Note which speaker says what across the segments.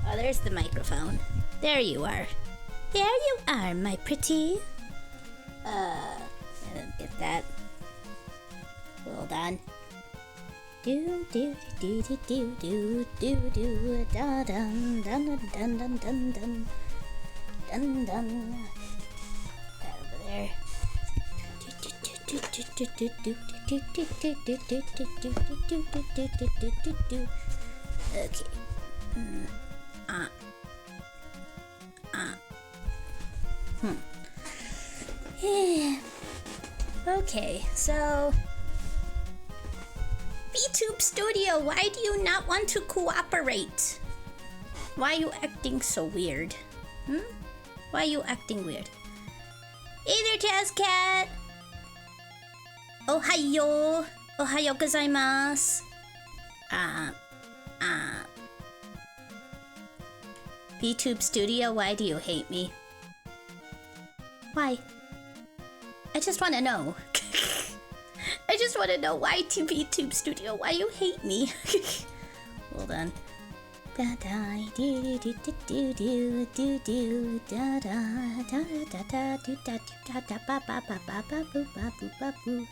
Speaker 1: Oh, there's the microphone. There you are. There you are, my pretty. I didn't get that. Hold on. Do do do do do do do do da dun dun dun dun dun dun dun dun. That over there. Okay. Yeah. Okay, so VTube Studio, why do you not want to cooperate? Why are you acting so weird? Why are you acting weird? Hey there, Jazz Cat! Ohayo! Ohayo gozaimasu! VTube Studio, why do you hate me? Why? I just want to know. I just want to know why VTube Studio, why you hate me. Hold on. Da da do do do do do do do da da da da da do da da da ba ba ba ba ba boo ba boo ba boo.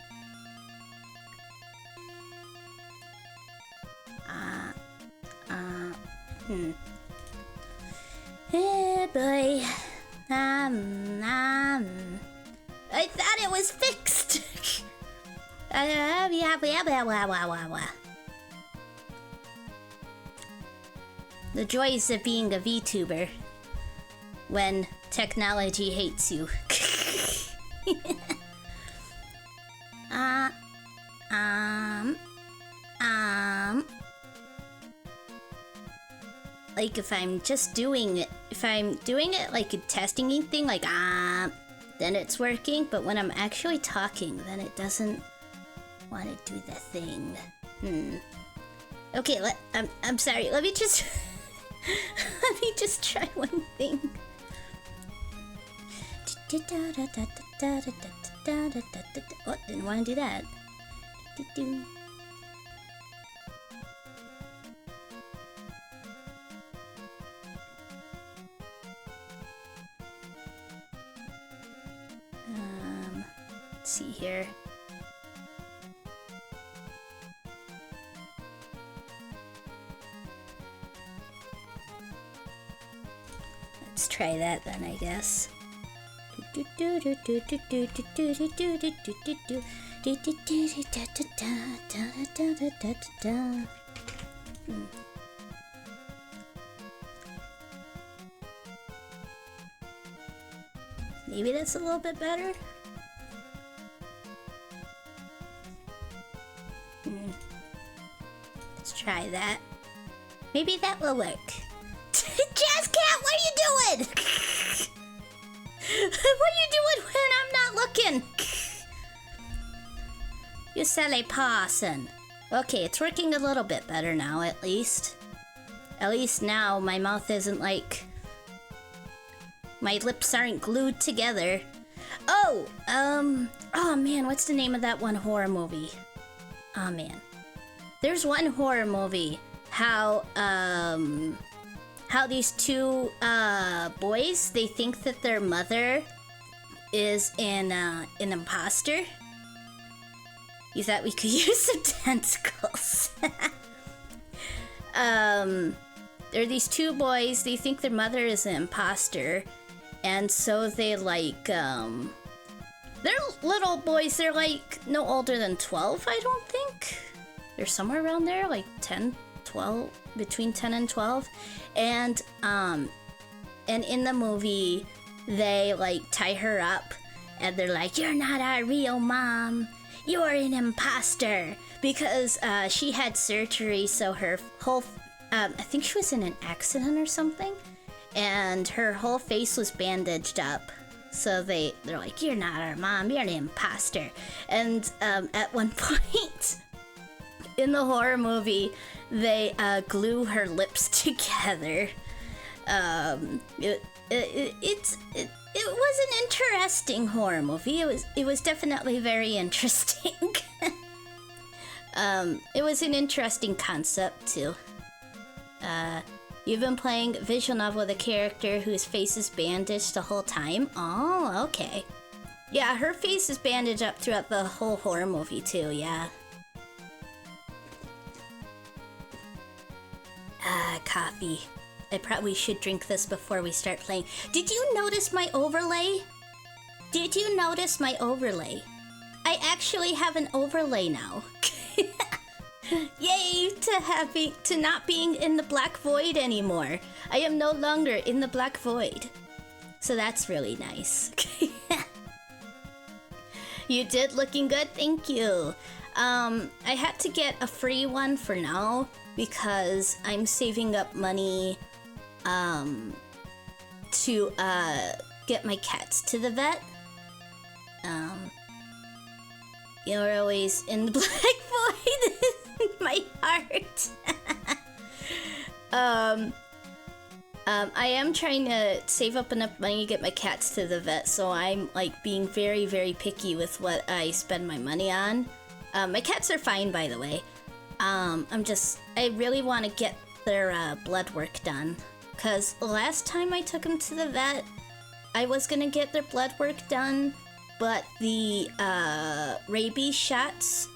Speaker 1: Hey boy. I thought it was fixed. The joys of being a VTuber when technology hates you. Like if I'm doing it like a testing thing, like then it's working, but when I'm actually talking, then it doesn't want to do the thing. Okay, I'm sorry. Let me just let me just try one thing. Oh, didn't want to do that. Let's see here. Let's try that then, I guess. Maybe that's a little bit better. Let's try that. Maybe that will work. Jazz Cat, what are you doing? What are you doing when I'm not looking? You silly person. Okay, it's working a little bit better now, at least. At least now my mouth isn't like... my lips aren't glued together. Oh, oh man, what's the name of that one horror movie? Oh man. There's one horror movie, how these two boys, they think that their mother is an imposter. You thought we could use some tentacles. There are these two boys, they think their mother is an imposter, and so they like, they're little boys, they're like no older than 12, I don't think. They're somewhere around there, like 10, 12, between 10 and 12. And in the movie, they like tie her up and they're like, "You're not our real mom. You're an imposter." Because she had surgery, so her whole, I think she was in an accident or something, and her whole face was bandaged up. So they're like, you're not our mom, you're an imposter. And at one point in the horror movie, they glue her lips together. It was an interesting horror movie. It was definitely very interesting. It was an interesting concept too. You've been playing visual novel with a character whose face is bandaged the whole time? Oh, okay. Yeah, her face is bandaged up throughout the whole horror movie too, yeah. Coffee. I probably should drink this before we start playing. Did you notice my overlay? Did you notice my overlay? I actually have an overlay now. Yay to not being in the black void anymore. I am no longer in the black void. So that's really nice. You did, looking good, thank you. I had to get a free one for now because I'm saving up money to get my cats to the vet. You're always in the black void in my heart. I am trying to save up enough money to get my cats to the vet, so I'm like being very, very picky with what I spend my money on. My cats are fine, by the way. I really want to get their blood work done. Because last time I took them to the vet, I was gonna get their blood work done, but the rabies shots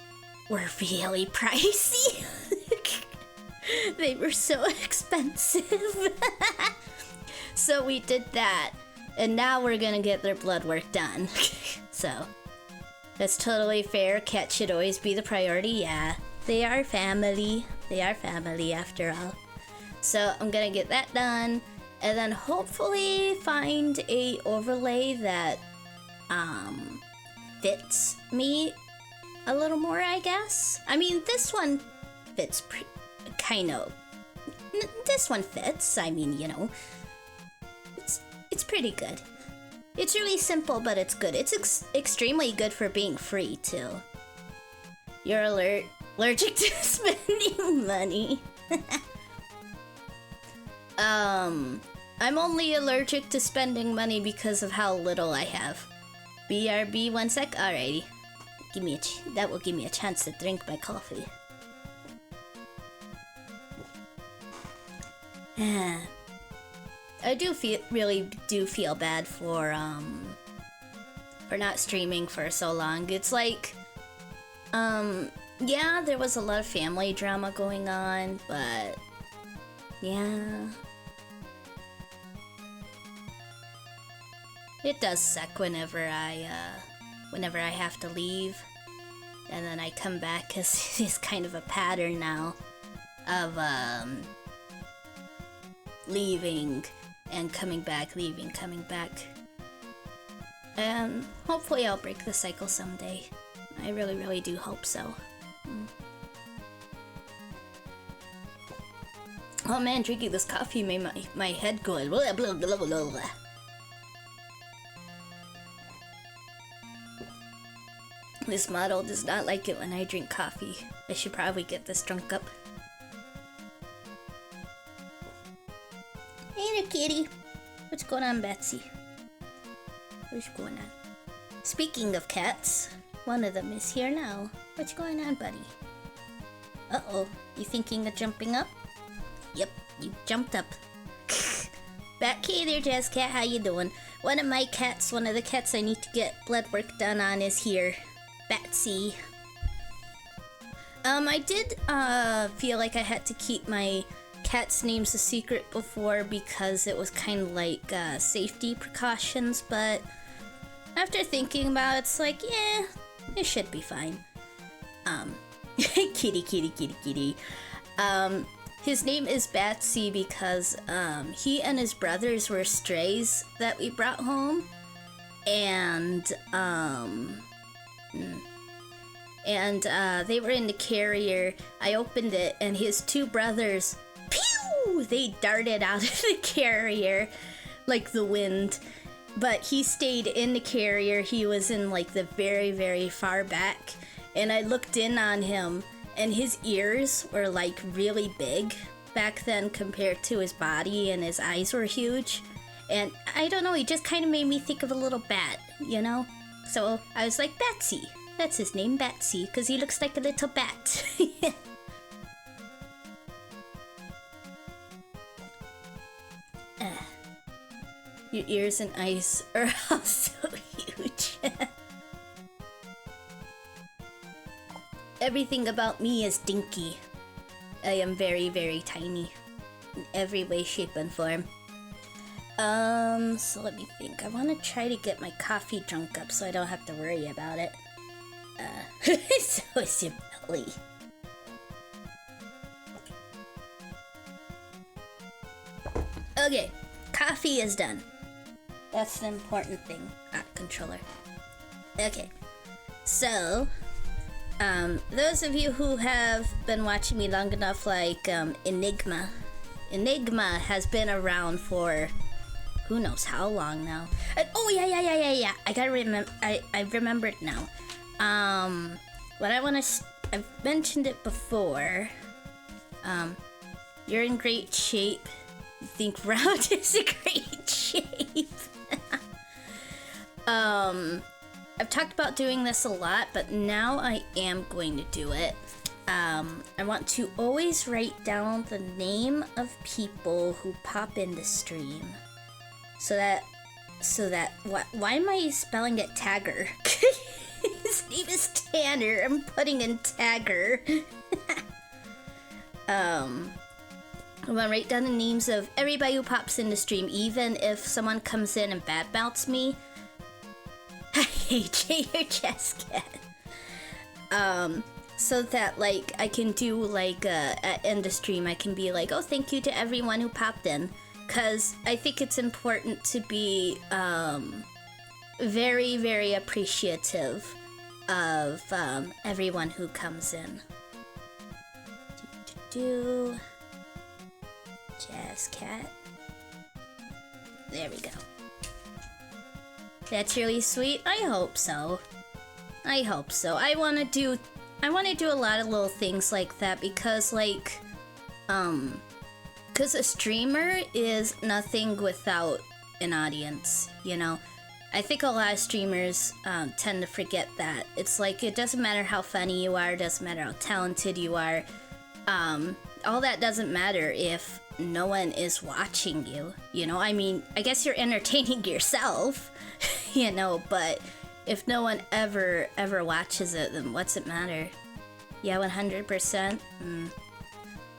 Speaker 1: were really pricey. They were so expensive. So we did that, and now we're gonna get their blood work done. So that's totally fair. Cats should always be the priority. Yeah, they are family. They are family after all. So I'm gonna get that done, and then hopefully find a overlay that fits me a little more, I guess. I mean, this one fits kind of. This one fits. I mean, you know, it's pretty good. It's really simple, but it's good. It's extremely good for being free too. You're allergic to spending money. I'm only allergic to spending money because of how little I have. BRB, 1 sec. Alrighty, that will give me a chance to drink my coffee. I really do feel bad for not streaming for so long. It's like, yeah, there was a lot of family drama going on, but yeah, it does suck whenever I have to leave, and then I come back, because it's kind of a pattern now of leaving and coming back, leaving, coming back. And hopefully I'll break the cycle someday. I really, really do hope so. Oh man, drinking this coffee made my head go blah, blah, blah, blah, blah. This model does not like it when I drink coffee. I should probably get this drunk up. Hey there, kitty. What's going on, Betsy? What's going on? Speaking of cats, one of them is here now. What's going on, buddy? Uh-oh, you thinking of jumping up? Yep, you jumped up. Back here there, Jazz Cat, how you doing? One of the cats I need to get blood work done on is here. Betsy. I did feel like I had to keep my cats' names a secret before because it was kind of like safety precautions, but after thinking about it, it's like, yeah, it should be fine. Kitty, kitty, kitty, kitty. His name is Batsy because he and his brothers were strays that we brought home, and they were in the carrier. I opened it, and his two brothers, pew! They darted out of the carrier like the wind. but he stayed in the carrier. He was in like the very, very far back. And I looked in on him, and his ears were like really big back then compared to his body, and his eyes were huge. And I don't know, he just kind of made me think of a little bat, you know? So I was like, Batsy. That's his name, Batsy, because he looks like a little bat. Your ears and eyes are also huge. Everything about me is dinky. I am very, very tiny. In every way, shape, and form. So let me think. I want to try to get my coffee drunk up so I don't have to worry about it. So is your belly. Okay, coffee is done. That's the important thing, controller. Okay, so, those of you who have been watching me long enough, like, Enigma has been around for who knows how long now. Oh, yeah. I gotta remember, I remembered now. What I wanna, I've mentioned it before. You're in great shape. You think round is a great shape. I've talked about doing this a lot, but now I am going to do it. I want to always write down the name of people who pop in the stream. So that, why am I spelling it Tagger? His name is Tanner. I'm putting in Tagger. I want to write down the names of everybody who pops in the stream, even if someone comes in and badmouths me. AJ, your chest cat. So that, like, I can do, like, at end of stream, I can be like, oh, thank you to everyone who popped in. Because I think it's important to be, very, very appreciative of, everyone who comes in. Jazz cat. There we go. That's really sweet. I hope so. I want to do a lot of little things like that because, like, because a streamer is nothing without an audience, you know? I think a lot of streamers tend to forget that. It's like, it doesn't matter how funny you are, it doesn't matter how talented you are. All that doesn't matter if no one is watching you, you know? I mean, I guess you're entertaining yourself, you know, but if no one ever watches it, then what's it matter? Yeah, 100%.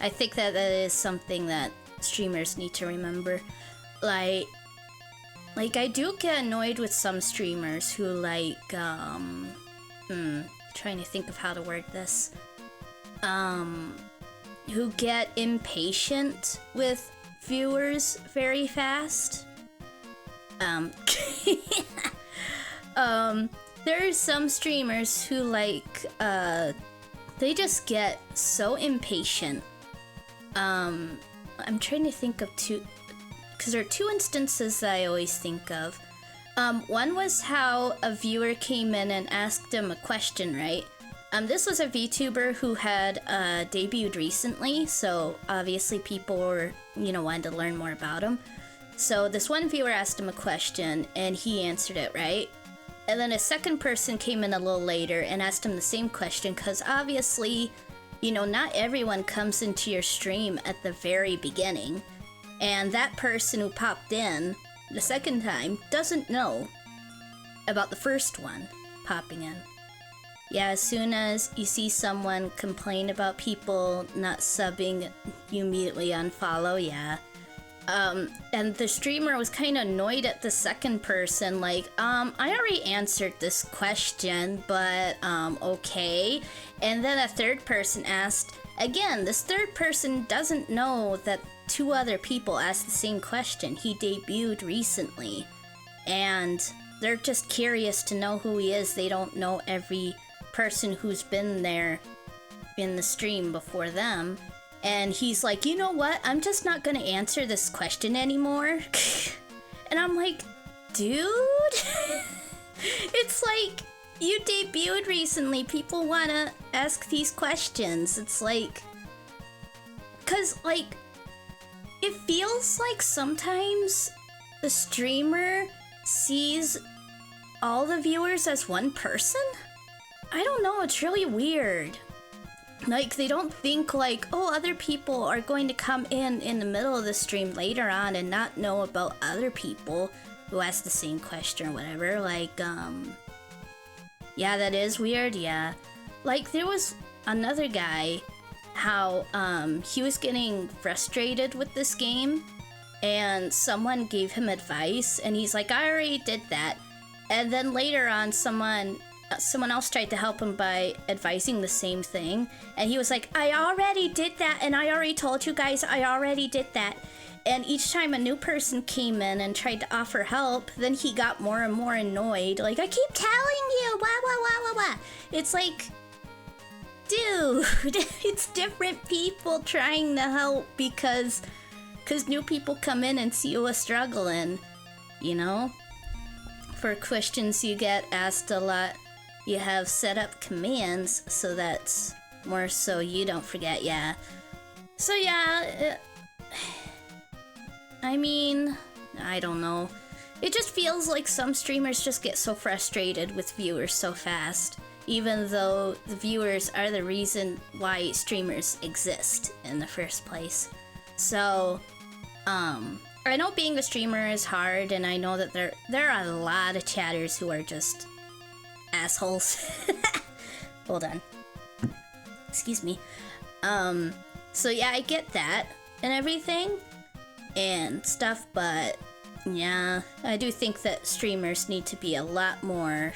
Speaker 1: I think that is something that streamers need to remember. Like I do get annoyed with some streamers who, like, trying to think of how to word this. Who get impatient with viewers very fast. There are some streamers who, like, they just get so impatient. I'm trying to think of two, because there are two instances that I always think of. One was how a viewer came in and asked him a question, right? This was a VTuber who had debuted recently, so obviously people were, you know, wanted to learn more about him. So this one viewer asked him a question, and he answered it, right? And then a second person came in a little later and asked him the same question, because obviously, you know, not everyone comes into your stream at the very beginning. And that person who popped in the second time doesn't know about the first one popping in. Yeah, as soon as you see someone complain about people not subbing, you immediately unfollow, yeah. And the streamer was kind of annoyed at the second person, like, I already answered this question, but, okay. And then a third person asked, again, this third person doesn't know that two other people asked the same question. He debuted recently, and they're just curious to know who he is. They don't know every person who's been there in the stream before them. And he's like, you know what? I'm just not gonna answer this question anymore. And I'm like, dude. It's like, you debuted recently. People wanna ask these questions. It's like, cause like, it feels like sometimes the streamer sees all the viewers as one person? I don't know, it's really weird. Like, they don't think like, oh, other people are going to come in the middle of the stream later on and not know about other people who ask the same question or whatever. Like, yeah, that is weird, yeah. Like, there was another guy, how, he was getting frustrated with this game, and someone gave him advice, and he's like, I already did that. And then later on, someone else tried to help him by advising the same thing, and he was like, I already did that, and I already told you guys I already did that. And each time a new person came in and tried to offer help, then he got more and more annoyed. Like, I keep telling you, blah, blah, blah, blah, blah. It's like, dude, it's different people trying to help because new people come in and see you are struggling, you know? For questions you get asked a lot, you have set up commands, so that's more so you don't forget, yeah. So yeah, I mean, I don't know. It just feels like some streamers just get so frustrated with viewers so fast, even though the viewers are the reason why streamers exist in the first place. So, I know being a streamer is hard, and I know that there are a lot of chatters who are just assholes. Hold on. Excuse me. So yeah, I get that and everything and stuff, but yeah, I do think that streamers need to be a lot more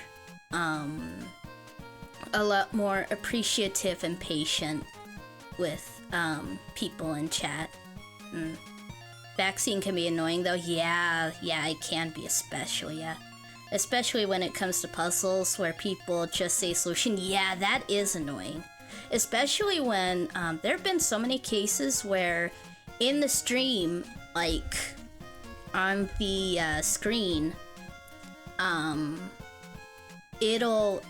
Speaker 1: appreciative and patient with people in chat. Backseating can be annoying though. Yeah, it can be, especially, yeah. Especially when it comes to puzzles where people just say solution. Yeah, that is annoying. Especially when there have been so many cases where in the stream, like on the screen, it'll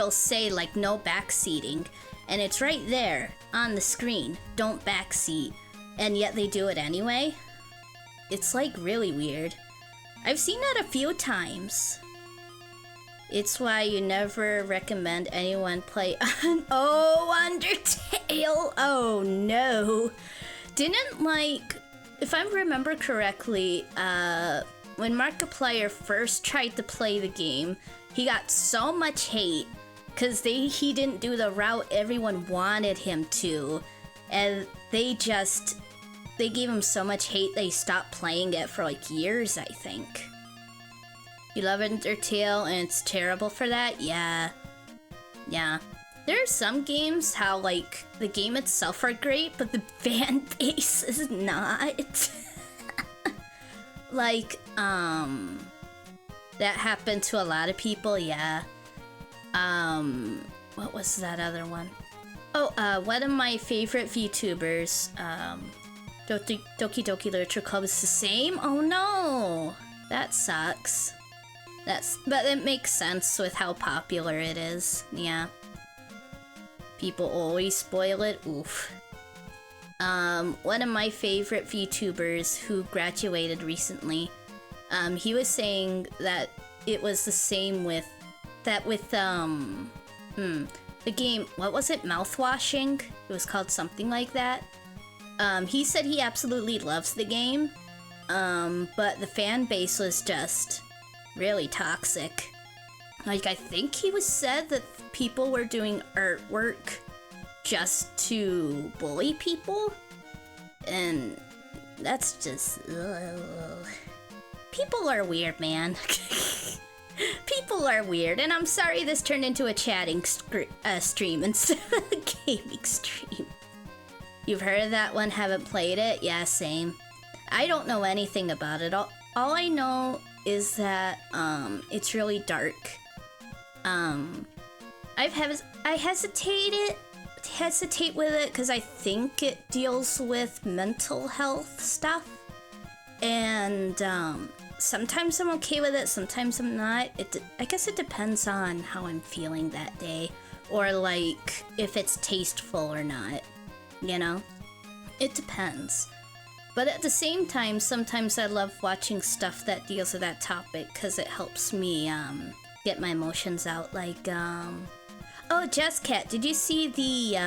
Speaker 1: say like no backseating, and it's right there on the screen, don't backseat, and yet they do it anyway. It's like really weird. I've seen that a few times. It's why you never recommend anyone play Undertale. Oh no. Didn't, like, if I remember correctly, when Markiplier first tried to play the game, he got so much hate because he didn't do the route everyone wanted him to, and they gave him so much hate they stopped playing it for like years, I think. You love Undertale and it's terrible for that? Yeah. There are some games how like the game itself are great, but the fan base is not. Like, that happened to a lot of people, yeah. What was that other one? Oh, one of my favorite VTubers, Doki Doki Literature Club is the same? Oh no! That sucks. But it makes sense with how popular it is, yeah. People always spoil it, oof. One of my favorite VTubers who graduated recently, he was saying that it was the same with the game, what was it, Mouthwashing? It was called something like that. He said he absolutely loves the game, but the fan base was just really toxic. Like, I think he said that people were doing artwork just to bully people, and that's just, ugh. People are weird, man. People are weird, and I'm sorry this turned into a chatting stream instead of a gaming stream. You've heard of that one, haven't played it? Yeah, same. I don't know anything about it. All I know is that it's really dark. I hesitate with it because I think it deals with mental health stuff, and sometimes I'm okay with it, sometimes I'm not. I guess it depends on how I'm feeling that day, or like if it's tasteful or not, you know? It depends. But at the same time, sometimes I love watching stuff that deals with that topic because it helps me get my emotions out. Like, oh, Jesscat, did you see the,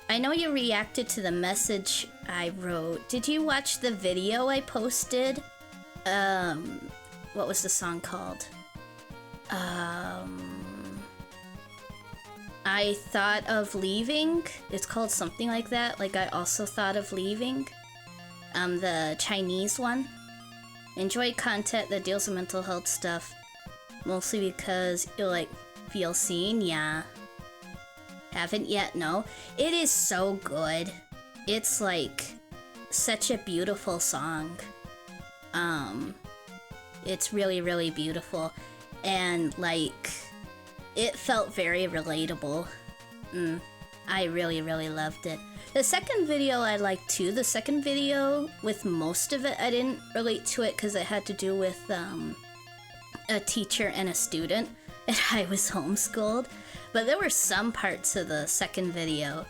Speaker 1: I know you reacted to the message I wrote. Did you watch the video I posted? What was the song called? I thought of leaving. It's called something like that. Like, I also thought of leaving. The Chinese one. Enjoy content that deals with mental health stuff. Mostly because you like feel seen. Yeah. Haven't yet, no. It is so good. It's like such a beautiful song. It's really, really beautiful. And like, it felt very relatable. I really, really loved it. The second video I liked too. The second video, with most of it, I didn't relate to it because it had to do with a teacher and a student, and I was homeschooled. But there were some parts of the second video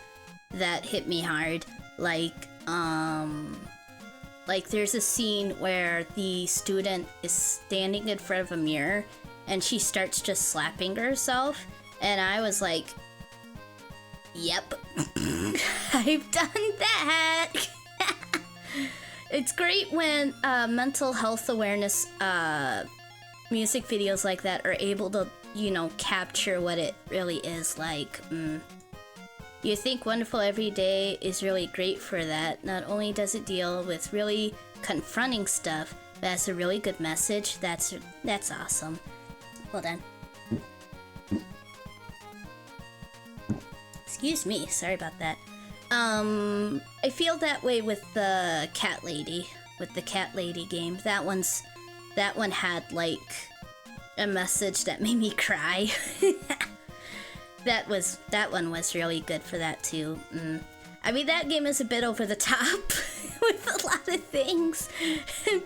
Speaker 1: that hit me hard. Like there's a scene where the student is standing in front of a mirror and she starts just slapping herself, and I was like, yep, I've done that. It's great when mental health awareness music videos like that are able to, you know, capture what it really is like. You think Wonderful Every Day is really great for that. Not only does it deal with really confronting stuff, but has a really good message. That's awesome. Well done. Excuse me, sorry about that. I feel that way with the Cat Lady, with the Cat Lady game. That one had like a message that made me cry. That one was really good for that too. I mean, that game is a bit over the top with a lot of things,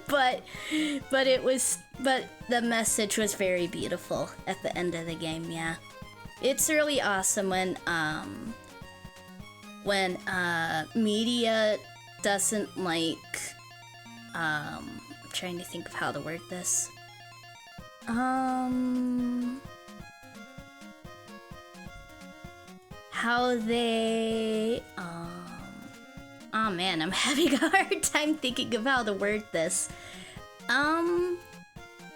Speaker 1: but the message was very beautiful at the end of the game. Yeah, it's really awesome when media doesn't like. I'm trying to think of how to word this. How they, oh man, I'm having a hard time thinking of how to word this.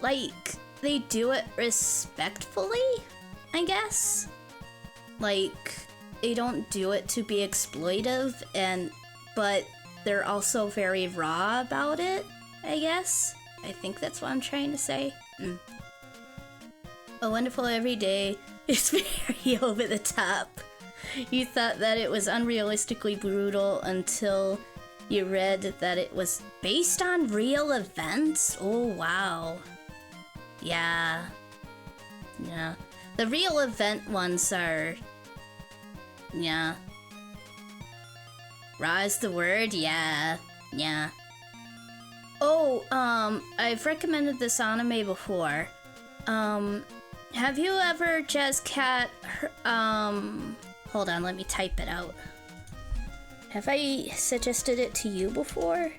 Speaker 1: Like, they do it respectfully, I guess? Like, they don't do it to be exploitive, but they're also very raw about it, I guess? I think that's what I'm trying to say. A Wonderful Every Day is very over the top. You thought that it was unrealistically brutal until you read that it was based on real events? Oh, wow. Yeah. Yeah. The real event ones are... Yeah. Raw is the word? Yeah. Yeah. Oh, I've recommended this anime before. Have you ever, Jazzcat, hold on, let me type it out. Have I suggested it to you before?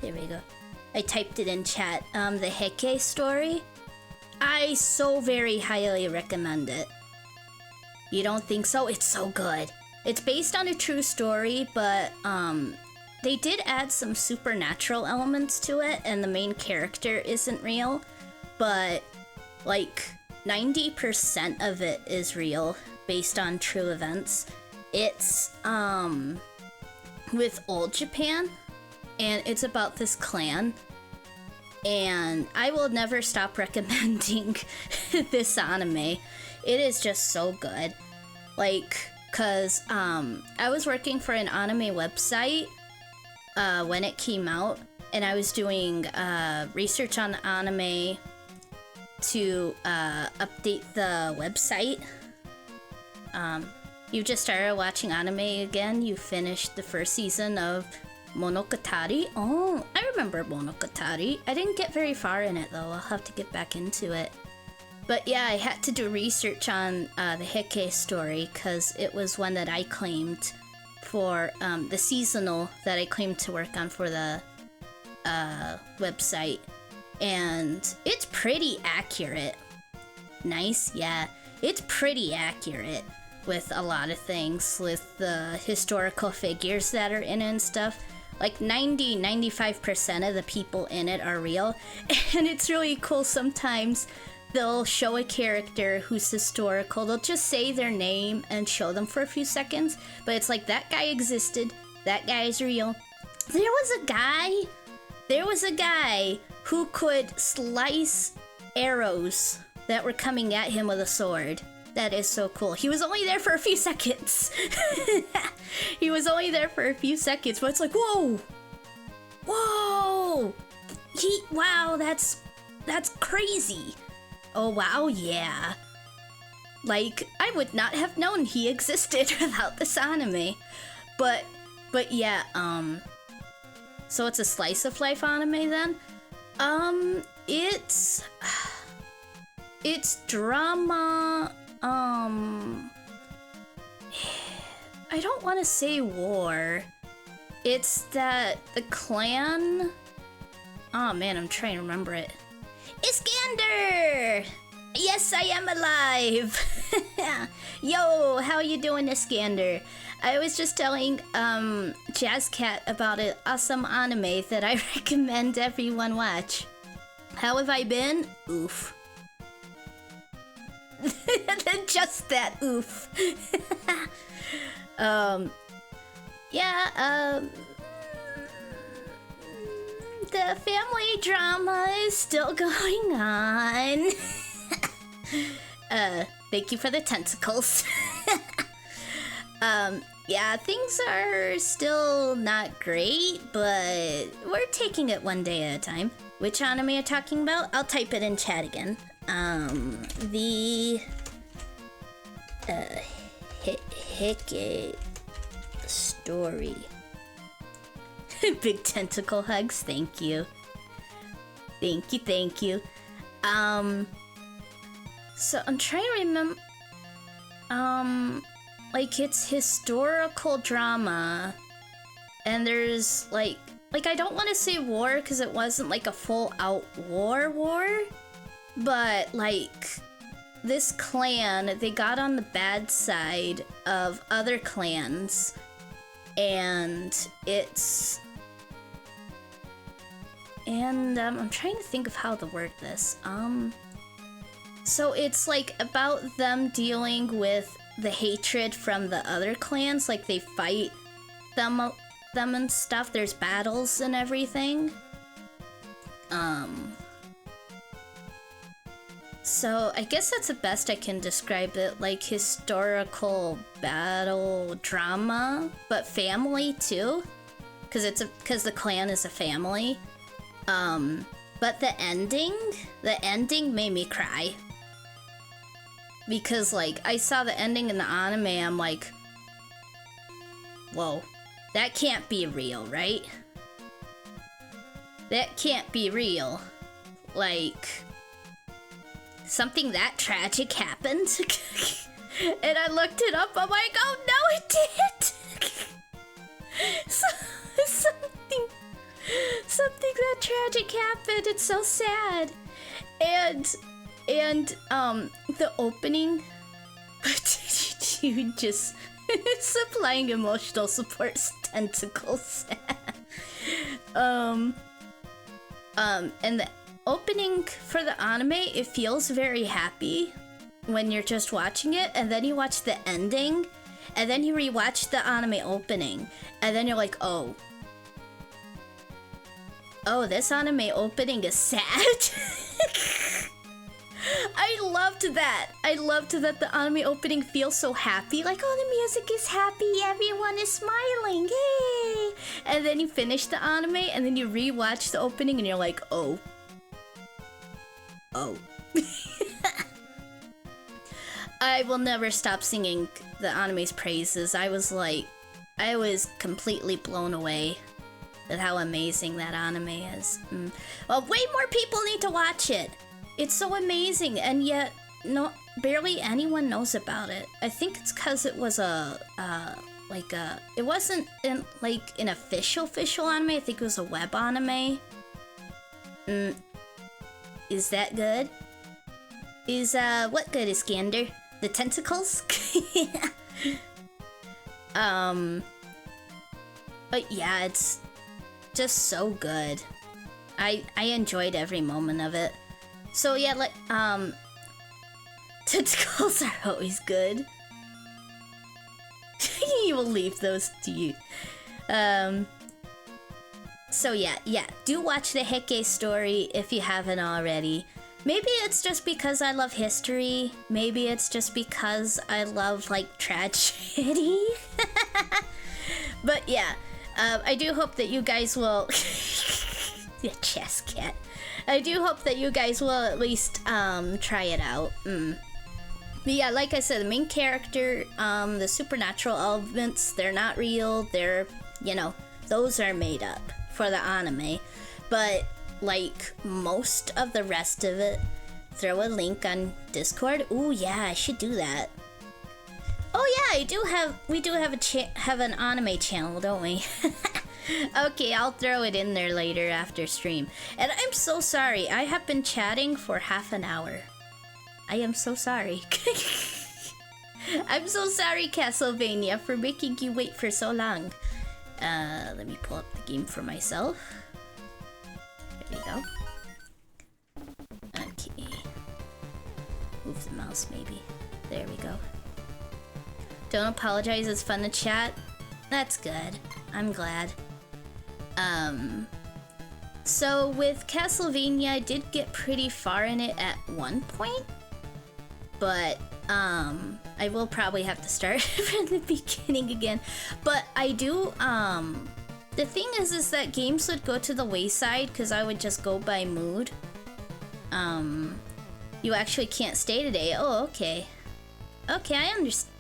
Speaker 1: There we go. I typed it in chat. The Heike story? I so very highly recommend it. You don't think so? It's so good. It's based on a true story, but, they did add some supernatural elements to it, and the main character isn't real, but like 90% of it is real, based on true events. It's with old Japan, and it's about this clan, and I will never stop recommending this anime. It is just so good. Like, cause I was working for an anime website when it came out, and I was doing research on anime to update the website. you just started watching anime again. You finished the first season of Monogatari. Oh, I remember Monogatari. I didn't get very far in it though. I'll have to get back into it. But yeah, I had to do research on the Heike story because it was one that I claimed for the seasonal that I claimed to work on for the website. And it's pretty accurate. Nice, yeah. It's pretty accurate with a lot of things, with the historical figures that are in it and stuff. Like 95% of the people in it are real. And it's really cool. Sometimes they'll show a character who's historical. They'll just say their name and show them for a few seconds. But it's like, that guy existed. That guy is real. There was a guy who could slice arrows that were coming at him with a sword. That is so cool. He was only there for a few seconds. He was only there for a few seconds, but it's like, whoa! Whoa! Wow, that's crazy. Oh, wow, yeah. Like, I would not have known he existed without this anime. But yeah, so it's a slice of life anime then? It's drama, I don't want to say war. It's that the clan... Oh man, I'm trying to remember it. Iskander! Yes, I am alive! Yo, how you doing, Iskander? I was just telling Jazzcat about an awesome anime that I recommend everyone watch. How have I been? Oof. Just that, oof. The family drama is still going on. Thank you for the tentacles. Yeah, things are still not great, but we're taking it one day at a time. Which anime are you talking about? I'll type it in chat again. The Heike story. Big tentacle hugs, thank you. Thank you. So I'm trying to remember, like, it's historical drama, and there's like I don't want to say war because it wasn't like a full out war, but like this clan, they got on the bad side of other clans, and I'm trying to think of how to word this. So it's like about them dealing with the hatred from the other clans, like they fight them and stuff. There's battles and everything. So I guess that's the best I can describe it, like historical battle drama, but family too, because the clan is a family. But the ending made me cry. Because, like, I saw the ending in the anime, I'm like, whoa, that can't be real, right? That can't be real. Like, something that tragic happened? And I looked it up, I'm like, oh no, it did! Something that tragic happened, it's so sad. And the opening, you just supplying emotional support tentacles. And the opening for the anime, it feels very happy when you're just watching it, and then you watch the ending, and then you rewatch the anime opening, and then you're like, oh, this anime opening is sad. I loved that. I loved that the anime opening feels so happy. Like, oh, the music is happy. Everyone is smiling. Yay! And then you finish the anime, and then you rewatch the opening, and you're like, oh. I will never stop singing the anime's praises. I was completely blown away at how amazing that anime is. Well, way more people need to watch it. It's so amazing, and yet barely anyone knows about it. I think it's because it was it wasn't an official anime. I think it was a web anime. Is that good? What good is Gander? The tentacles? But yeah, it's just so good. I enjoyed every moment of it. So yeah, tentacles are always good. You will leave those to you. So yeah, do watch the Heike story if you haven't already. Maybe it's just because I love history. Maybe it's just because I love, tragedy. But yeah, I do hope that you guys will... Yeah, chess cat. I do hope that you guys will at least try it out. But yeah, like I said, the main character, the supernatural elements, they're not real. They're, those are made up for the anime. But most of the rest of it, throw a link on Discord. Ooh, yeah, I should do that. Oh yeah, we do have an anime channel, don't we? Okay, I'll throw it in there later after stream. And I'm so sorry, I have been chatting for half an hour. I am so sorry. I'm so sorry, Castlevania, for making you wait for so long. Let me pull up the game for myself. There we go. Okay. Move the mouse, maybe. There we go. Don't apologize, it's fun to chat. That's good. I'm glad. So with Castlevania, I did get pretty far in it at one point. But, I will probably have to start from the beginning again. But I do, the thing is that games would go to the wayside because I would just go by mood. You actually can't stay today. Oh, okay. Okay, I understand.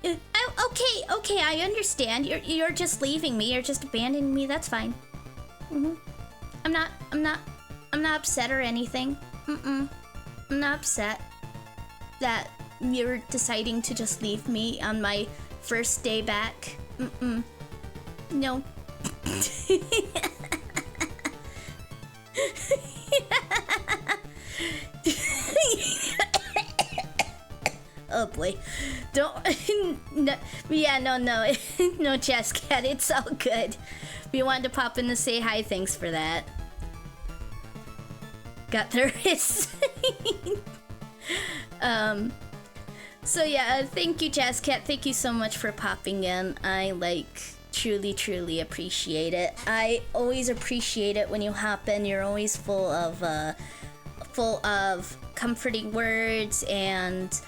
Speaker 1: Okay, I understand. You're just leaving me. You're just abandoning me. That's fine. I'm not upset or anything. I'm not upset that you're deciding to just leave me on my first day back. No. Oh boy. Don't... No, yeah, no. No, Chess Cat, it's all good. If you wanted to pop in to say hi, thanks for that. Got the wrist. So yeah, thank you, Jazz Cat. Thank you so much for popping in. I truly appreciate it. I always appreciate it when you hop in. You're always full of comforting words and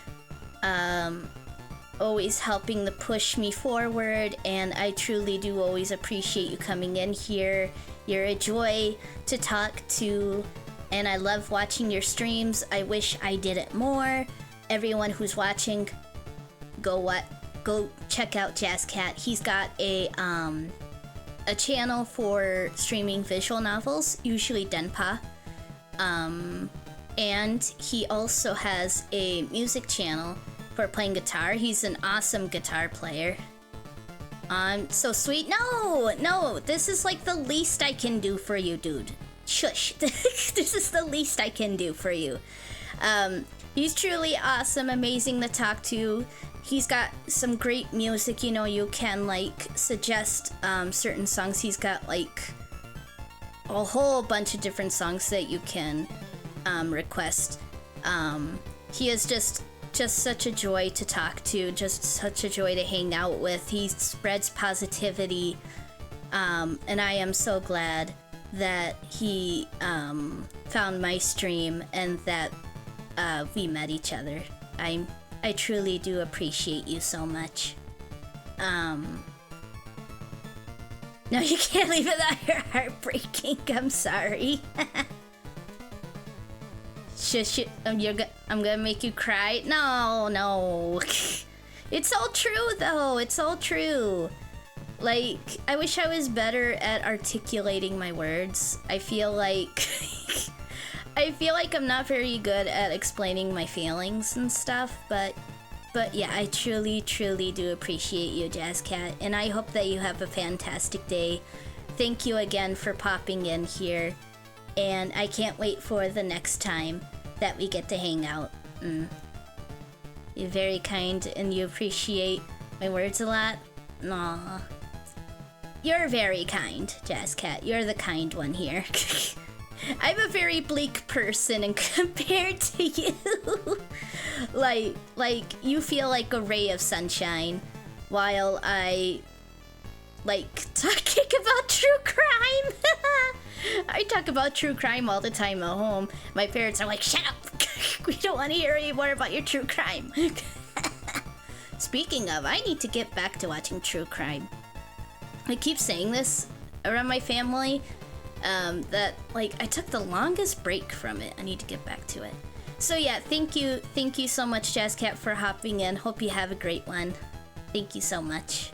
Speaker 1: always helping to push me forward. And I truly do always appreciate you coming in here. You're a joy to talk to, and I love watching your streams. I wish I did it more. Everyone who's watching, go check out Jazz Cat. He's got a channel for streaming visual novels, usually Denpa. And he also has a music channel for playing guitar. He's an awesome guitar player. So sweet. No, this is like the least I can do for you, dude. Shush. This is the least I can do for you. He's truly awesome, amazing to talk to. He's got some great music, you can suggest certain songs. He's got a whole bunch of different songs that you can request. He is just such a joy to talk to, just such a joy to hang out with. He spreads positivity, and I am so glad that he found my stream and that we met each other. I truly do appreciate you so much. No, you can't leave it without your heart breaking. I'm sorry. Shush it. I'm gonna make you cry. No, no. It's all true though. It's all true. Like, I wish I was better at articulating my words. I feel like I'm not very good at explaining my feelings and stuff, but yeah, I truly do appreciate you, Jazzcat, and I hope that you have a fantastic day. Thank you again for popping in here, and I can't wait for the next time that we get to hang out. You're very kind, and you appreciate my words a lot. Aw. You're very kind, Jazzcat. You're the kind one here. I'm a very bleak person, and compared to you, like you feel like a ray of sunshine, while I like talking about true crime. I talk about true crime all the time at home. My parents are like, "Shut up! We don't want to hear any more about your true crime." Speaking of, I need to get back to watching true crime. I keep saying this around my family, that like I took the longest break from it. I need to get back to it. So yeah, thank you so much, Jazzcat, for hopping in. Hope you have a great one. Thank you so much.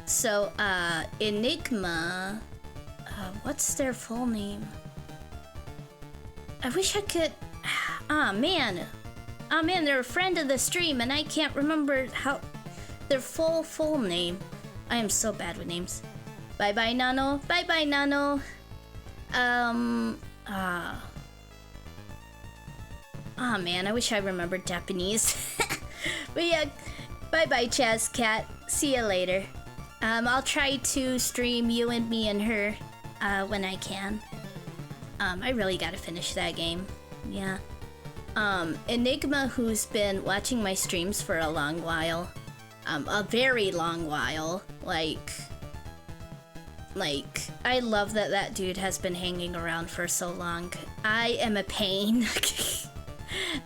Speaker 1: So Enigma, what's their full name? I wish I could. Man, they're a friend of the stream, and I can't remember how their full name. I am so bad with names. Bye bye Nano. Bye bye Nano. Man, I wish I remembered Japanese. But yeah, bye bye Jazzcat. See you later. I'll try to stream You and Me and Her when I can. I really gotta finish that game. Yeah. Enigma, who's been watching my streams for a long while. A very long while. Like, I love that dude has been hanging around for so long. I am a pain.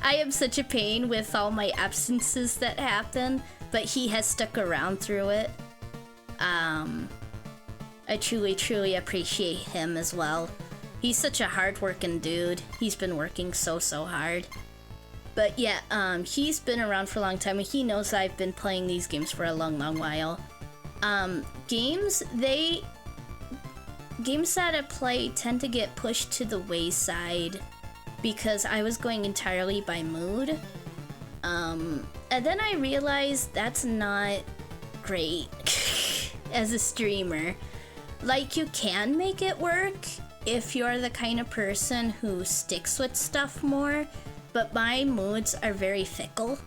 Speaker 1: I am such a pain with all my absences that happen, but he has stuck around through it. I truly appreciate him as well. He's such a hard-working dude. He's been working so hard. But yeah, he's been around for a long time, and he knows I've been playing these games for a long while. Games that I play tend to get pushed to the wayside because I was going entirely by mood. And then I realized that's not great as a streamer. Like, you can make it work if you're the kind of person who sticks with stuff more, but my moods are very fickle.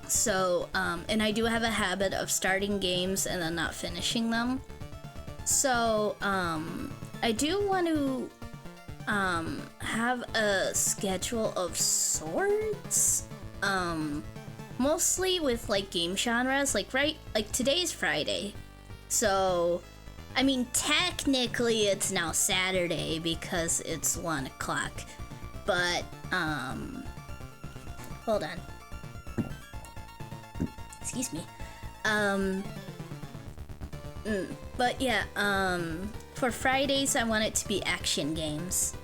Speaker 1: So, and I do have a habit of starting games and then not finishing them. So, I do want to have a schedule of sorts. Mostly with like game genres, like today's Friday. So, I mean, technically it's now Saturday because it's 1 o'clock. But, hold on. Excuse me. But yeah, for Fridays I want it to be action games.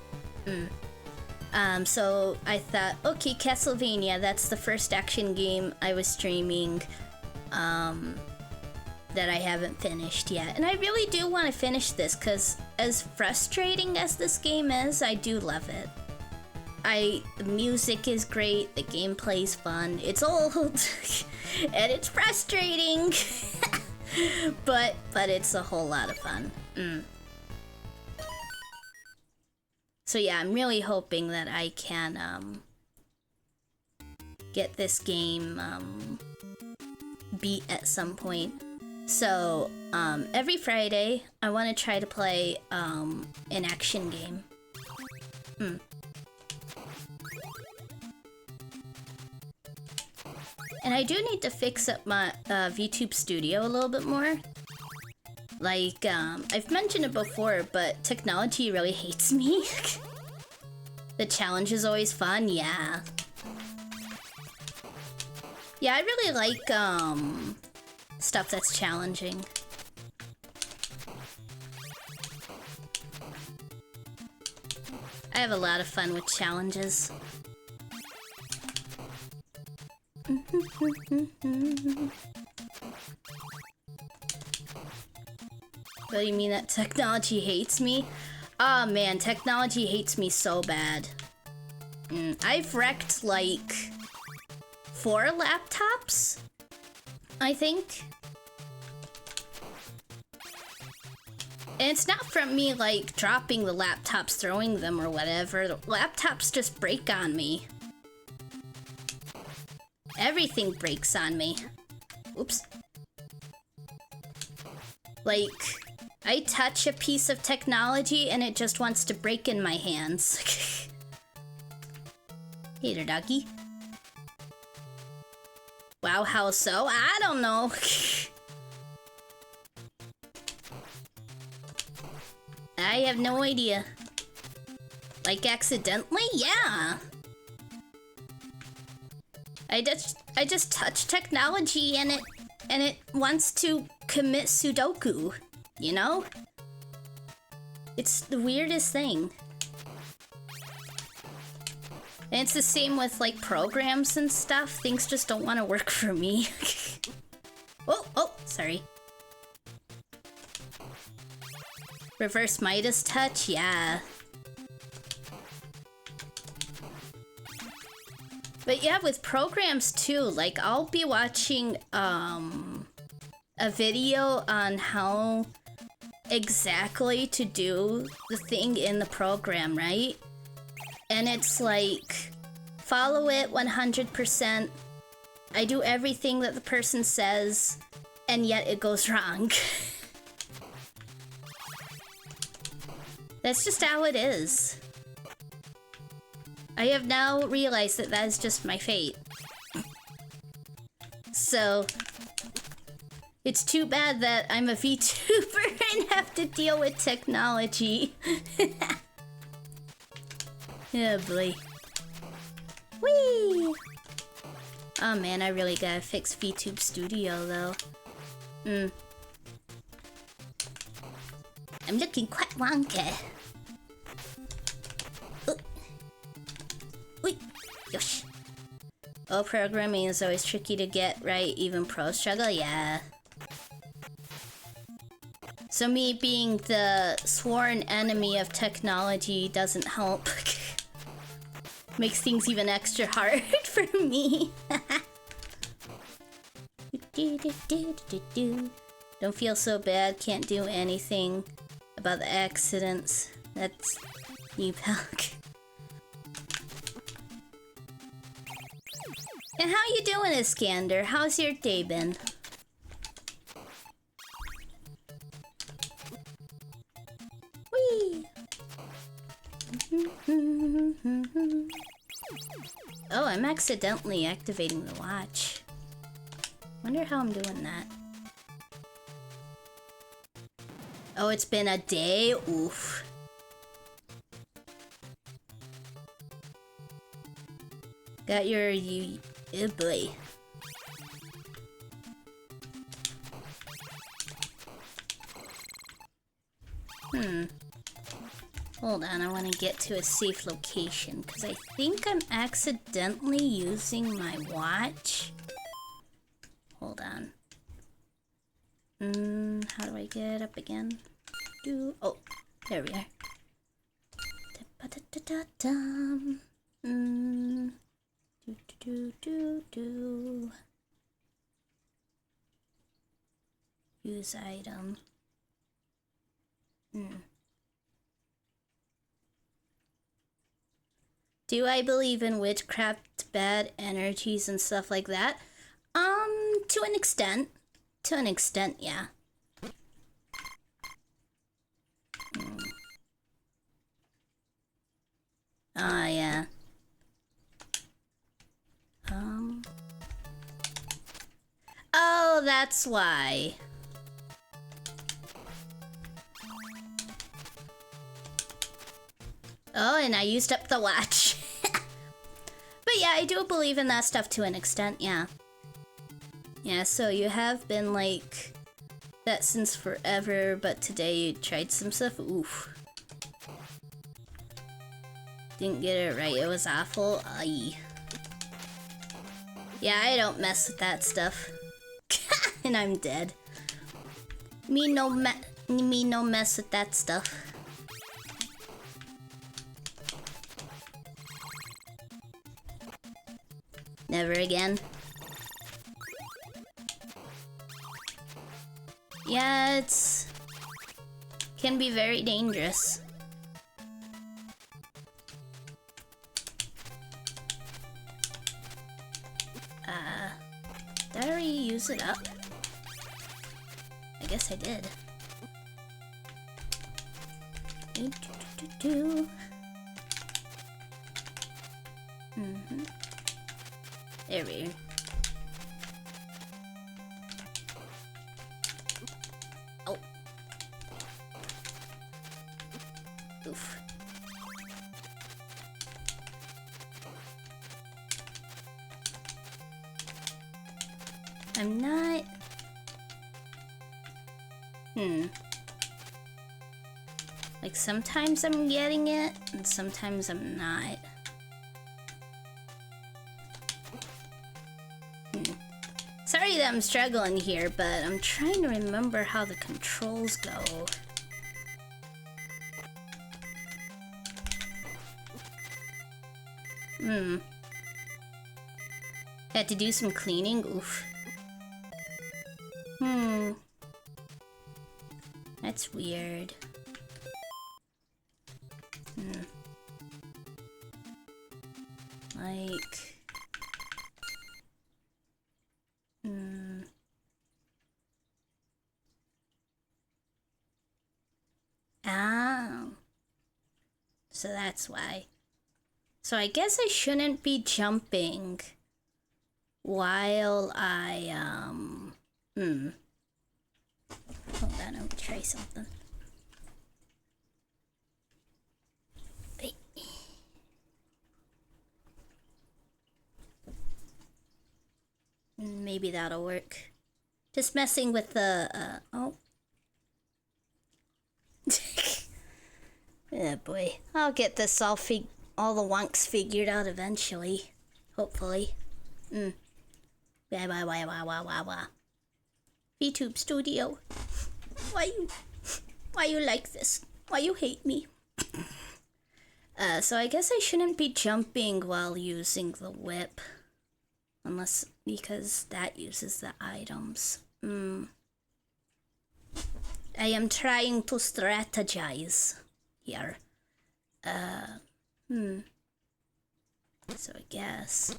Speaker 1: So I thought, okay, Castlevania, that's the first action game I was streaming, that I haven't finished yet. And I really do want to finish this, because as frustrating as this game is, I do love it. The music is great, the gameplay's fun, it's old, and it's frustrating, but it's a whole lot of fun. So yeah, I'm really hoping that I can get this game beat at some point. So every Friday, I want to try to play an action game. And I do need to fix up my VTube Studio a little bit more. Like, I've mentioned it before, but technology really hates me. The challenge is always fun, yeah. Yeah, I really like, stuff that's challenging. I have a lot of fun with challenges. What do you mean that technology hates me? Oh man, technology hates me so bad. I've wrecked like 4 laptops, I think. And it's not from me like dropping the laptops, throwing them or whatever. The laptops just break on me. Everything breaks on me. Oops. Like, I touch a piece of technology and it just wants to break in my hands. Hey there, doggy. Wow, how so? I don't know. I have no idea. Like accidentally? Yeah. I just touch technology and it wants to commit Sudoku, you know? It's the weirdest thing. And it's the same with like programs and stuff. Things just don't want to work for me. Oh, sorry. Reverse Midas touch, yeah. But yeah, with programs too, like I'll be watching a video on how exactly to do the thing in the program, right? And it's like, follow it 100%. I do everything that the person says, and yet it goes wrong. That's just how it is. I have now realized that that is just my fate. So, it's too bad that I'm a VTuber and have to deal with technology. Oh boy. Whee! Oh man, I really gotta fix VTube Studio though. I'm looking quite wonky. Yosh. Oh, programming is always tricky to get right, even pros struggle, yeah. So me being the sworn enemy of technology doesn't help. Makes things even extra hard for me. Don't feel so bad, can't do anything about the accidents. That's new Pelk. And how you doing, Iskander? How's your day been? Whee! Oh, I'm accidentally activating the watch. Wonder how I'm doing that. Oh, it's been a day? Oof. Got your... Oh boy. Hold on, I want to get to a safe location, because I think I'm accidentally using my watch. Hold on. How do I get up again? Oh, there we are. Use item. Do I believe in witchcraft, bad energies, and stuff like that? To an extent. To an extent, yeah. Ah, yeah. Oh, that's why. Oh, and I used up the watch. But yeah, I do believe in that stuff to an extent, yeah. Yeah, so you have been like that since forever, but today you tried some stuff? Oof. Didn't get it right. It was awful. Aye. Yeah, I don't mess with that stuff. And I'm dead. Me no mess with that stuff. Never again. Yeah, it's... can be very dangerous. Did I already use it up? I guess I did. There we go. Oh. Oof. I'm not... Like, sometimes I'm getting it, and sometimes I'm not. Sorry that I'm struggling here, but I'm trying to remember how the controls go. Had to do some cleaning? Oof. That's weird. Like... Oh. So that's why. So I guess I shouldn't be jumping while I, Hold on, I'll try something. Wait. Maybe that'll work. Just messing with the, oh. Oh boy. I'll get this all the wonks figured out eventually. Hopefully. Wah. VTube Studio. Why you like this? Why you hate me? So I guess I shouldn't be jumping while using the whip. Unless, because that uses the items. I am trying to strategize here. So I guess.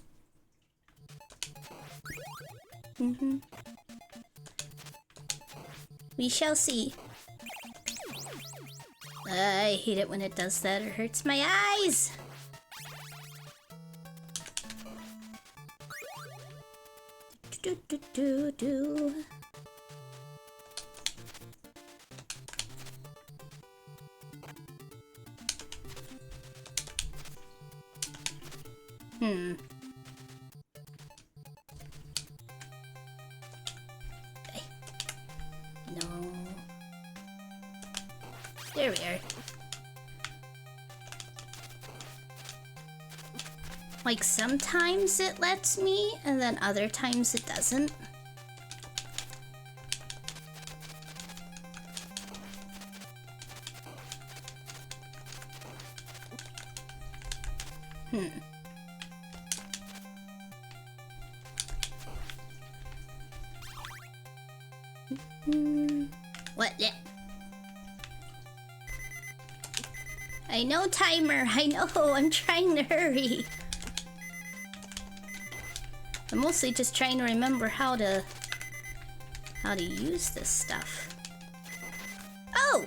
Speaker 1: We shall see. I hate it when it does that. It hurts my eyes. Do. Okay. No. There we are. Like, sometimes it lets me, and then other times it doesn't. What? I know, timer. I know. I'm trying to hurry. I'm mostly just trying to remember how to use this stuff. Oh!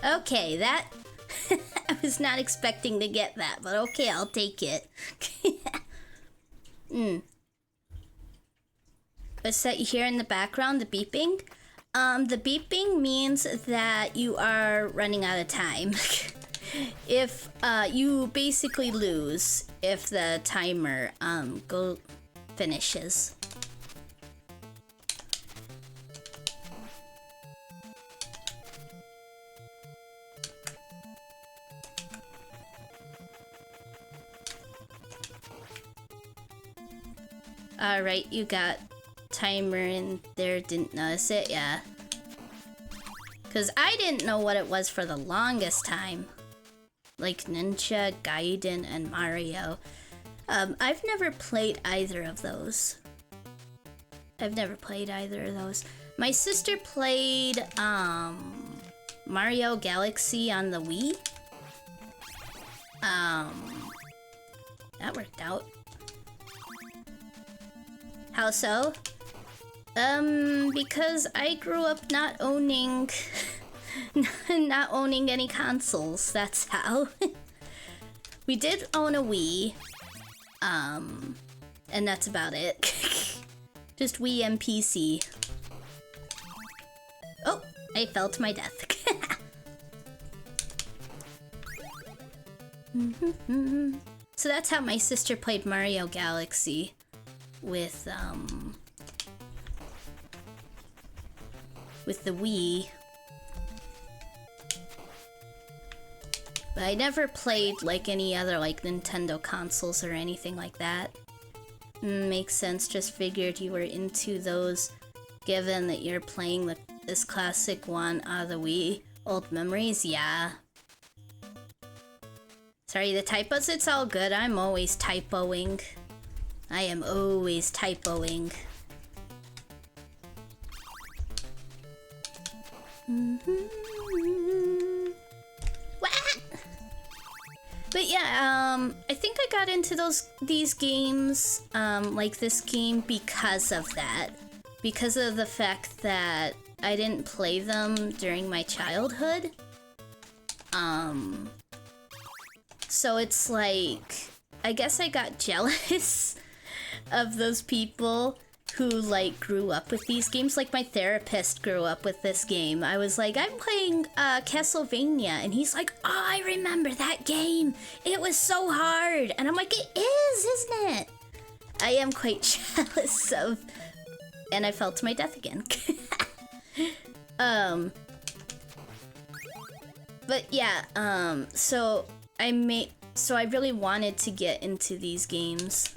Speaker 1: Okay, that... I was not expecting to get that, but okay, I'll take it. What's that you hear in the background, the beeping? The beeping means that you are running out of time. If you basically lose if the timer finishes. Alright, you got timer in there, didn't notice it, yeah. Because I didn't know what it was for the longest time. Like Ninja, Gaiden, and Mario. I've never played either of those. My sister played, Mario Galaxy on the Wii. That worked out. How so? Because I grew up not owning... not owning any consoles, that's how. We did own a Wii. And that's about it. Just Wii and PC. Oh, I fell to my death. So that's how my sister played Mario Galaxy with the Wii. But I never played like any other like Nintendo consoles or anything like that. Makes sense, just figured you were into those given that you're playing this classic one out of the Wii. Old memories, yeah. Sorry, the typos, it's all good. I'm always typoing. I am always typoing. But yeah, I think I got into these games, like this game, because of that. Because of the fact that I didn't play them during my childhood. So it's like, I guess I got jealous of those people who like grew up with these games. Like my therapist grew up with this game. I was like, I'm playing Castlevania, and he's like, oh, I remember that game. It was so hard. And I'm like, it is, isn't it? I am quite jealous of, and I fell to my death again. But yeah, so I really wanted to get into these games.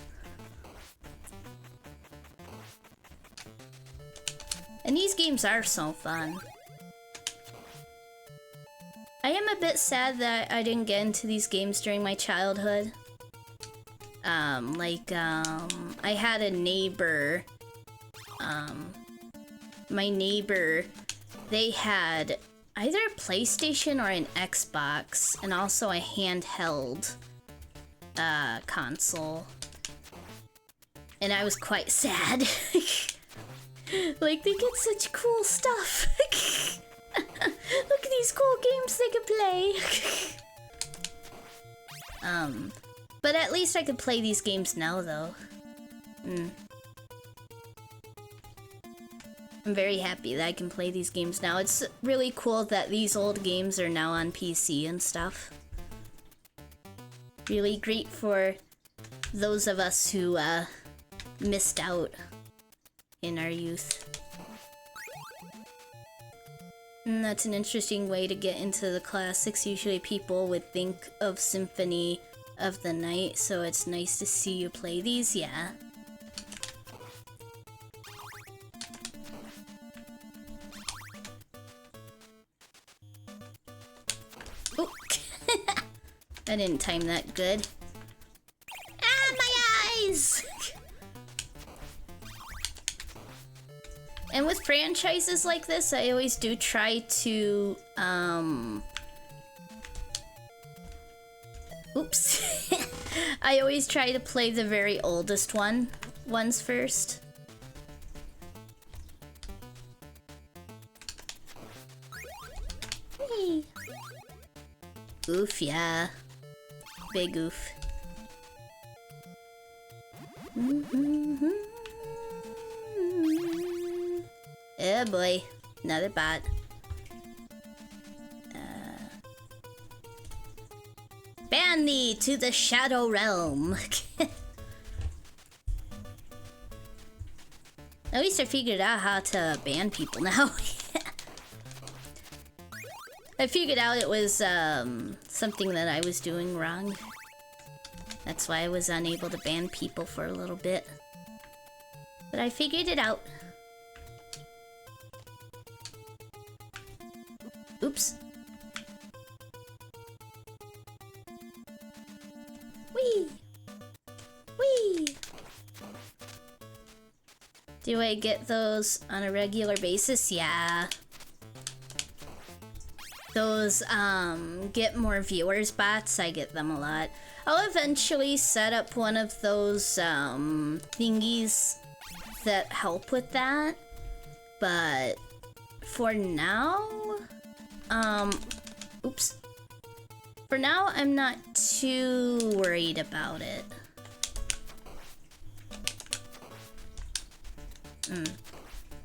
Speaker 1: And these games are so fun. I am a bit sad that I didn't get into these games during my childhood. I had a neighbor. My neighbor, they had either a PlayStation or an Xbox, and also a handheld console. And I was quite sad. Like, they get such cool stuff. Look at these cool games they can play. But at least I could play these games now, though. I'm very happy that I can play these games now. It's really cool that these old games are now on PC and stuff. Really great for those of us who missed out in our youth. And that's an interesting way to get into the classics. Usually people would think of Symphony of the Night, so it's nice to see you play these, yeah. Oh. I didn't time that good. Ah, my eyes! And with franchises like this, I always do try to, oops. I always try to play the very oldest ones first. Hey. Oof, yeah. Big oof. Oh boy, another bot. Ban thee to the Shadow Realm. At least I figured out how to ban people now. I figured out it was something that I was doing wrong. That's why I was unable to ban people for a little bit. But I figured it out. Oops. Whee! Whee! Do I get those on a regular basis? Yeah. Those, get more viewers bots, I get them a lot. I'll eventually set up one of those, thingies that help with that. But for now, oops. For now, I'm not too worried about it.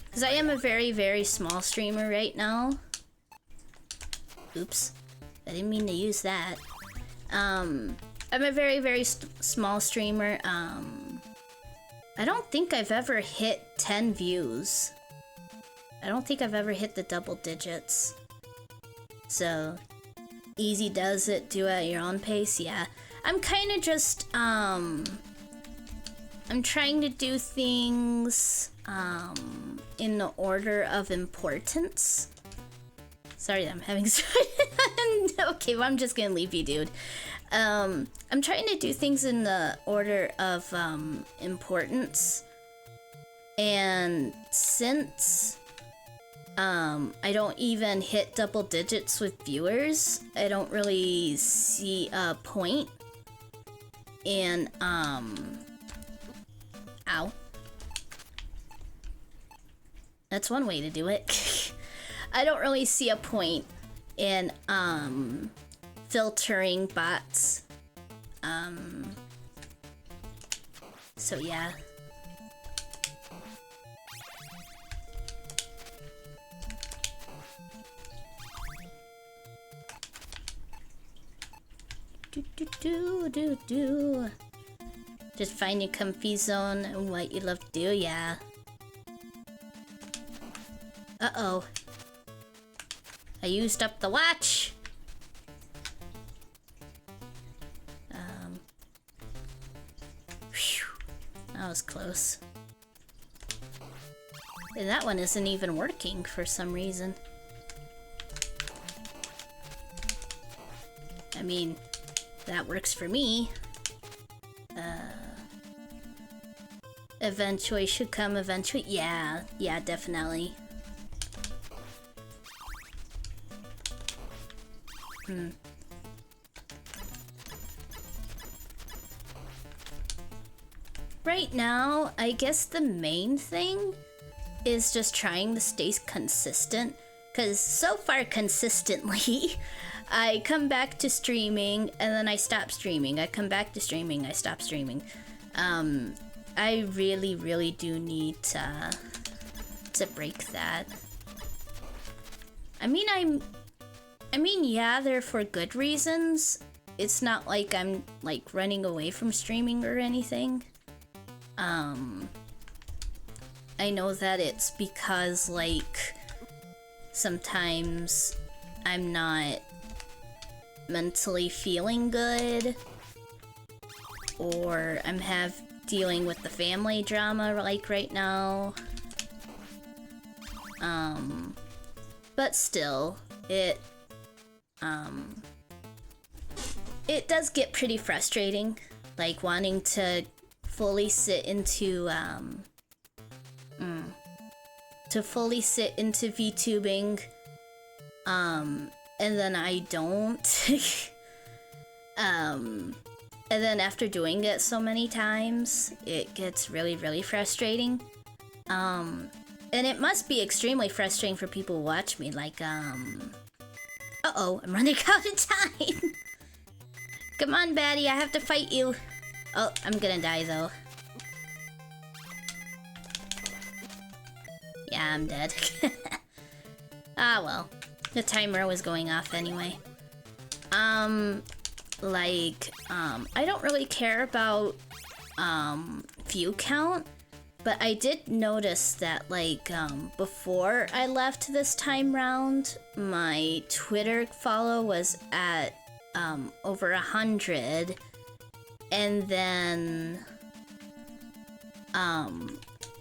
Speaker 1: Because I am a very, very small streamer right now. Oops. I didn't mean to use that. I'm a very, very small streamer. I don't think I've ever hit 10 views. I don't think I've ever hit the double digits. So, easy does it, do it at your own pace, yeah. I'm kind of just, I'm trying to do things, in the order of importance. Sorry, I'm having... Okay, well, I'm just gonna leave you, dude. I'm trying to do things in the order of, importance. And since... I don't even hit double digits with viewers, I don't really see a point in, ow. That's one way to do it. I don't really see a point in, filtering bots. So yeah. Do. Just find your comfy zone and what you love to do, yeah. Uh-oh. I used up the watch. Whew. That was close. And that one isn't even working for some reason. I mean, that works for me. Eventually should come eventually. Yeah, definitely. Right now, I guess the main thing is just trying to stay consistent. Because so far, consistently, I come back to streaming and then I stop streaming. I come back to streaming, I stop streaming. I really, really do need to break that. I mean, yeah, they're for good reasons. It's not like I'm like running away from streaming or anything. I know that it's because like sometimes I'm not mentally feeling good, or I'm dealing with the family drama like right now. But still, it does get pretty frustrating, like wanting to fully sit into VTubing, and then I don't. And then after doing it so many times, it gets really, really frustrating. And it must be extremely frustrating for people who watch me, like, uh-oh, I'm running out of time. Come on, baddie, I have to fight you. Oh, I'm gonna die, though. Yeah, I'm dead. Ah, well. The timer was going off anyway. I don't really care about, view count, but I did notice that, like, before I left this time round, my Twitter follow was at, over 100, and then,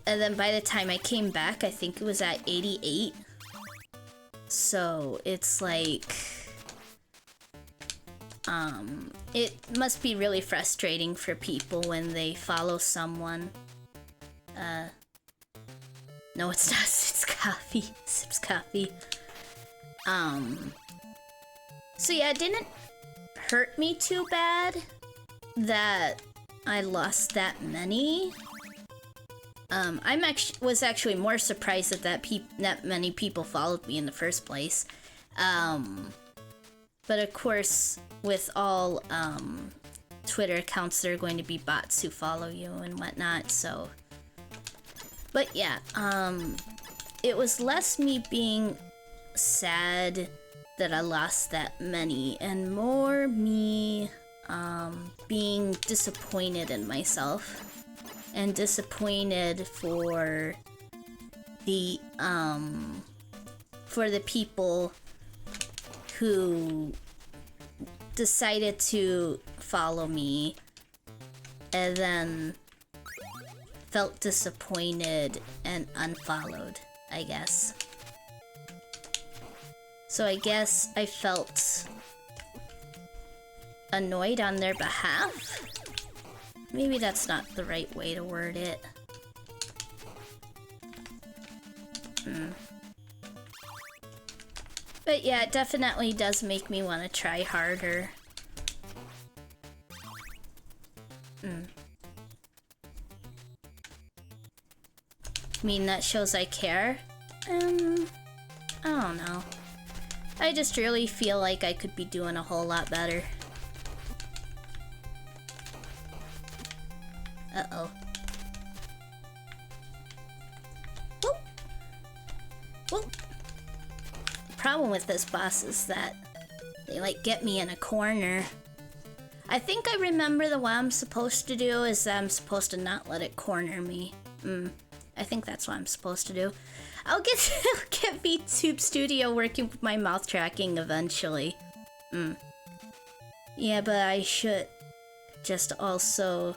Speaker 1: And then by the time I came back, I think it was at 88. So it's like... it must be really frustrating for people when they follow someone. No, it's not. It's coffee. Sips coffee. So yeah, it didn't hurt me too bad that I lost that many. Was actually more surprised that many people followed me in the first place. But of course, with all Twitter accounts, there are going to be bots who follow you and whatnot, so... But yeah, it was less me being sad that I lost that many, and more me being disappointed in myself. And disappointed for the people who decided to follow me and then felt disappointed and unfollowed, I guess. So I guess I felt annoyed on their behalf? Maybe that's not the right way to word it. But yeah, it definitely does make me want to try harder. I mean, that shows I care. I don't know. I just really feel like I could be doing a whole lot better. Uh-oh. Whoop. Whoop. The problem with this boss is that they, like, get me in a corner. I think I remember what I'm supposed to do is that I'm supposed to not let it corner me. I think that's what I'm supposed to do. I'll get VTube Studio working with my mouth tracking eventually. Yeah, but I should just also...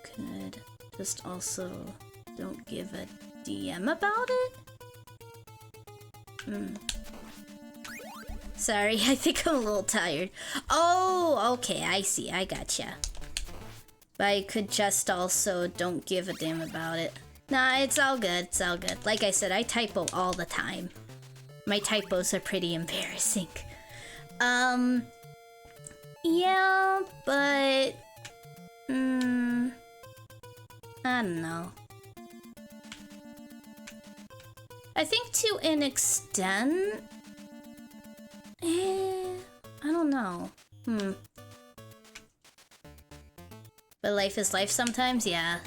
Speaker 1: Could just also don't give a DM about it? Sorry, I think I'm a little tired. Oh, okay, I see, I gotcha. But I could just also don't give a damn about it. Nah, it's all good, it's all good. Like I said, I typo all the time. My typos are pretty embarrassing. Yeah, but... I don't know. I think to an extent... I don't know. But life is life sometimes, yeah.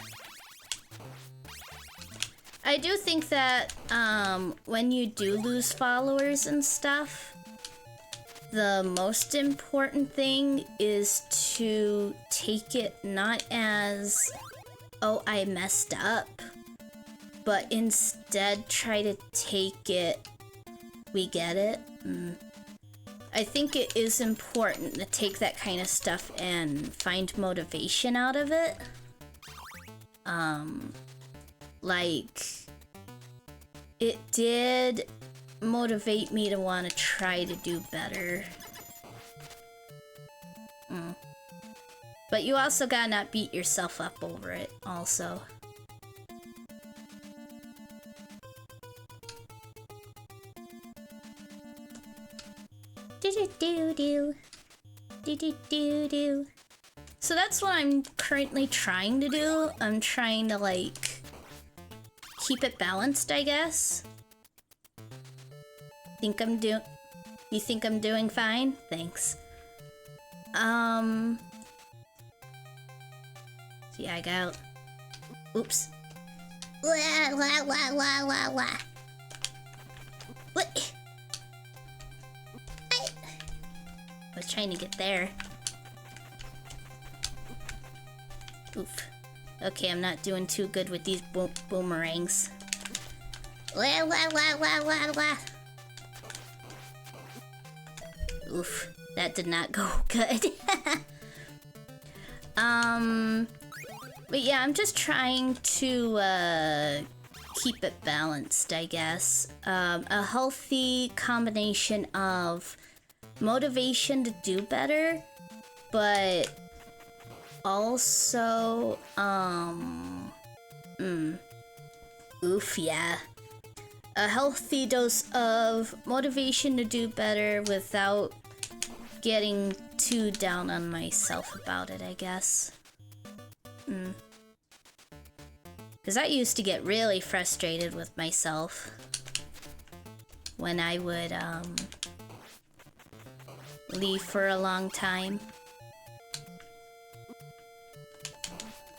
Speaker 1: I do think that when you do lose followers and stuff, the most important thing is to take it not as, oh, I messed up, but instead try to take it, we get it. I think it is important to take that kind of stuff and find motivation out of it. Like, it did motivate me to want to try to do better. But you also gotta not beat yourself up over it, also. So that's what I'm currently trying to do. I'm trying to, like, keep it balanced, I guess. You think I'm doing fine? Thanks. See, I got... Oops. What? I was trying to get there. Oof. Okay, I'm not doing too good with these boomerangs. Oof, that did not go good. But yeah, I'm just trying to keep it balanced, I guess. A healthy combination of motivation to do better, but also, oof, yeah. A healthy dose of motivation to do better without getting too down on myself about it, I guess. Because I used to get really frustrated with myself when I would, leave for a long time.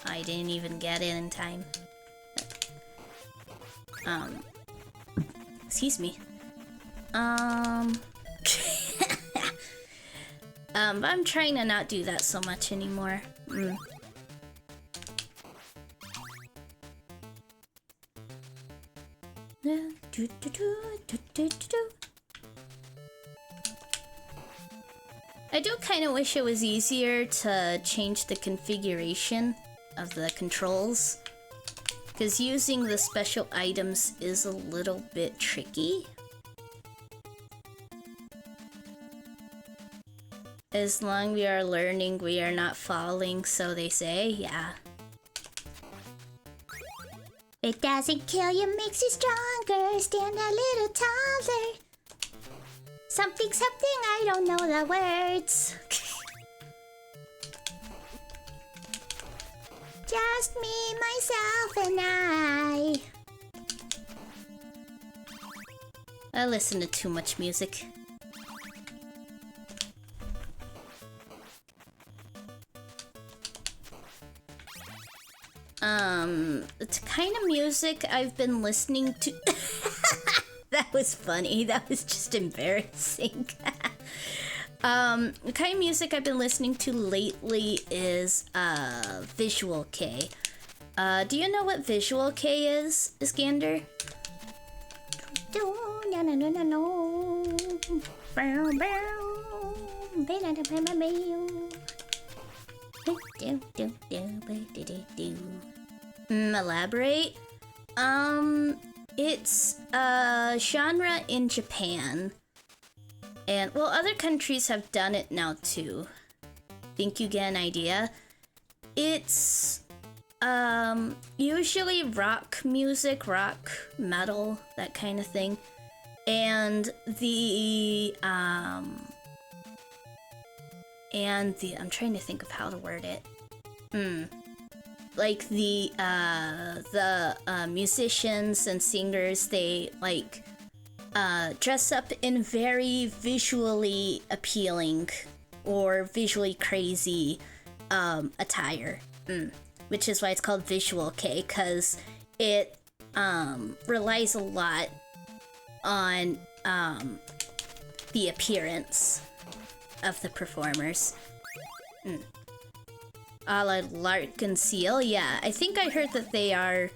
Speaker 1: I didn't even get in time. Excuse me. But I'm trying to not do that so much anymore. I do kind of wish it was easier to change the configuration of the controls, because using the special items is a little bit tricky. As long as we are learning, we are not falling, so they say, yeah. It doesn't kill you, makes you stronger, stand a little taller. Something, I don't know the words. Just me, myself, and I. I listen to too much music. The kind of music I've been listening to. That was funny. That was just embarrassing. The kind of music I've been listening to lately is Visual K. Do you know what Visual K is, Iskander? Elaborate? It's a genre in Japan. And, well, other countries have done it now too. Think you get an idea? It's usually rock music, rock, metal, that kind of thing. And I'm trying to think of how to word it. Like the musicians and singers, they like dress up in very visually appealing or visually crazy attire, which is why it's called Visual K, because it relies a lot on the appearance of the performers. A la Larkin Seal, yeah. I think I heard that they are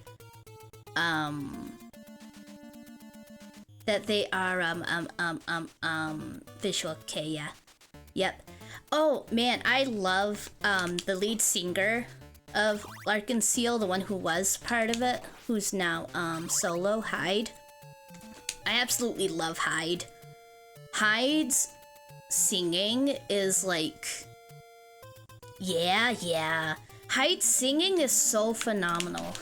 Speaker 1: Visual K, yeah. Yep. Oh man, I love the lead singer of Larkin Seal, the one who was part of it, who's now solo, Hyde. I absolutely love Hyde. Hyde's singing is like, yeah. Hyde's singing is so phenomenal.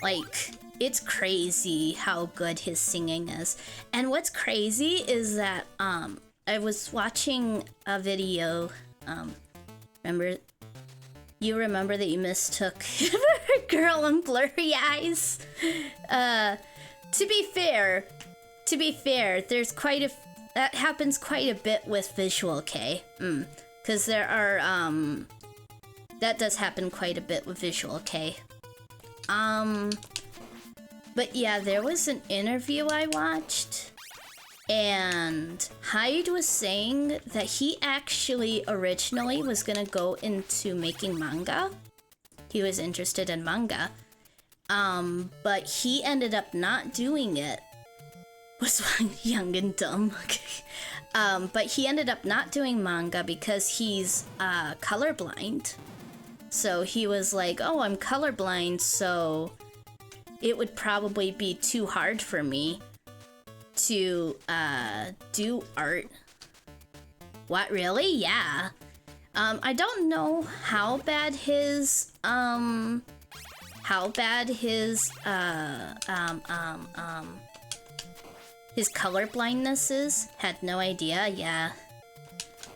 Speaker 1: Like, it's crazy how good his singing is. And what's crazy is that I was watching a video. Remember that you mistook a girl in blurry eyes? To be fair, there's that happens quite a bit with Visual K. Because there are, that does happen quite a bit with Visual K. But yeah, there was an interview I watched, and Hyde was saying that he actually originally was gonna go into making manga. He was interested in manga. But he ended up not doing it. Was young and dumb. But he ended up not doing manga because he's colorblind. So he was like, oh, I'm colorblind, so it would probably be too hard for me to do art. What, really? Yeah. I don't know how bad his his color blindness is. Had no idea. Yeah.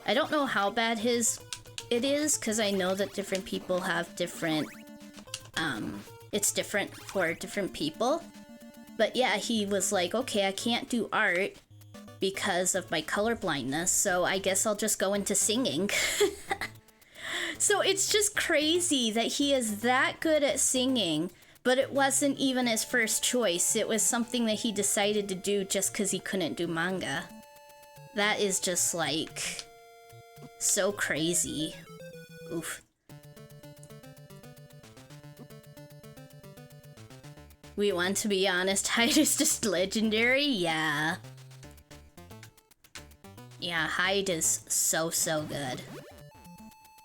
Speaker 1: I don't know how bad it is, because I know that different people have different, it's different for different people. But yeah, he was like, okay, I can't do art because of my color blindness, so I guess I'll just go into singing. So it's just crazy that he is that good at singing, but it wasn't even his first choice. It was something that he decided to do just because he couldn't do manga. That is just like so crazy. Oof. We want to be honest, Hyde is just legendary? Yeah. Yeah, Hyde is so good.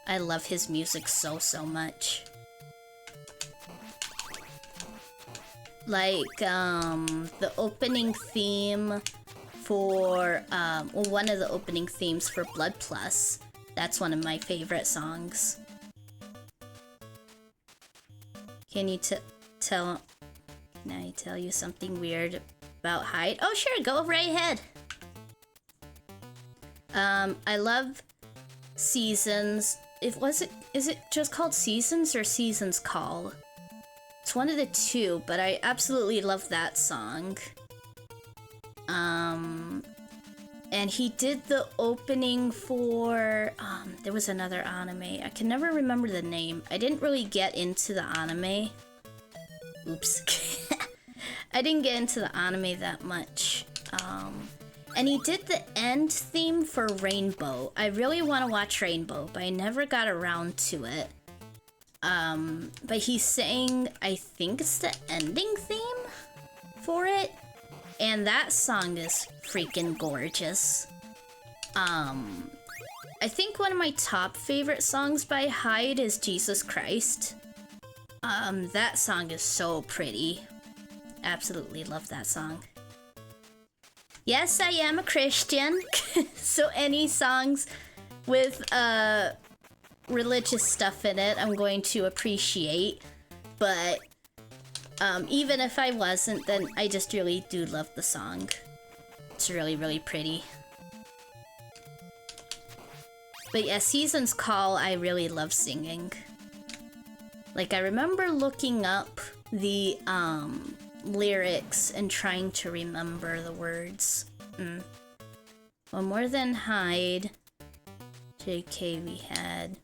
Speaker 1: I love his music so much. Like, the opening theme for, well, one of the opening themes for Blood Plus. That's one of my favorite songs. Can I tell you something weird about Hyde? Oh, sure, go right ahead. I love Seasons. Is it just called Seasons or Seasons Call? It's one of the two, but I absolutely love that song. And he did the opening for, there was another anime. I can never remember the name. I didn't really get into the anime. Oops. I didn't get into the anime that much. And he did the end theme for Rainbow. I really want to watch Rainbow, but I never got around to it. But he sang, I think it's the ending theme for it. And that song is freaking gorgeous. I think one of my top favorite songs by Hyde is Jesus Christ. That song is so pretty. Absolutely love that song. Yes, I am a Christian. So any songs with religious stuff in it, I'm going to appreciate. But even if I wasn't, then I just really do love the song. It's really pretty. But yeah, Seasons Call, I really love singing. Like, I remember looking up the lyrics and trying to remember the words. Well, more than Hyde, JK, we had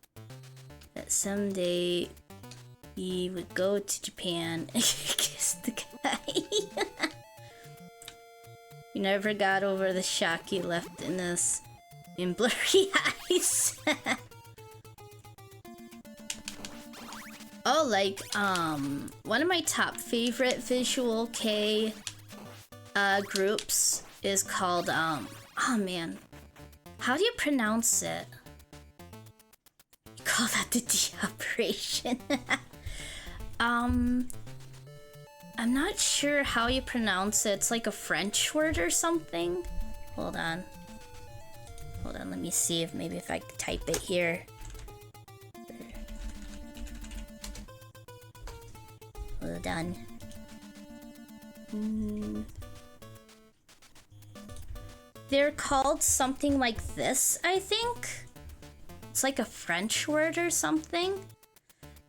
Speaker 1: that someday he would go to Japan and kiss the guy. You never got over the shock you left in us in blurry eyes. Oh, like, one of my top favorite Visual K groups is called, oh man, how do you pronounce it? You call that the D operation. I'm not sure how you pronounce it. It's like a French word or something. Hold on, let me see if maybe if I can type it here. Hold on. They're called something like this, I think. It's like a French word or something.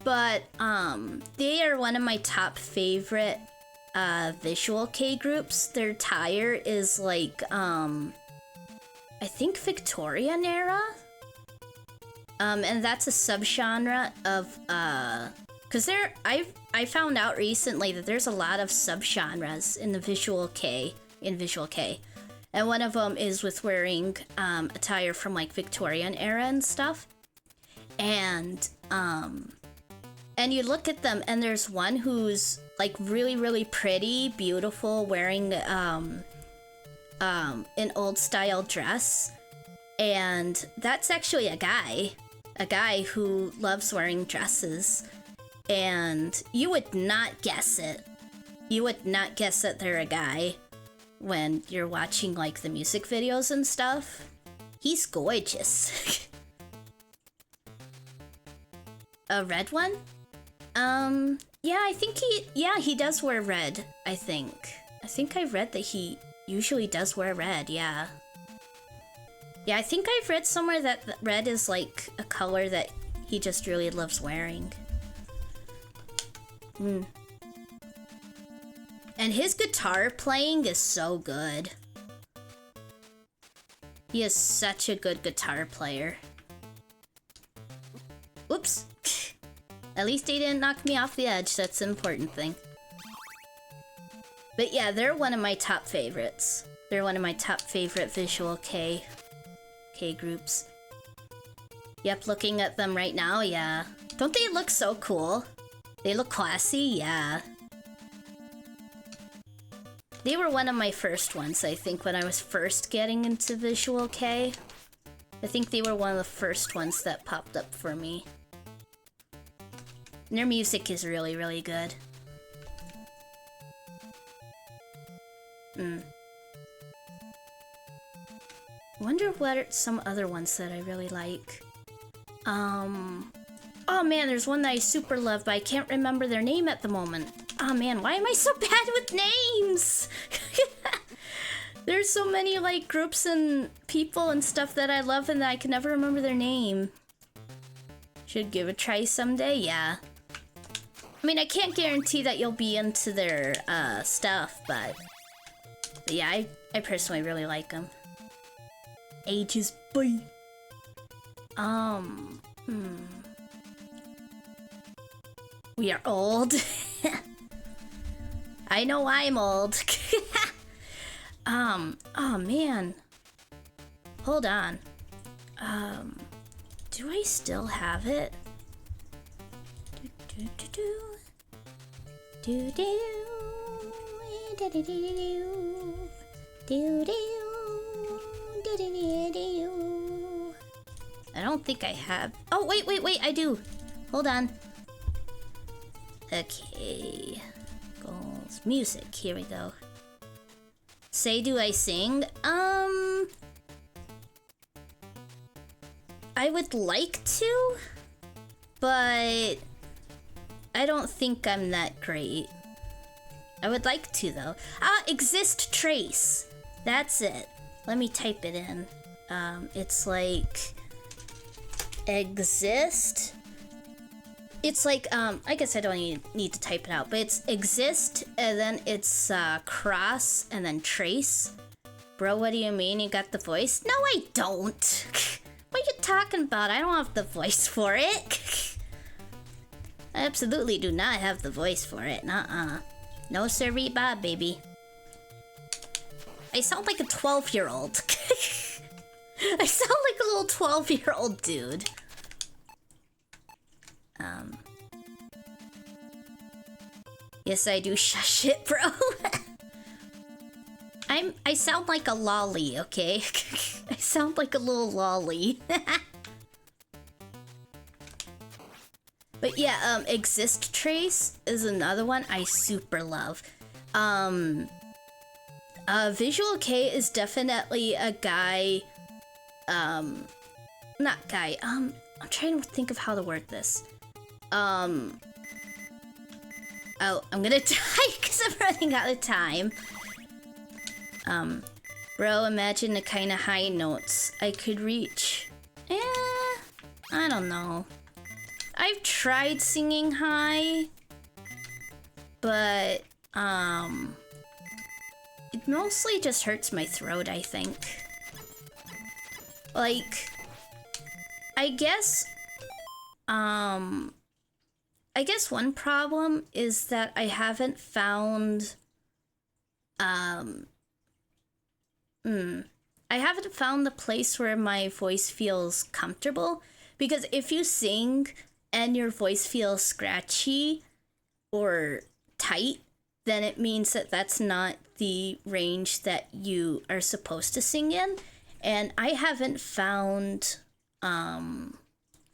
Speaker 1: But they are one of my top favorite Visual K groups. Their attire is like I think Victorian era. And that's a subgenre of because I found out recently that there's a lot of subgenres in the Visual K, and one of them is with wearing attire from like Victorian era and stuff. And you look at them, and there's one who's like really pretty, beautiful, wearing an old style dress, and that's actually a guy. a guy who loves wearing dresses, and you would not guess it. You would not guess that they're a guy when you're watching like the music videos and stuff. He's gorgeous. A red one? Yeah, I think he does wear red, I think. I think I read that he usually does wear red, yeah. Yeah, I think I've read somewhere that red is like a color that he just really loves wearing. And his guitar playing is so good. He is such a good guitar player. Oops. At least he didn't knock me off the edge, that's the important thing. But yeah, they're one of my top favorites. They're one of my top favorite visual K groups. Yep, looking at them right now, yeah. Don't they look so cool? They look classy, yeah. They were one of my first ones, I think, when I was first getting into visual K. I think they were one of the first ones that popped up for me. And their music is really, really good. Wonder what are some other ones that I really like. Oh man, there's one that I super love, but I can't remember their name at the moment. Oh man, why am I so bad with names? There's so many like groups and people and stuff that I love and that I can never remember their name. Should give a try someday, yeah. I mean, I can't guarantee that you'll be into their stuff, but yeah, I personally really like them. Ages, boy. We are old. I know I'm old. Oh man. Hold on. Do I still have it? I don't think I have. Oh, wait, I do. Hold on. Okay. Goals. Music. Here we go. Say, do I sing? I would like to, but I don't think I'm that great. I would like to, though. Exist trace. That's it. Let me type it in. It's like exist. It's like, I guess I don't need to type it out, but it's exist, and then it's cross, and then trace. Bro, what do you mean? You got the voice? No, I don't. What are you talking about? I don't have the voice for it. I absolutely do not have the voice for it. Nuh-uh. No siree, Bob, baby. I sound like a 12-year-old. I sound like a little 12-year-old dude. Yes, I do. Shush it, bro. I sound like a lolly, okay? I sound like a little lolly. But yeah, exist trace is another one I super love. Visual K is definitely a guy. Not guy. I'm trying to think of how to word this. Oh, I'm gonna die because I'm running out of time. Bro, imagine the kind of high notes I could reach. I don't know. I've tried singing high, but, it mostly just hurts my throat, I think. Like, I guess one problem is that I haven't found, I haven't found the place where my voice feels comfortable, because if you sing and your voice feels scratchy or tight, then it means that that's not the range that you are supposed to sing in. And I haven't found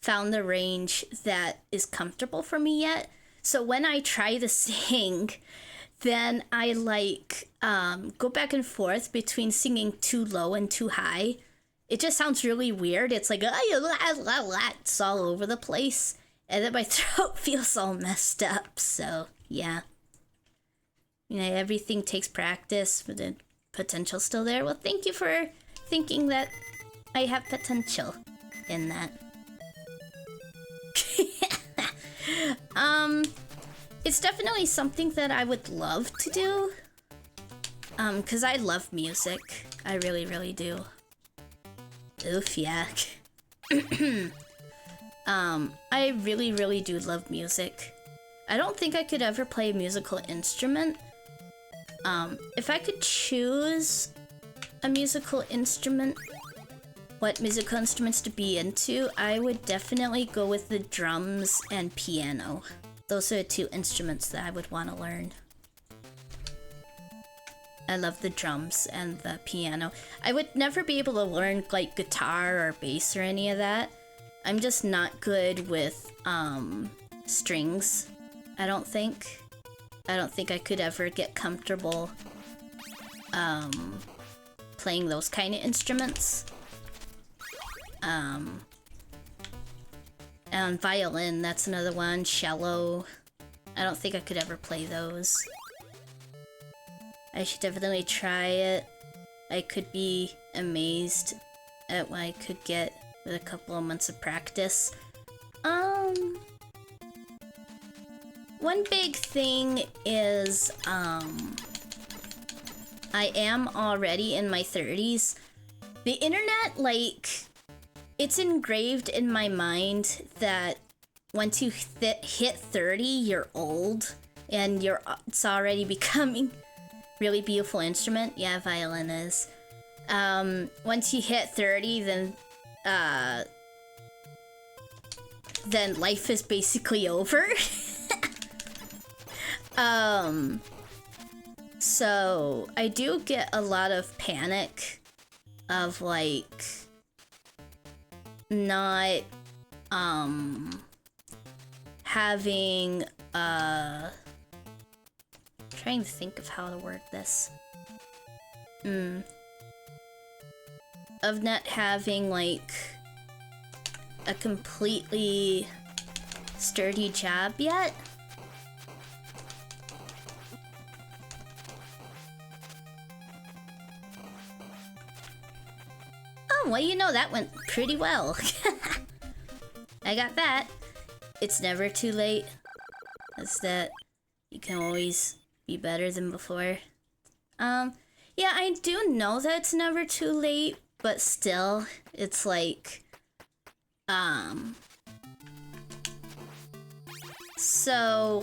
Speaker 1: found the range that is comfortable for me yet. So when I try to sing, then I go back and forth between singing too low and too high. It just sounds really weird. It's like, it's all over the place. And then my throat feels all messed up. So, yeah. Everything takes practice, but the potential's still there. Well, thank you for thinking that I have potential in that. It's definitely something that I would love to do. Because I love music. I really, really do. Oof, yeah. I really, really do love music. I don't think I could ever play a musical instrument. If I could choose a musical instrument, what musical instruments to be into, I would definitely go with the drums and piano. Those are the two instruments that I would want to learn. I love the drums and the piano. I would never be able to learn like guitar or bass or any of that. I'm just not good with strings, I don't think. I don't think I could ever get comfortable playing those kind of instruments. And violin, that's another one. Cello. I don't think I could ever play those. I should definitely try it. I could be amazed at what I could get with a couple of months of practice. One big thing is, I am already in my 30s. The internet, it's engraved in my mind that once you hit 30, you're old, and it's already becoming really beautiful instrument. Yeah, violin is. Once you hit 30, then life is basically over. So I do get a lot of panic of not having trying to think of how to word this. Of not having a completely sturdy job yet. Oh, well, that went pretty well. I got that. It's never too late. That's that. You can always be better than before. Yeah, I do know that it's never too late, but still, it's so,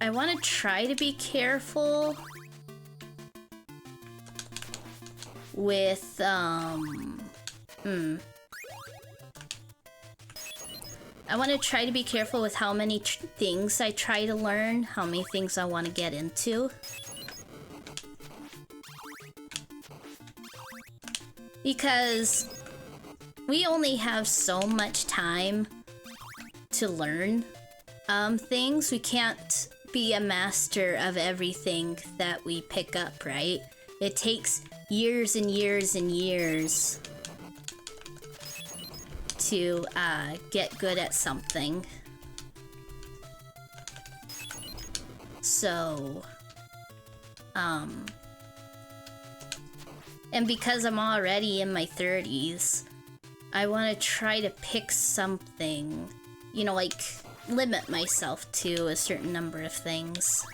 Speaker 1: I want to try to be careful with, I want to try to be careful with how many things I try to learn, how many things I want to get into. Because we only have so much time to learn things. We can't be a master of everything that we pick up, right? It takes years and years and years to get good at something. So, and because I'm already in my 30s, I want to try to pick something, limit myself to a certain number of things.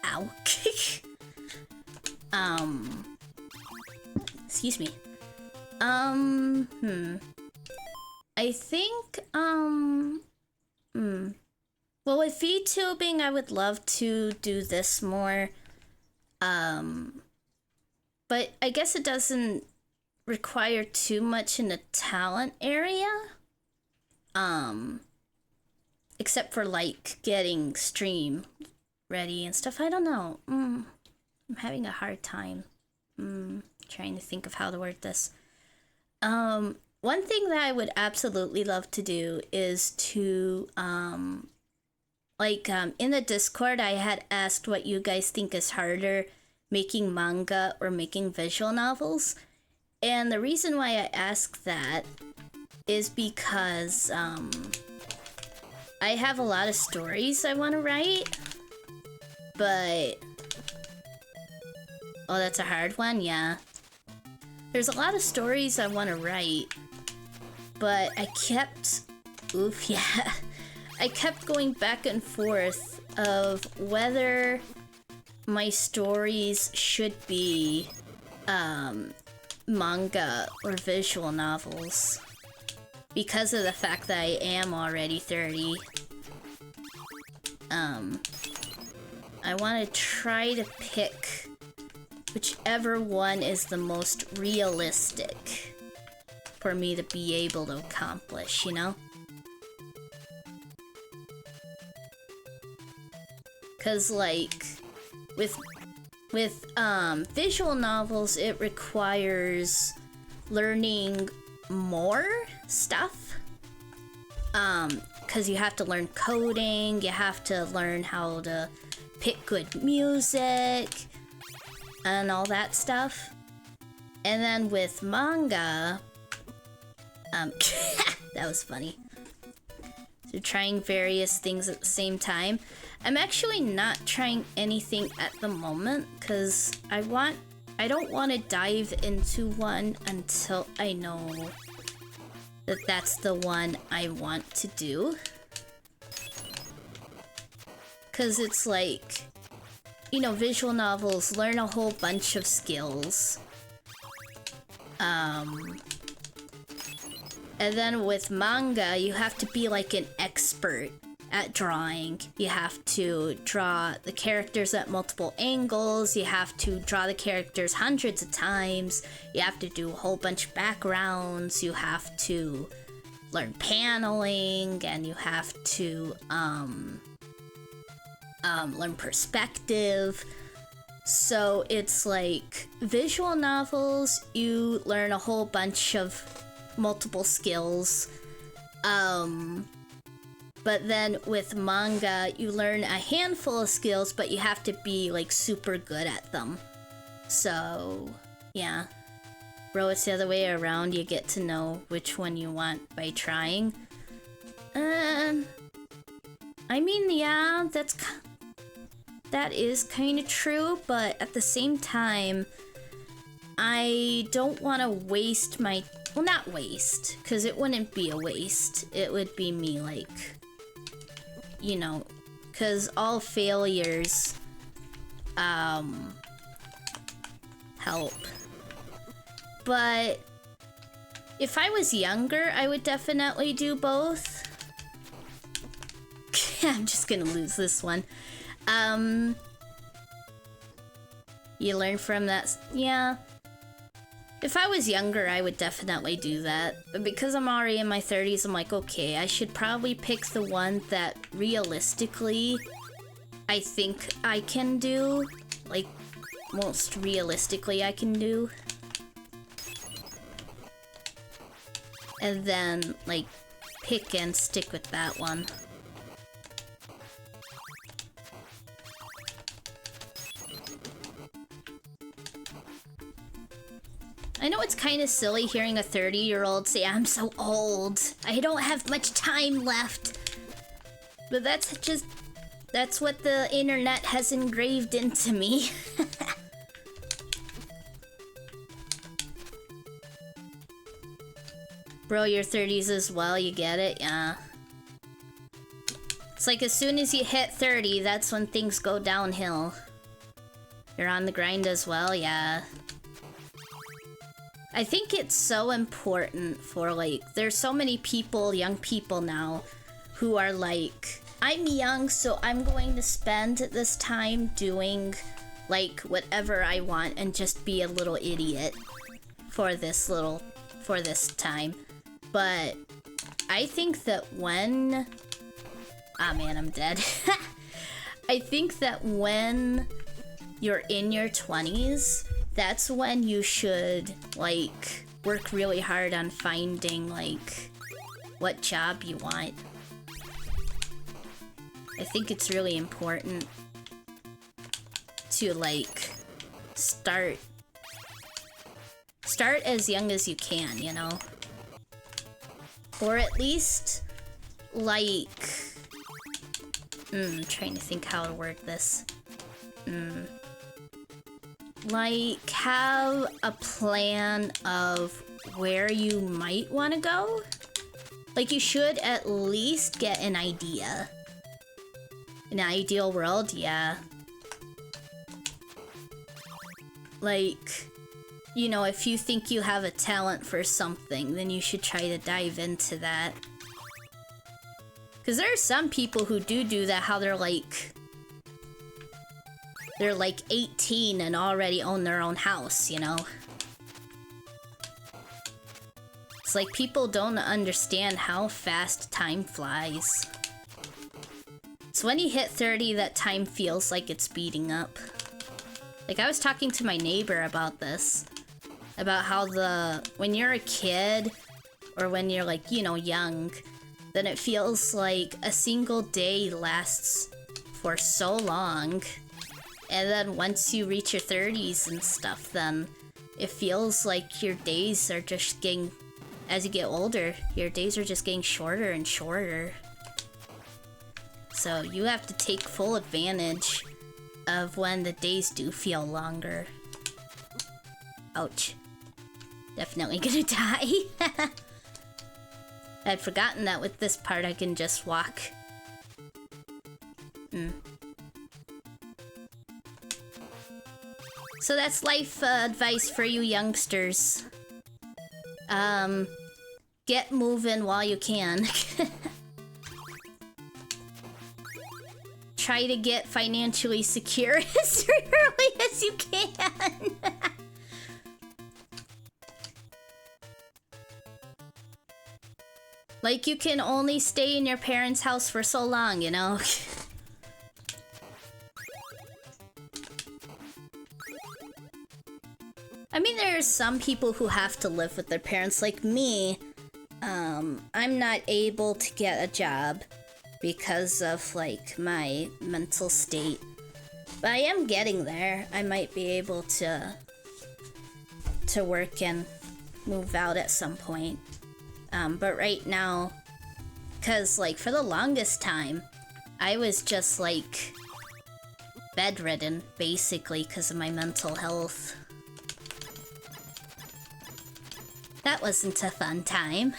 Speaker 1: Ow. Excuse me. I think, well, with VTubing, I would love to do this more, but I guess it doesn't require too much in the talent area, except for, getting stream ready and stuff. I don't know. I'm having a hard time. Trying to think of how to word this. one thing that I would absolutely love to do is to in the Discord, I had asked what you guys think is harder, making manga or making visual novels. And the reason why I asked that is because I have a lot of stories I want to write, but... Oh, that's a hard one? Yeah. There's a lot of stories I want to write, but I kept... Oof, yeah. I kept going back and forth of whether my stories should be manga or visual novels, because of the fact that I am already 30. I want to try to pick whichever one is the most realistic for me to be able to accomplish, you know? Because, like, with visual novels, it requires learning more stuff. Because you have to learn coding, you have to learn how to pick good music, and all that stuff. And then with manga, that was funny. So trying various things at the same time. I'm actually not trying anything at the moment because I don't want to dive into one until I know that that's the one I want to do. Because it's like, you know, visual novels learn a whole bunch of skills. And then with manga, you have to be like an expert at drawing. You have to draw the characters at multiple angles. You have to draw the characters hundreds of times. You have to do a whole bunch of backgrounds. You have to learn paneling, and you have to learn perspective. So it's like visual novels, you learn a whole bunch of multiple skills. But then with manga, you learn a handful of skills, but you have to be like super good at them. So, yeah. Bro, it's the other way around. You get to know which one you want by trying. I mean, yeah, that is kind of true, but at the same time, I don't want to waste my... Well, not waste, because it wouldn't be a waste. It would be me, like... You know, because all failures help. But if I was younger, I would definitely do both. I'm just gonna lose this one. You learn from that. Yeah. If I was younger, I would definitely do that. But because I'm already in my 30s, I'm like, okay, I should probably pick the one that realistically I think I can do. Like, most realistically I can do. And then, like, pick and stick with that one. I know it's kind of silly hearing a 30-year-old say, I'm so old, I don't have much time left. But that's what the internet has engraved into me. Bro, your 30s as well, you get it? Yeah. It's like as soon as you hit 30, that's when things go downhill. You're on the grind as well, yeah. I think it's so important for, like, there's so many people, young people now, who are like, I'm young, so I'm going to spend this time doing, like, whatever I want and just be a little idiot for this time. But I think that when... Ah, man, I'm dead. I think that when you're in your 20s, that's when you should, like, work really hard on finding, like, what job you want. I think it's really important to, like, start as young as you can, you know? Or at least, like... I'm trying to think how to word this. Like, have a plan of where you might want to go. Like, you should at least get an idea. In an ideal world, yeah. Like, you know, if you think you have a talent for something, then you should try to dive into that. Because there are some people who do that, how they're like 18 and already own their own house, you know? It's like people don't understand how fast time flies. So when you hit 30, that time feels like it's speeding up. Like, I was talking to my neighbor about this. About how when you're a kid, or when you're, like, you know, young, then it feels like a single day lasts for so long. And then once you reach your 30s and stuff, then it feels like your days are just getting... As you get older, your days are just getting shorter and shorter. So you have to take full advantage of when the days do feel longer. Ouch. Definitely gonna die. I'd forgotten that with this part I can just walk. So that's life advice for you youngsters. Get moving while you can. Try to get financially secure as early as you can. Like, you can only stay in your parents' house for so long, you know? I mean, there are some people who have to live with their parents, like me. I'm not able to get a job because of, like, my mental state. But I am getting there. I might be able to work and move out at some point. But right now, because, like, for the longest time, I was just, like, bedridden, basically, because of my mental health. That wasn't a fun time.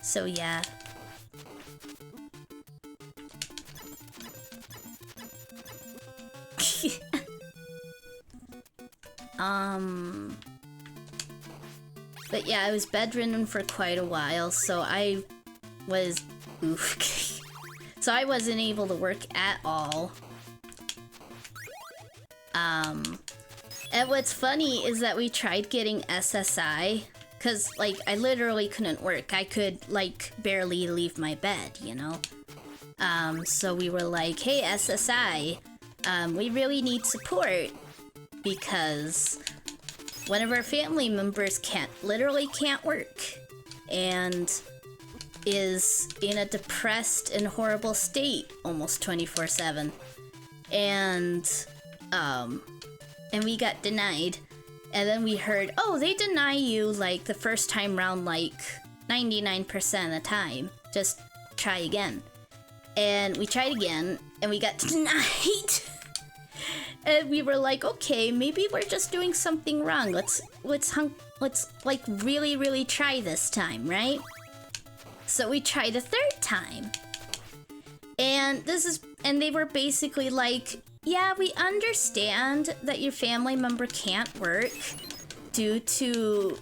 Speaker 1: So yeah. But yeah, I was bedridden for quite a while, so I was... Oof. So I wasn't able to work at all. And what's funny is that we tried getting SSI, because, like, I literally couldn't work. I could, like, barely leave my bed, you know? So we were like, hey, SSI, we really need support, because one of our family members literally can't work, and is in a depressed and horrible state almost 24/7. And we got denied. And then we heard, oh, they deny you, like, the first time round, like, 99% of the time. Just try again. And we tried again, and we got denied. And we were like, okay, maybe we're just doing something wrong. Let's like, really, really try this time, right? So we tried a third time. And they were basically like, yeah, we understand that your family member can't work due to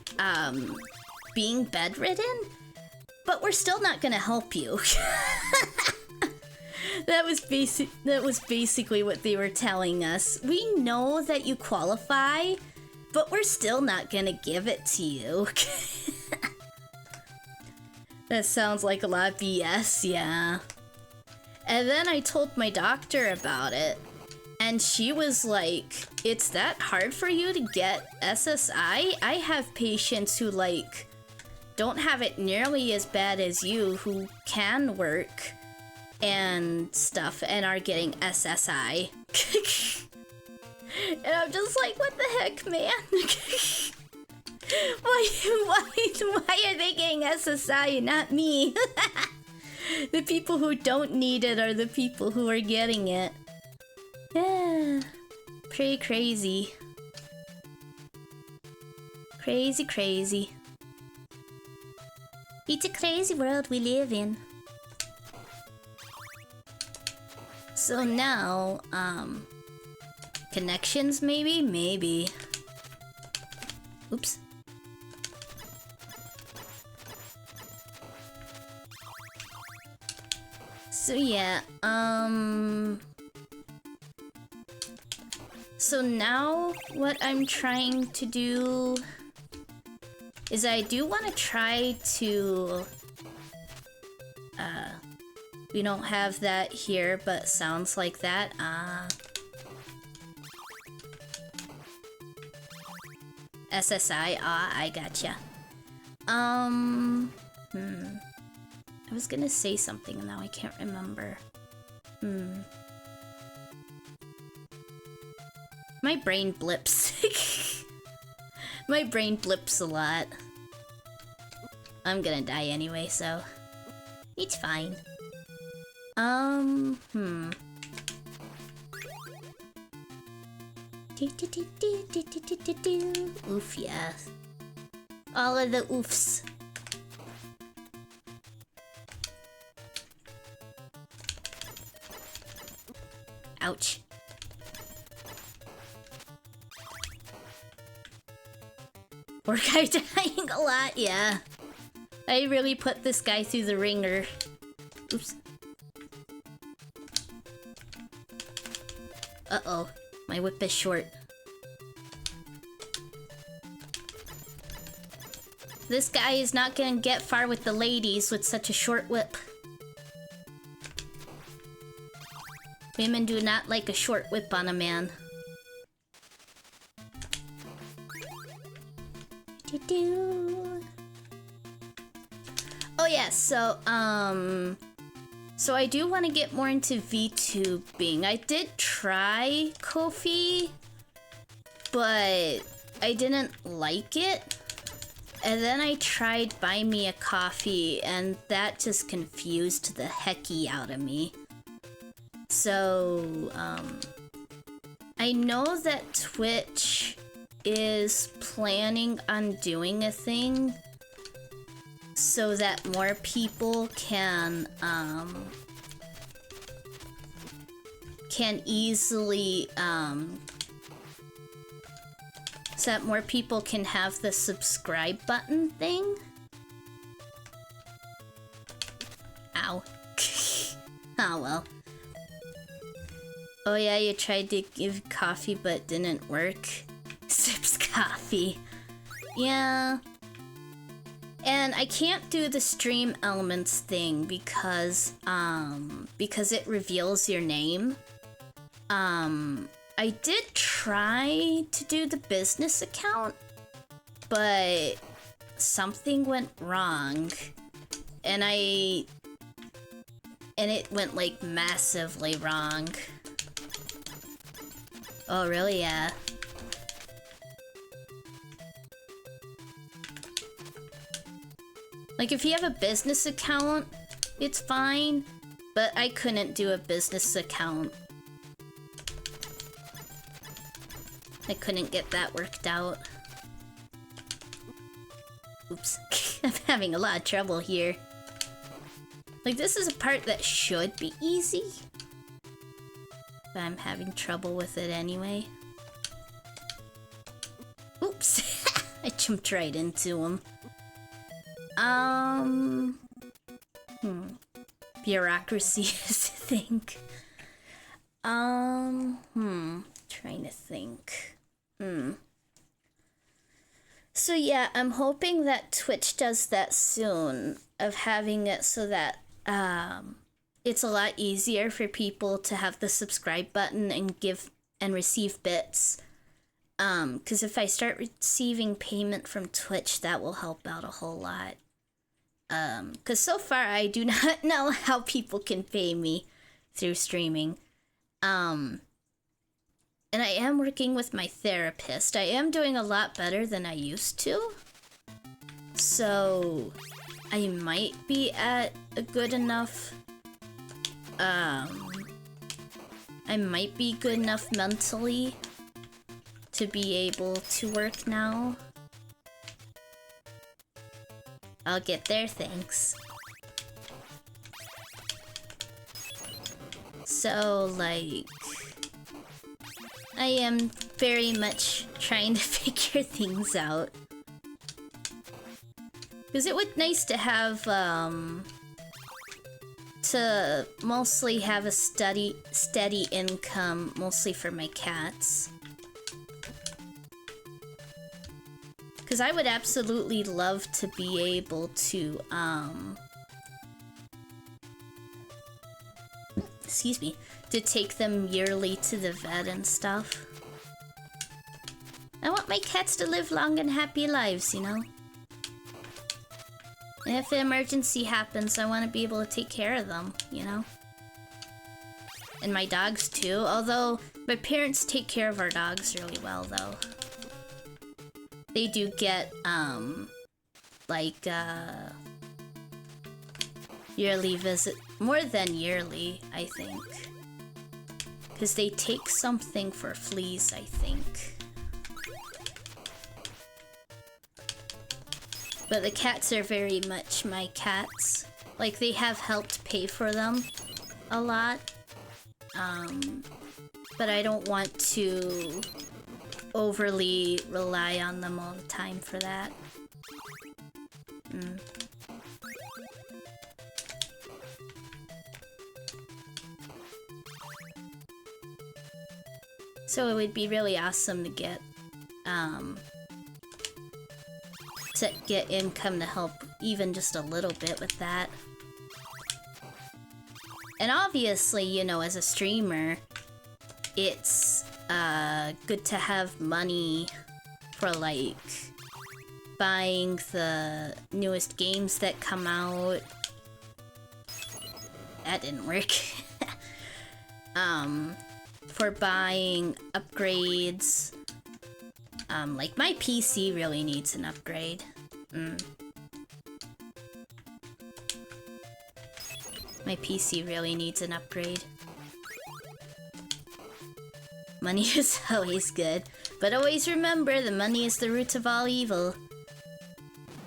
Speaker 1: being bedridden, but we're still not gonna help you. That was basically what they were telling us. We know that you qualify, but we're still not gonna give it to you. That sounds like a lot of BS, yeah. And then I told my doctor about it. And she was like, it's that hard for you to get SSI? I have patients who like don't have it nearly as bad as you, who can work and stuff and are getting SSI. And I'm just like, what the heck, man? why are they getting SSI and not me? The people who don't need it are the people who are getting it. Yeah, pretty crazy. Crazy. It's a crazy world we live in. So now, connections maybe? Maybe. Oops. So yeah, so now what I'm trying to do is I do want to try to, we don't have that here, but sounds like that. SSI, I gotcha. I was gonna say something and now I can't remember. My brain blips. My brain blips a lot. I'm gonna die anyway, so it's fine. Oof, yeah. All of the oofs. Ouch. Poor guy dying a lot, yeah. I really put this guy through the ringer. Oops. Uh-oh. My whip is short. This guy is not gonna get far with the ladies with such a short whip. Women do not like a short whip on a man. Oh yeah, so I do want to get more into VTubing. I did try Ko-fi, but I didn't like it. And then I tried Buy Me a Coffee, and that just confused the hecky out of me. So, I know that Twitch is planning on doing a thing so that more people can easily, so that more people can have the subscribe button thing. Ow. Oh well. Oh yeah, you tried to give coffee but didn't work. Sips coffee. Yeah. And I can't do the stream elements thing because it reveals your name. I did try to do the business account, but something went wrong. And it went like massively wrong. Oh, really? Yeah. Like, if you have a business account, it's fine, but I couldn't do a business account. I couldn't get that worked out. Oops. I'm having a lot of trouble here. Like, this is a part that should be easy, but I'm having trouble with it anyway. Oops. I jumped right into him. Bureaucracy is a thing. Trying to think. So yeah, I'm hoping that Twitch does that soon, of having it so that it's a lot easier for people to have the subscribe button and give and receive bits. Because if I start receiving payment from Twitch, that will help out a whole lot. Because so far I do not know how people can pay me through streaming. And I am working with my therapist. I am doing a lot better than I used to. So I might be at a good enough... I might be good enough mentally to be able to work now. I'll get there, thanks. So, like... I am very much trying to figure things out. Because it would be nice to have, to mostly have a steady income, mostly for my cats. Because I would absolutely love to be able to, excuse me, to take them yearly to the vet and stuff. I want my cats to live long and happy lives, you know? And if an emergency happens, I want to be able to take care of them, you know? And my dogs too, although my parents take care of our dogs really well, though. They do get, yearly visit, more than yearly, I think. Because they take something for fleas, I think. But the cats are very much my cats. Like, they have helped pay for them a lot. But I don't want to overly rely on them all the time for that. So it would be really awesome to get income to help even just a little bit with that. And obviously, you know, as a streamer, it's good to have money for, like, buying the newest games that come out. That didn't work. For buying upgrades. Like, my PC really needs an upgrade. My PC really needs an upgrade. Money is always good, but always remember, the money is the root of all evil.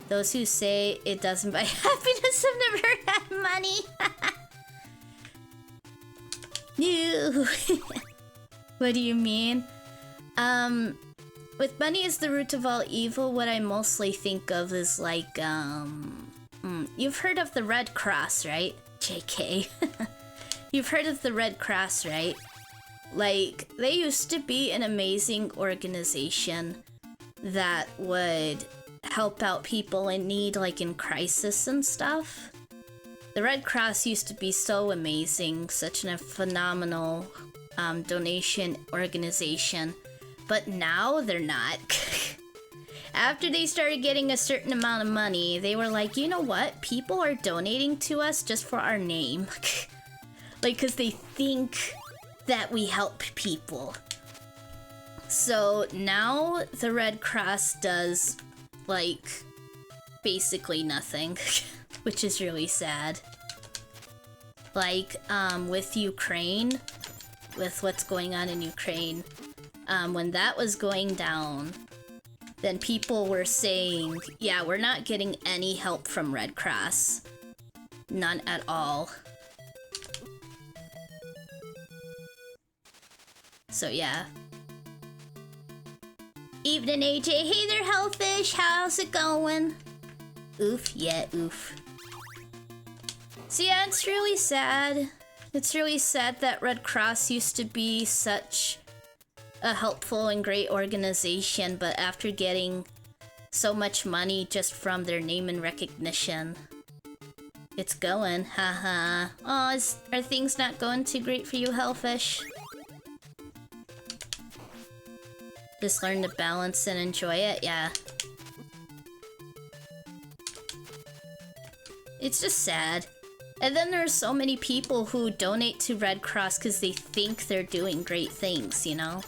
Speaker 1: Those who say it doesn't buy happiness have never had money. No. What do you mean? With money is the root of all evil, what I mostly think of is like, you've heard of the Red Cross, right? JK. You've heard of the Red Cross, right? Like, they used to be an amazing organization that would help out people in need, like in crisis and stuff. The Red Cross used to be so amazing, such a phenomenal donation organization, but now they're not. After they started getting a certain amount of money, they were like, you know what? People are donating to us just for our name. Like, because they think that we help people. So now the Red Cross does, like, basically nothing, which is really sad. Like, with Ukraine, with what's going on in Ukraine, when that was going down, then people were saying, yeah, we're not getting any help from Red Cross. None at all. So yeah. Evening, AJ. Hey there, Hellfish. How's it going? Oof, yeah, oof. So yeah, it's really sad. It's really sad that Red Cross used to be such a helpful and great organization, but after getting so much money just from their name and recognition, It's going, haha. Oh, are things not going too great for you, Hellfish? Just learn to balance and enjoy it, yeah. It's just sad. And then there's so many people who donate to Red Cross because they think they're doing great things, you know?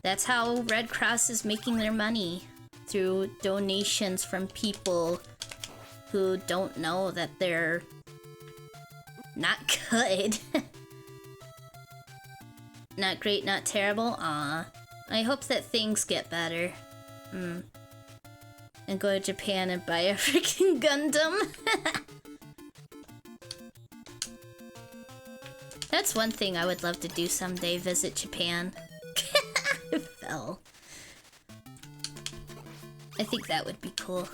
Speaker 1: That's how Red Cross is making their money. Through donations from people who don't know that they're not good. Not great, not terrible? Aw. I hope that things get better. And go to Japan and buy a freaking Gundam. That's one thing I would love to do someday, visit Japan. I fell. I think that would be cool.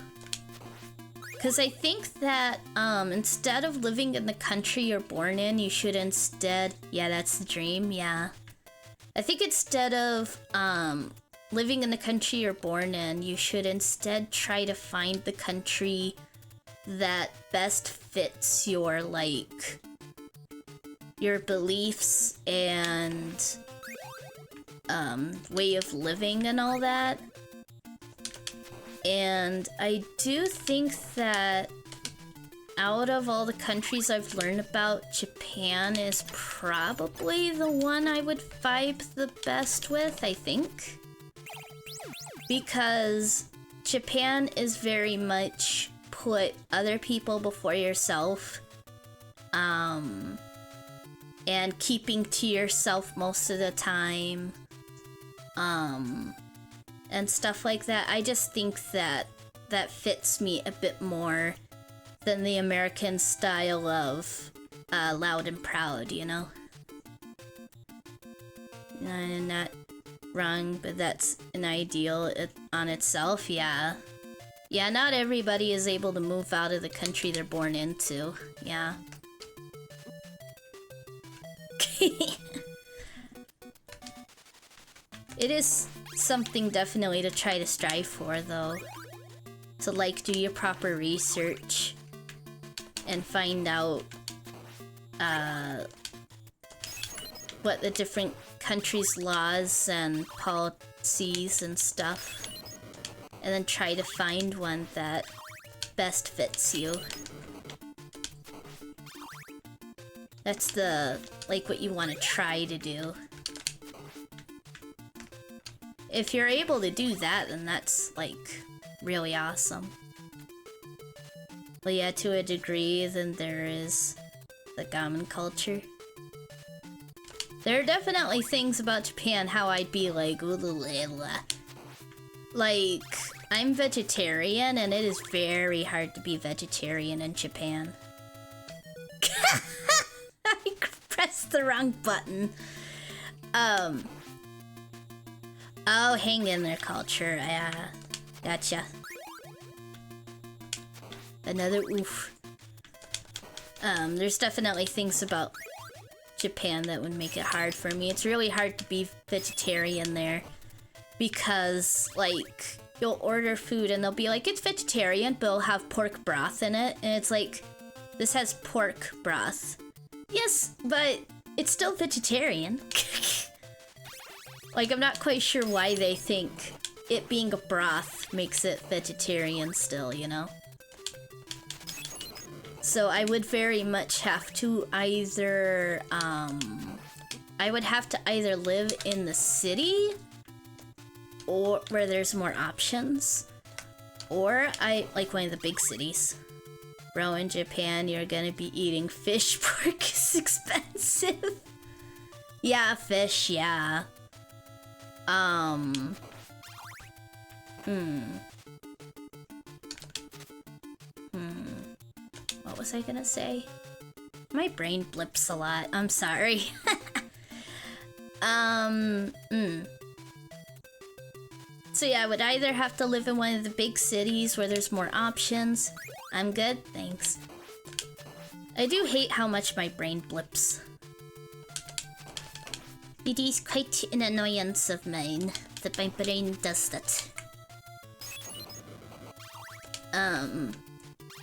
Speaker 1: Because I think that instead of living in the country you're born in, you should instead... Yeah, that's the dream, yeah. I think instead of living in the country you're born in, you should instead try to find the country that best fits your, like, your beliefs and way of living and all that. And I do think that out of all the countries I've learned about, Japan is probably the one I would vibe the best with, I think. Because Japan is very much put other people before yourself. And keeping to yourself most of the time. And stuff like that. I just think that that fits me a bit more than the American style of loud and proud, you know? Not wrong, but that's an ideal on itself, yeah. Yeah, not everybody is able to move out of the country they're born into, yeah. It is something definitely to try to strive for, though. To, like, do your proper research and find out what the different countries' laws and policies and stuff, and then try to find one that best fits you. That's the, like, what you want to try to do. If you're able to do that, then that's, like, really awesome. But yeah, to a degree, then there is the gamen culture. There are definitely things about Japan how I'd be like, like, I'm vegetarian, and it is very hard to be vegetarian in Japan. I pressed the wrong button. Oh, hang in there, culture. Gotcha. Another oof. There's definitely things about Japan that would make it hard for me. It's really hard to be vegetarian there. Because, like, you'll order food and they'll be like, it's vegetarian, but it'll have pork broth in it. And it's like, this has pork broth. Yes, but it's still vegetarian. Like, I'm not quite sure why they think it being a broth makes it vegetarian still, you know? So I would very much have to either, I would have to either live in the city or where there's more options, or like one of the big cities. Bro, in Japan, you're gonna be eating fish. Pork is expensive. Yeah, fish, yeah. What was I gonna say? My brain blips a lot. I'm sorry. So yeah, I would either have to live in one of the big cities where there's more options. I'm good, thanks. I do hate how much my brain blips. It is quite an annoyance of mine that my brain does that.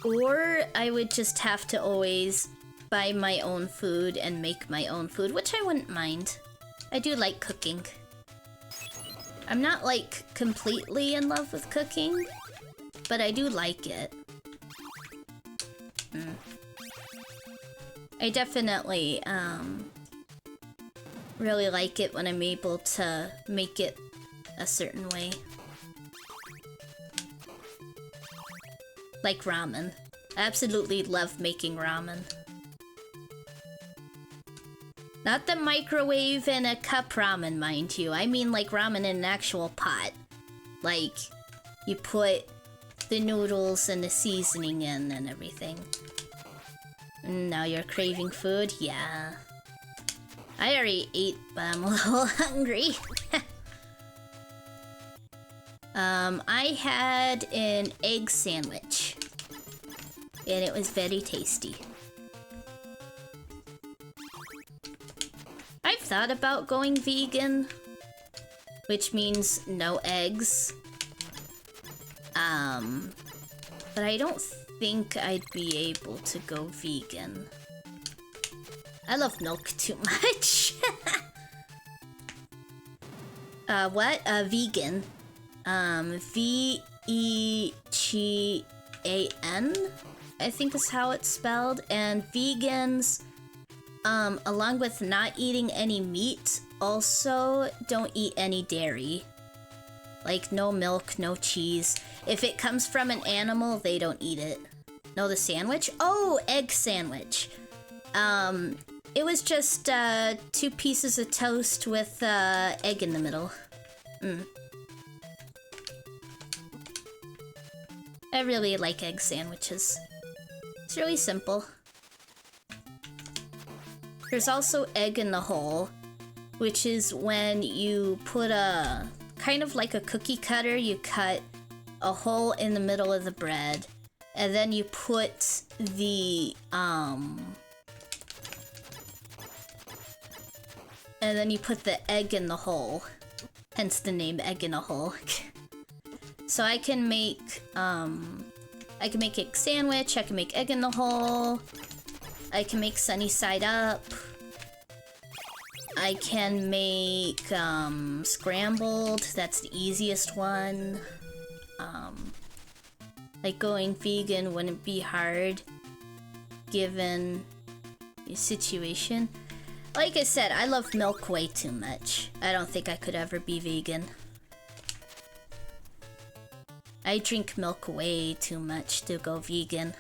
Speaker 1: Or I would just have to always buy my own food and make my own food, which I wouldn't mind. I do like cooking. I'm not like completely in love with cooking, but I do like it. I definitely really like it when I'm able to make it a certain way. Like ramen. I absolutely love making ramen. Not the microwave in a cup ramen, mind you. I mean like ramen in an actual pot. Like, you put the noodles and the seasoning in and everything. Now you're craving food? Yeah. I already ate, but I'm a little hungry. I had an egg sandwich. And it was very tasty. I've thought about going vegan, which means no eggs. But I don't think I'd be able to go vegan. I love milk too much. What? Vegan. V-E-G-A-N, I think is how it's spelled. And vegans, along with not eating any meat, also don't eat any dairy. Like, no milk, no cheese. If it comes from an animal, they don't eat it. No, the sandwich? Oh, egg sandwich. It was just, 2 pieces of toast with, egg in the middle. I really like egg sandwiches. It's really simple. There's also egg in the hole, which is when you put a, kind of like a cookie cutter, you cut a hole in the middle of the bread, and then you put the, and then you put the egg in the hole. Hence the name egg in a hole. So I can make egg sandwich, I can make egg in the hole, I can make sunny side up, I can make, scrambled, that's the easiest one. Like going vegan wouldn't be hard, given the situation. Like I said, I love milk way too much. I don't think I could ever be vegan. I drink milk way too much to go vegan.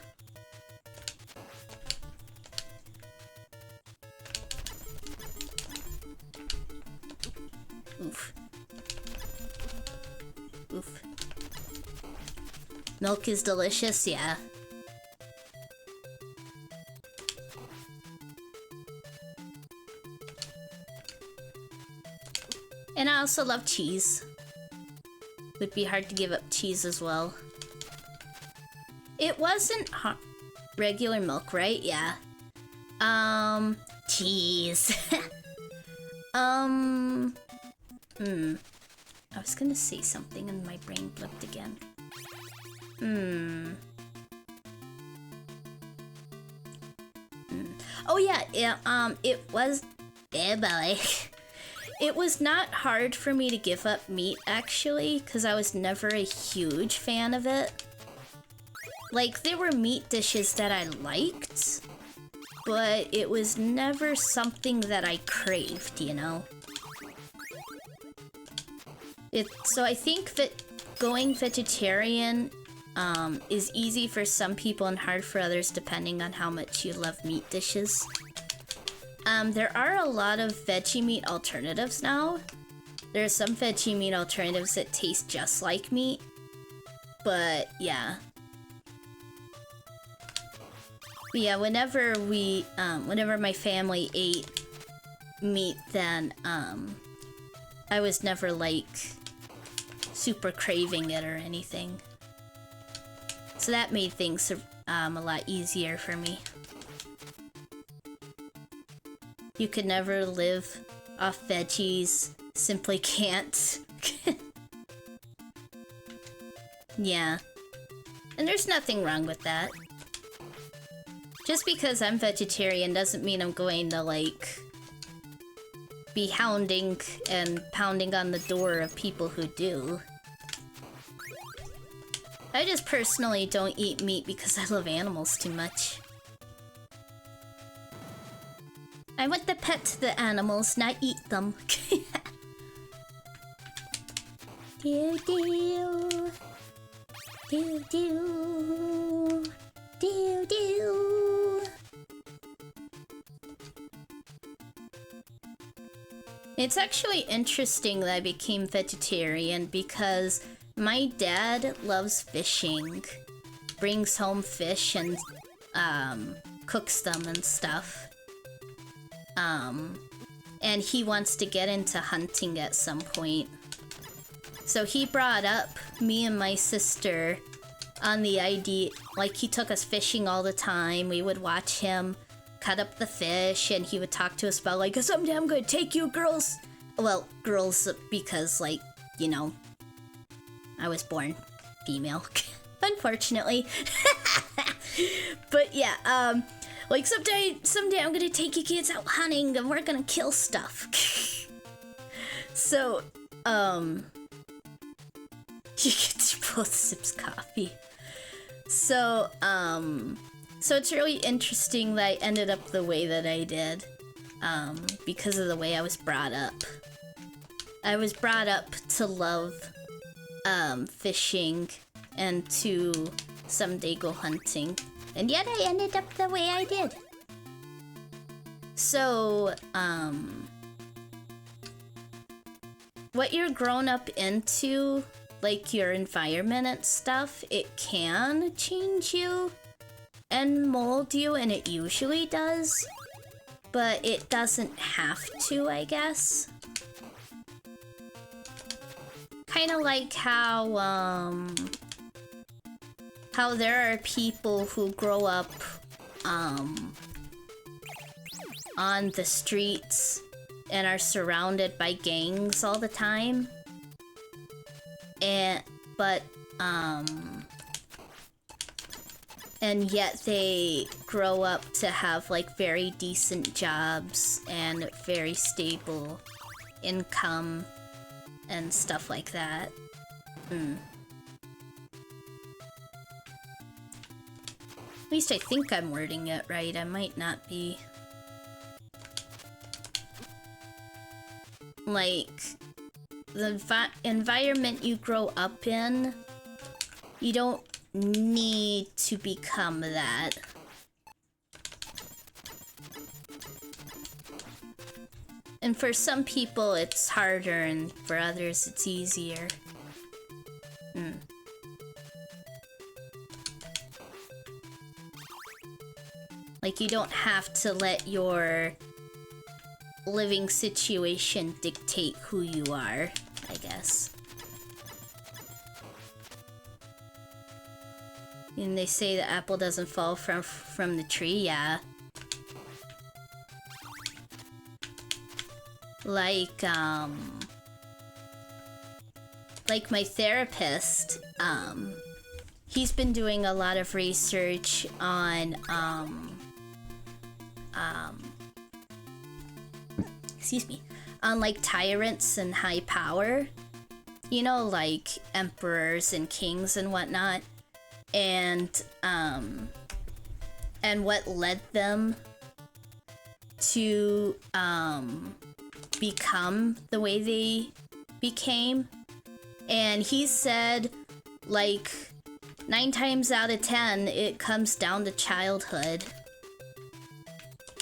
Speaker 1: Oof. Oof. Milk is delicious, yeah. And I also love cheese. Would be hard to give up cheese as well. It wasn't regular milk, right? Yeah. Cheese. I was gonna say something and my brain blipped again. Oh yeah, it was... Eh, boy. It was not hard for me to give up meat, actually, because I was never a huge fan of it. Like, there were meat dishes that I liked, but it was never something that I craved, you know? So I think that going vegetarian is easy for some people and hard for others, depending on how much you love meat dishes. There are a lot of veggie meat alternatives now. There are some veggie meat alternatives that taste just like meat. But, yeah. But yeah, whenever my family ate meat, then, I was never, like, super craving it or anything. So that made things, a lot easier for me. You could never live off veggies. Simply can't. Yeah. And there's nothing wrong with that. Just because I'm vegetarian doesn't mean I'm going to, like, be hounding and pounding on the door of people who do. I just personally don't eat meat because I love animals too much. I want to pet the animals, not eat them. Do do. Do do. Do do. It's actually interesting that I became vegetarian because my dad loves fishing. Brings home fish and cooks them and stuff. And he wants to get into hunting at some point. So he brought up me and my sister on the idea, like he took us fishing all the time. We would watch him cut up the fish and he would talk to us about like, someday I'm gonna take you girls. Well, girls because like, you know, I was born female, unfortunately. But yeah, like someday I'm gonna take you kids out hunting and we're gonna kill stuff. So, you get to both sips coffee. So, so it's really interesting that I ended up the way that I did, because of the way I was brought up. I was brought up to love, fishing and to someday go hunting. And yet I ended up the way I did. So, what you're grown up into, like your environment and stuff, it can change you and mold you, and it usually does. But it doesn't have to, I guess. Kind of like how there are people who grow up on the streets and are surrounded by gangs all the time. And yet they grow up to have like very decent jobs and very stable income and stuff like that. At least I think I'm wording it right. I might not be. Like, the environment you grow up in, you don't need to become that. And for some people it's harder, and for others it's easier. Like, you don't have to let your living situation dictate who you are, I guess. And they say the apple doesn't fall from the tree, yeah. Like my therapist, he's been doing a lot of research on, excuse me, on like tyrants and high power, you know, like emperors and kings and whatnot, and what led them to become the way they became. And he said, like, 9 times out of 10 it comes down to childhood,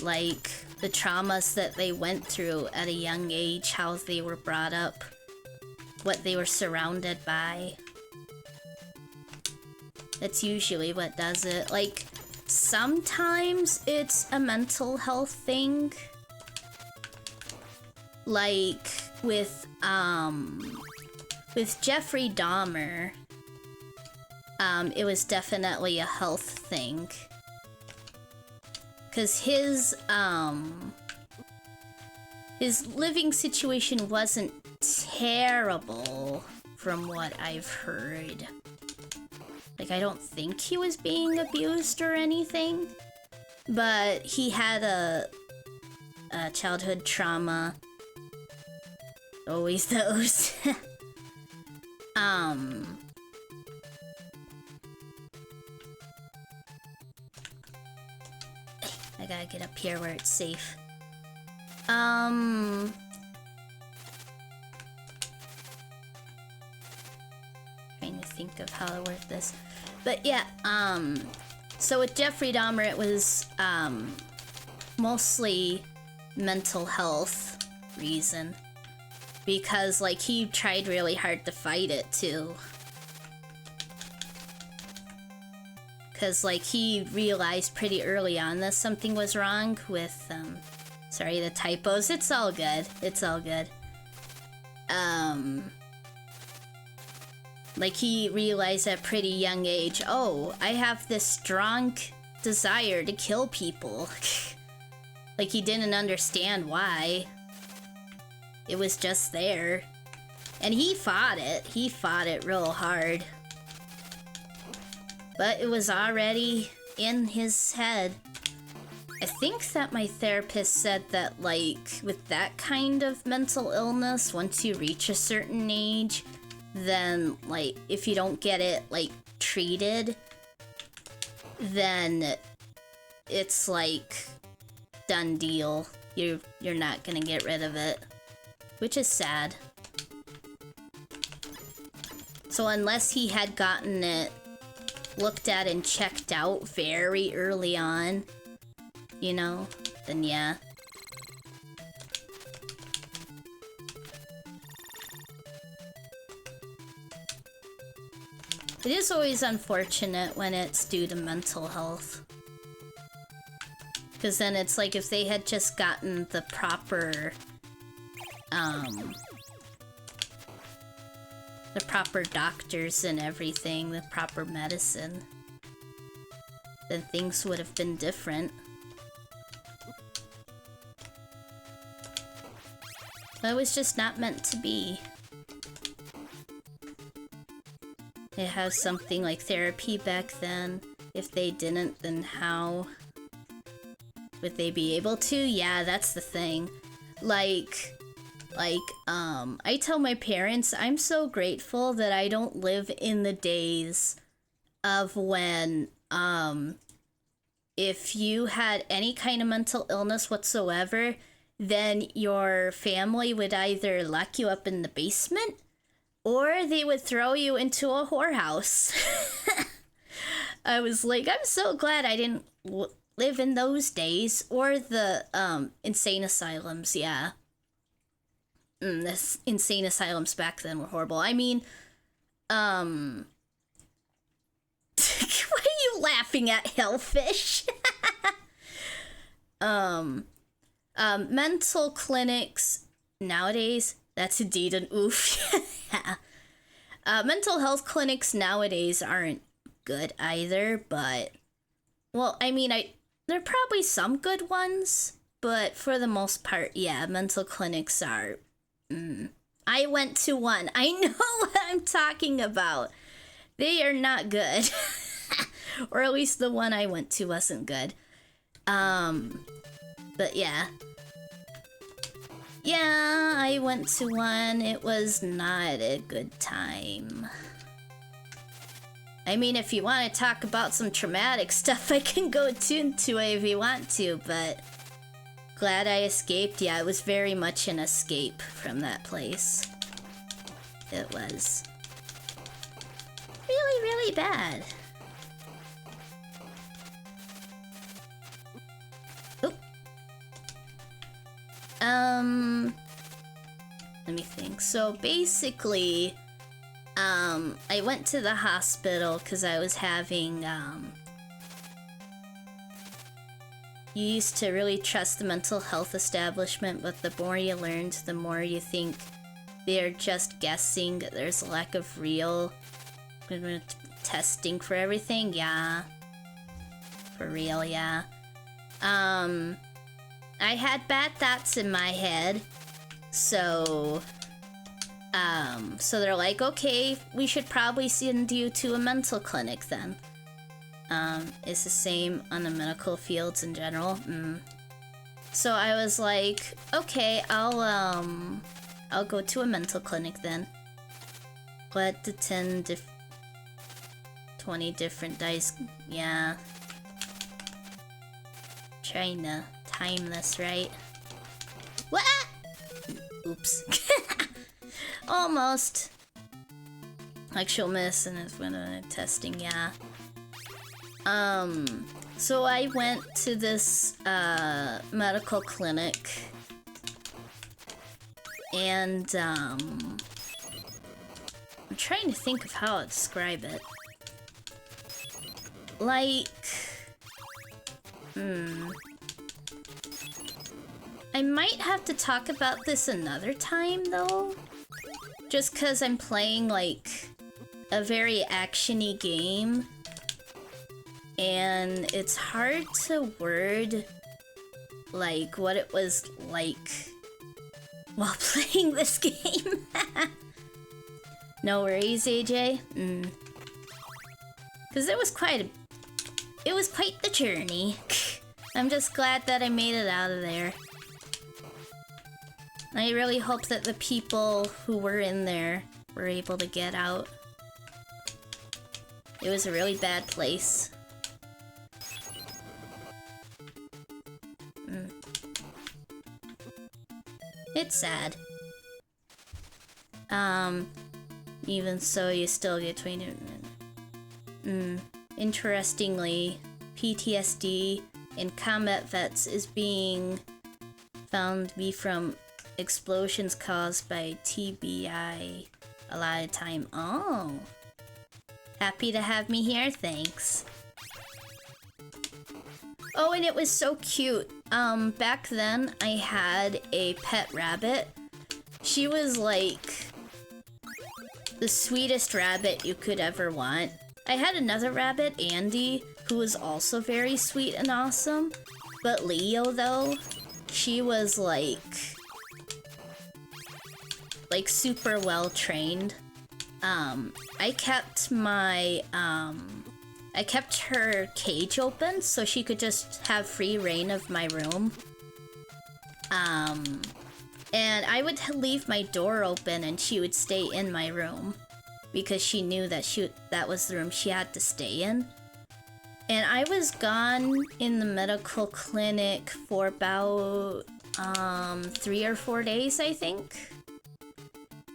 Speaker 1: like the traumas that they went through at a young age, how they were brought up, what they were surrounded by. That's usually what does it. Like, sometimes it's a mental health thing. Like, with Jeffrey Dahmer, it was definitely a health thing. 'Cause his living situation wasn't terrible from what I've heard. Like, I don't think he was being abused or anything. but he had a childhood trauma. Always those. I gotta get up here where it's safe. Trying to think of how to word this. But yeah, so with Jeffrey Dahmer, it was, mostly mental health reason. Because, like, he tried really hard to fight it, too. Because, like, he realized pretty early on that something was wrong with, sorry, the typos. It's all good. It's all good. Like, he realized at a pretty young age, oh, I have this strong desire to kill people. Like, he didn't understand why. It was just there. And he fought it. He fought it real hard. But it was already in his head. I think that my therapist said that, like, with that kind of mental illness, once you reach a certain age, then, like, if you don't get it, like, treated, then it's, like, done deal. You're not gonna get rid of it. Which is sad. So unless he had gotten it looked at and checked out very early on, you know, then yeah. It is always unfortunate when it's due to mental health. Because then it's like if they had just gotten the proper doctors and everything, the proper medicine, then things would have been different. But it was just not meant to be. It has something like therapy back then. If they didn't, then how would they be able to? Yeah, that's the thing. Like, I tell my parents I'm so grateful that I don't live in the days of when, if you had any kind of mental illness whatsoever, then your family would either lock you up in the basement or they would throw you into a whorehouse. I was like, I'm so glad I didn't live in those days. Or the, insane asylums, yeah. The insane asylums back then were horrible. I mean, why are you laughing at, Hellfish? Mental clinics nowadays, that's indeed an oof. Yeah. Mental health clinics nowadays aren't good either, but, well, I mean, there are probably some good ones, but for the most part, yeah, mental clinics are, I went to one. I know what I'm talking about. They are not good. Or at least the one I went to wasn't good. But yeah. Yeah, I went to one. It was not a good time. I mean, if you want to talk about some traumatic stuff, I can go into it if you want to, but glad I escaped. Yeah, it was very much an escape from that place. It was really, really bad. Oh. Let me think. So basically, I went to the hospital because I was having, you used to really trust the mental health establishment, but the more you learned, the more you think they're just guessing. There's a lack of real testing for everything. Yeah. For real, yeah. I had bad thoughts in my head, so they're like, okay, we should probably send you to a mental clinic then. is the same on the medical fields in general. So I was like, okay, I'll go to a mental clinic then. Let the 20 different dice, yeah. Trying to time this right. What? Oops. Almost. Actual miss and it's when testing, yeah. So I went to this medical clinic and I'm trying to think of how to describe it. Like, I might have to talk about this another time though. Just cause I'm playing like a very action-y game. And it's hard to word like what it was like while playing this game. No worries, AJ. Cause it was quite the journey. I'm just glad that I made it out of there. I really hope that the people who were in there were able to get out. It was a really bad place. It's sad. Even so, you still get 20. Interestingly, PTSD in combat vets is being found to be from explosions caused by TBI a lot of time. Oh. Happy to have me here, thanks. Oh, and it was so cute. Back then, I had a pet rabbit. She was like the sweetest rabbit you could ever want. I had another rabbit, Andy, who was also very sweet and awesome. But Leo, though, she was like super well trained. I kept her cage open so she could just have free reign of my room. And I would leave my door open and she would stay in my room because she knew that that was the room she had to stay in. And I was gone in the medical clinic for about 3 or 4 days, I think.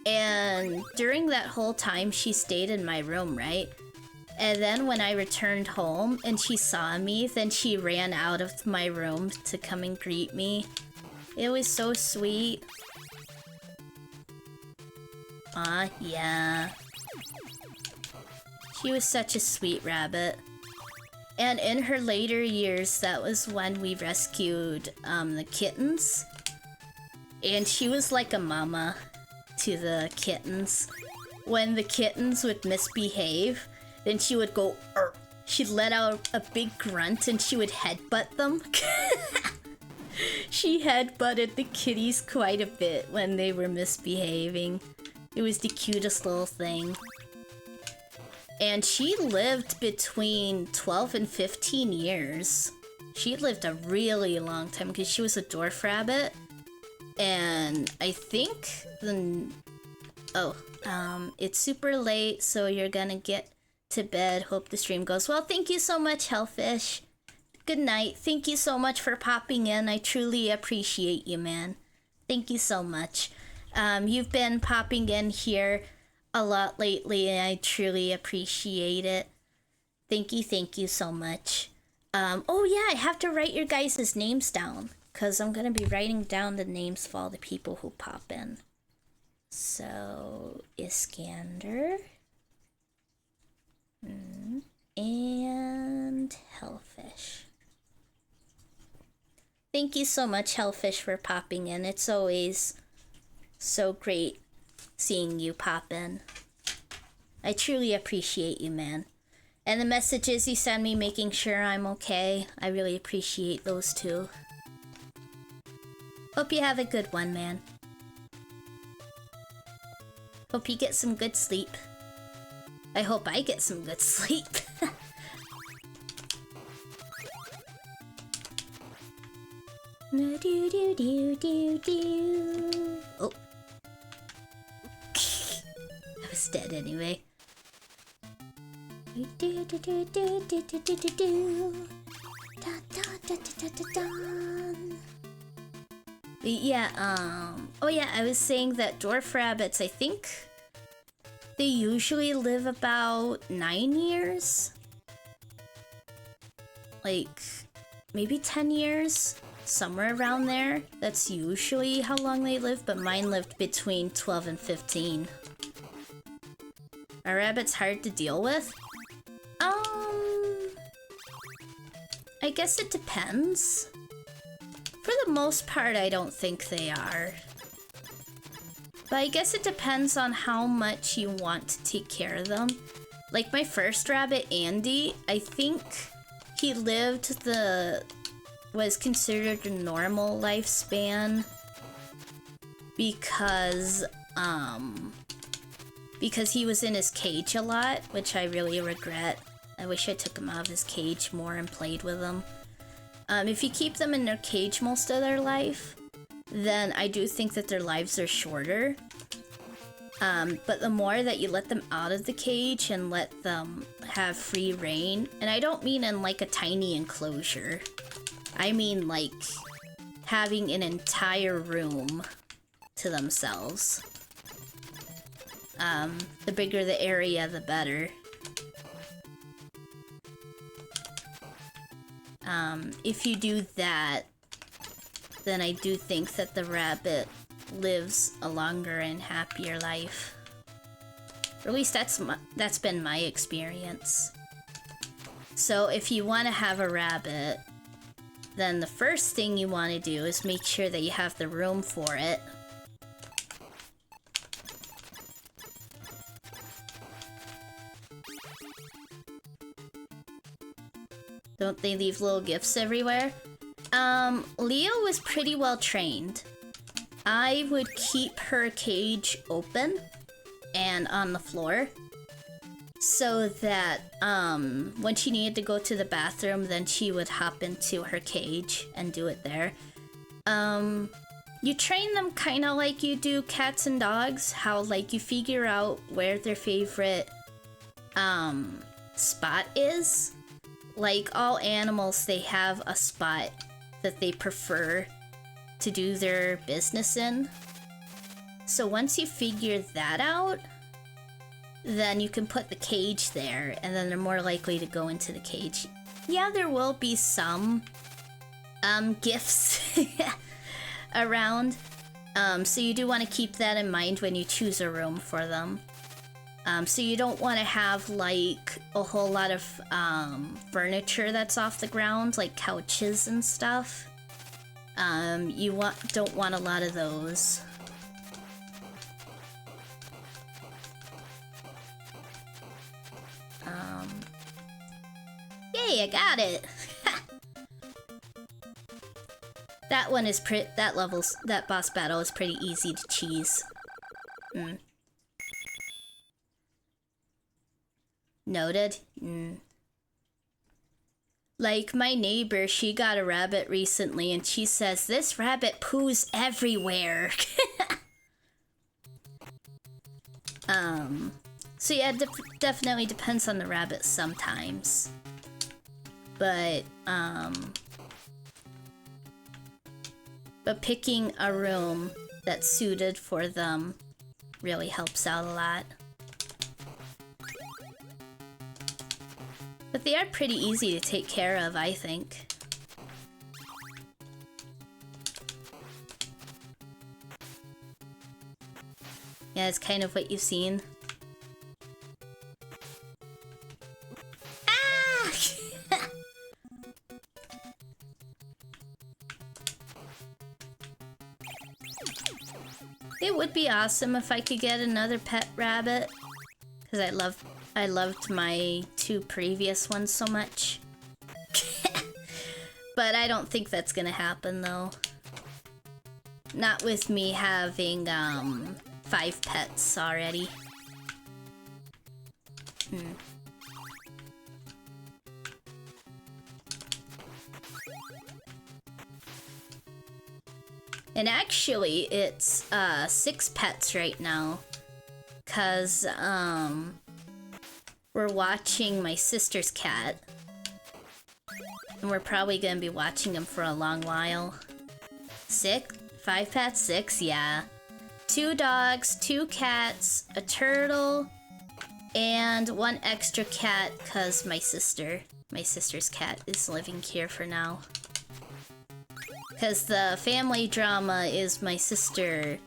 Speaker 1: And during that whole time, she stayed in my room, right? And then when I returned home and she saw me, then she ran out of my room to come and greet me. It was so sweet. Yeah. She was such a sweet rabbit. And in her later years, that was when we rescued the kittens. And she was like a mama to the kittens. When the kittens would misbehave, then she would go, Arr! She'd let out a big grunt and she would headbutt them. She headbutted the kitties quite a bit when they were misbehaving. It was the cutest little thing. And she lived between 12 and 15 years. She lived a really long time because she was a dwarf rabbit. And I think it's super late, so you're gonna get to bed. Hope the stream goes well. Thank you so much, Hellfish. Good night. Thank you so much for popping in. I truly appreciate you, man. Thank you so much. You've been popping in here a lot lately, and I truly appreciate it. Thank you so much. Oh yeah, I have to write your guys' names down, because I'm going to be writing down the names of all the people who pop in. So, Iskander. And Hellfish. Thank you so much, Hellfish, for popping in. It's always so great seeing you pop in. I truly appreciate you, man. And the messages you send me making sure I'm okay, I really appreciate those too. Hope you have a good one, man. Hope you get some good sleep. I hope I get some good sleep. Do do do do do. Oh. I was dead anyway. Do do do do do do do do do. Da da da da da da. Yeah, oh yeah, I was saying that dwarf rabbits, I think they usually live about 9 years. Like, maybe 10 years, somewhere around there. That's usually how long they live, but mine lived between 12 and 15. Are rabbits hard to deal with? I guess it depends. For the most part, I don't think they are. But I guess it depends on how much you want to take care of them. Like my first rabbit, Andy, I think he lived was considered a normal lifespan because he was in his cage a lot, which I really regret. I wish I took him out of his cage more and played with him. If you keep them in their cage most of their life, then I do think that their lives are shorter. But the more that you let them out of the cage and let them have free reign, and I don't mean in like a tiny enclosure, I mean like having an entire room to themselves. The bigger the area, the better. If you do that, then I do think that the rabbit lives a longer and happier life. Or at least that's been my experience. So if you want to have a rabbit, then the first thing you want to do is make sure that you have the room for it. Don't they leave little gifts everywhere? Leo was pretty well trained. I would keep her cage open and on the floor so that when she needed to go to the bathroom, then she would hop into her cage and do it there. You train them kind of like you do cats and dogs, how like you figure out where their favorite spot is. Like all animals, they have a spot that they prefer to do their business in. So once you figure that out, then you can put the cage there, and then they're more likely to go into the cage. Yeah, there will be some gifts around, so you do want to keep that in mind when you choose a room for them. So you don't want to have like a whole lot of furniture that's off the ground, like couches and stuff. You don't want a lot of those. Yay, I got it! That one is that boss battle is pretty easy to cheese. Noted. Like my neighbor, she got a rabbit recently and she says, "This rabbit poos everywhere." So yeah, definitely depends on the rabbit sometimes. But picking a room that's suited for them really helps out a lot. But they are pretty easy to take care of, I think. Yeah, it's kind of what you've seen. Ah! It would be awesome if I could get another pet rabbit, because I loved my 2 previous ones so much. But I don't think that's gonna happen though. Not with me having 5 pets already. And actually, it's 6 pets right now. 'Cause, we're watching my sister's cat. And we're probably gonna be watching him for a long while. 6? 5 pets? 6? Yeah. 2 dogs, 2 cats, a turtle, and 1 extra cat, cause my sister's cat is living here for now. Cause the family drama is my sister,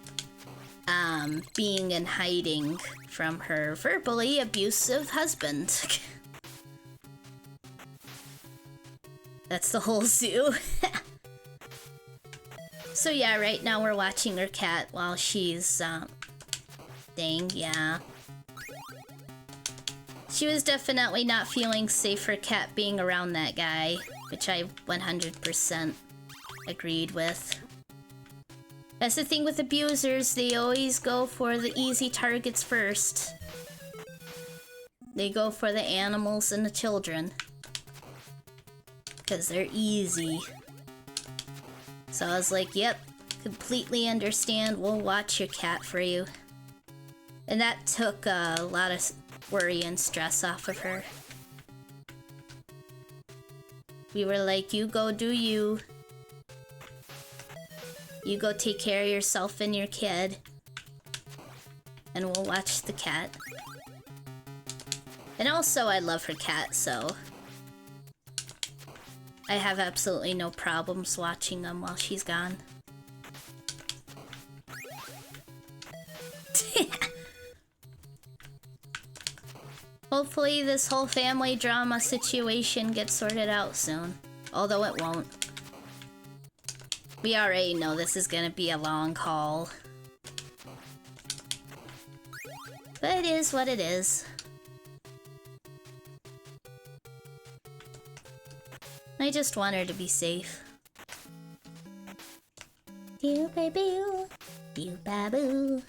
Speaker 1: being in hiding from her verbally abusive husband. That's the whole zoo. So yeah, right now we're watching her cat while she's, dang, yeah. She was definitely not feeling safe for cat being around that guy, which I 100% agreed with. That's the thing with abusers, they always go for the easy targets first. They go for the animals and the children. Because they're easy. So I was like, yep, completely understand, we'll watch your cat for you. And that took a lot of worry and stress off of her. We were like, you go do you. You go take care of yourself and your kid. And we'll watch the cat. And also, I love her cat, so I have absolutely no problems watching them while she's gone. Hopefully this whole family drama situation gets sorted out soon. Although it won't. We already know this is gonna be a long haul. But it is what it is. I just want her to be safe. You baby, you baboo.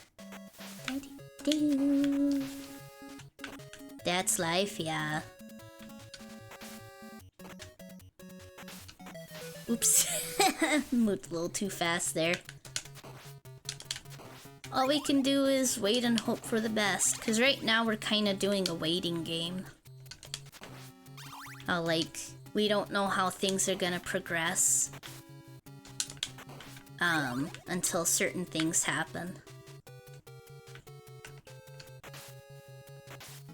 Speaker 1: That's life, yeah. Oops. Moved a little too fast there. All we can do is wait and hope for the best, because right now we're kind of doing a waiting game. Like, we don't know how things are gonna progress until certain things happen.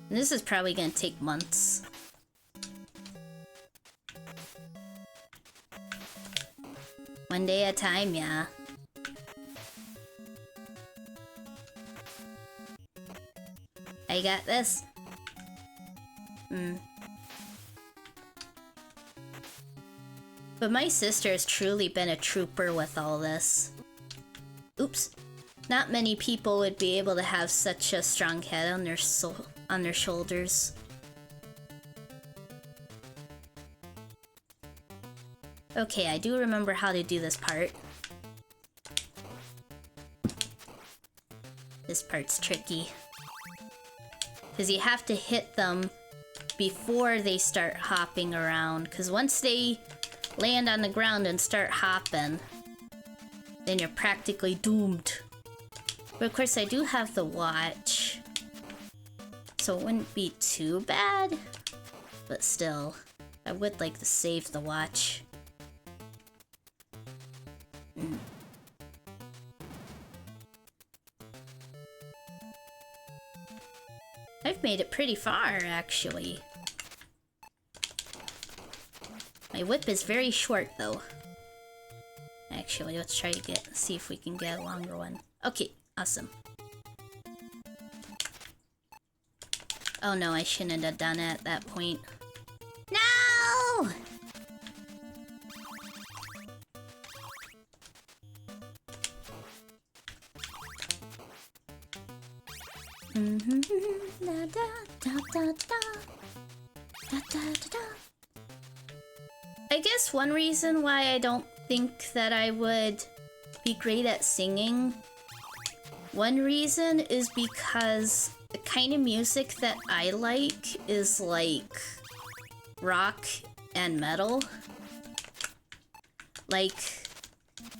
Speaker 1: And this is probably gonna take months. One day at a time, yeah. I got this. But my sister has truly been a trooper with all this. Oops. Not many people would be able to have such a strong head on their shoulders. Okay, I do remember how to do this part. This part's tricky. Because you have to hit them before they start hopping around. Because once they land on the ground and start hopping, then you're practically doomed. But of course I do have the watch, so it wouldn't be too bad. But still, I would like to save the watch. I've made it pretty far, actually. My whip is very short, though. Actually, let's try to see if we can get a longer one. Okay, awesome. Oh no, I shouldn't have done it at that point. No! Da, da, da, da, da. Da, da, da, da. I guess one reason why I don't think that I would be great at singing, one reason is because the kind of music that I like is like rock and metal. Like,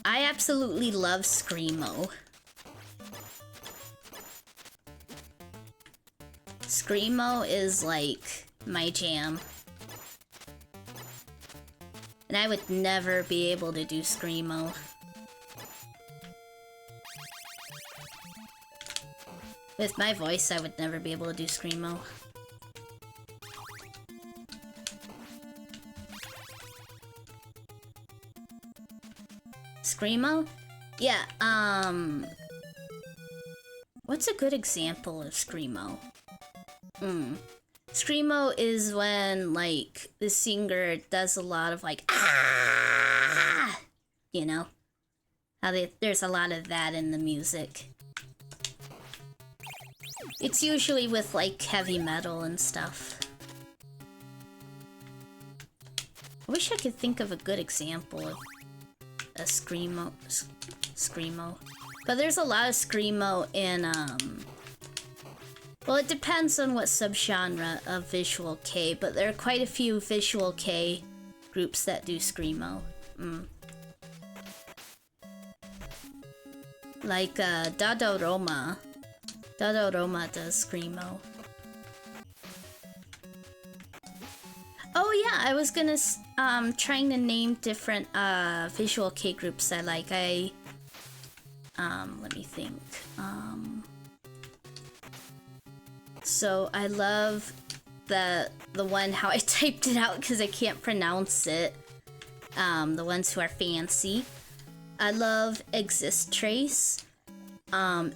Speaker 1: I absolutely love Screamo. Screamo is like my jam. And I would never be able to do Screamo. With my voice, I would never be able to do Screamo. Screamo? Yeah, what's a good example of Screamo? Screamo is when, like, the singer does a lot of, like, ah! You know? There's a lot of that in the music. It's usually with, like, heavy metal and stuff. I wish I could think of a good example of a Screamo. But there's a lot of Screamo in, well, it depends on what subgenre of Visual Kei, but there are quite a few Visual Kei groups that do Screamo. Like, Dodoroma. Dodoroma does Screamo. Oh yeah, I was gonna, trying to name different, Visual Kei groups I like. Let me think. So I love the one how I typed it out because I can't pronounce it. The ones who are fancy. I love Exist Trace.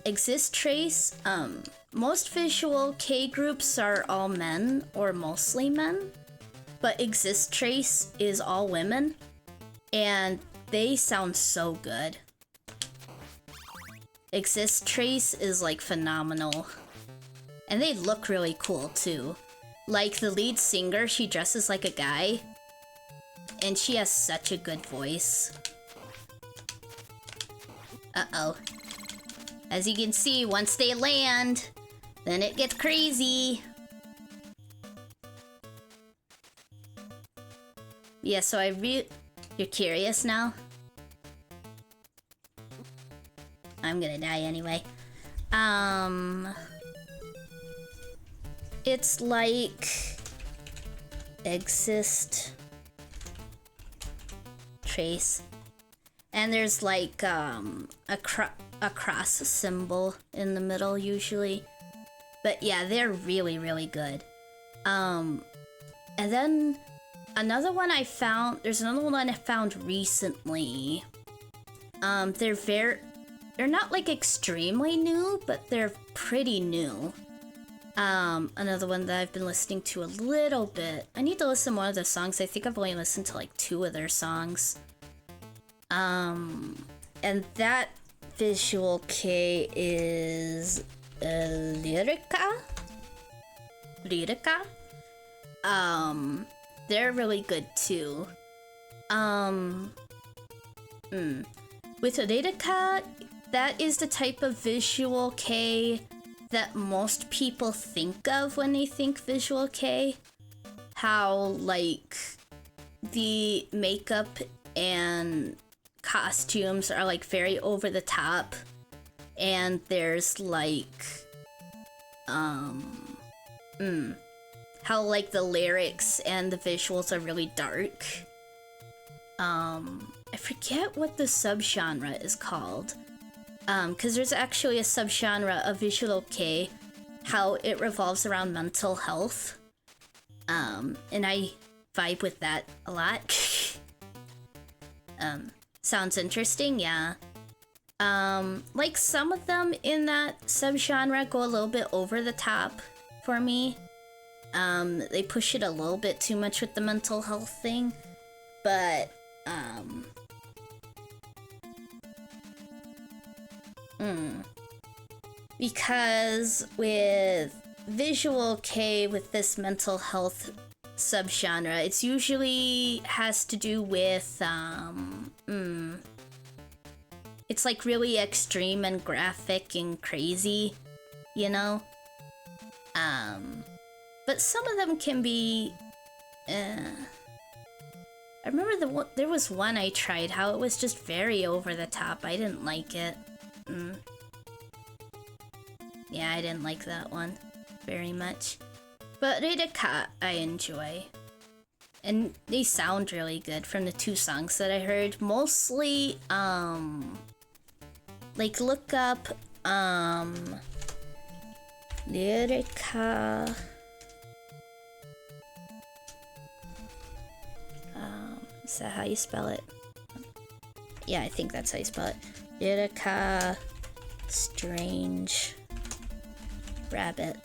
Speaker 1: Exist Trace, most Visual Kei groups are all men or mostly men, but Exist Trace is all women, and they sound so good. Exist Trace is like phenomenal. And they look really cool too. Like the lead singer, she dresses like a guy. And she has such a good voice. Uh-oh. As you can see, once they land, then it gets crazy. Yeah, so you're curious now? I'm gonna die anyway. It's like Exist Trace, and there's like a cross symbol in the middle usually, but yeah, they're really, really good. And then another one I found. There's another one I found recently. They're not like extremely new, but they're pretty new. Another one that I've been listening to a little bit. I need to listen to one of their songs. I think I've only listened to like 2 of their songs. And that Visual Kei is Lyrica. They're really good too. With Lyrica, that is the type of Visual Kei that most people think of when they think Visual Kei. How, like, the makeup and costumes are, like, very over the top. And there's, like, how, like, the lyrics and the visuals are really dark. I forget what the subgenre is called. Because there's actually a subgenre of Visual Kei, how it revolves around mental health. And I vibe with that a lot. Sounds interesting, yeah. Like some of them in that subgenre go a little bit over the top for me. They push it a little bit too much with the mental health thing, but, because with Visual Kei, with this mental health subgenre, it's usually has to do with, it's like really extreme and graphic and crazy, you know? But some of them can be, I remember there was one I tried, how it was just very over the top. I didn't like it. Yeah, I didn't like that one very much. But Redeka, I enjoy. And they sound really good from the 2 songs that I heard. Mostly, like look up, Redeka. Is that how you spell it? Yeah, I think that's how you spell it. Redeka Strange Rabbit.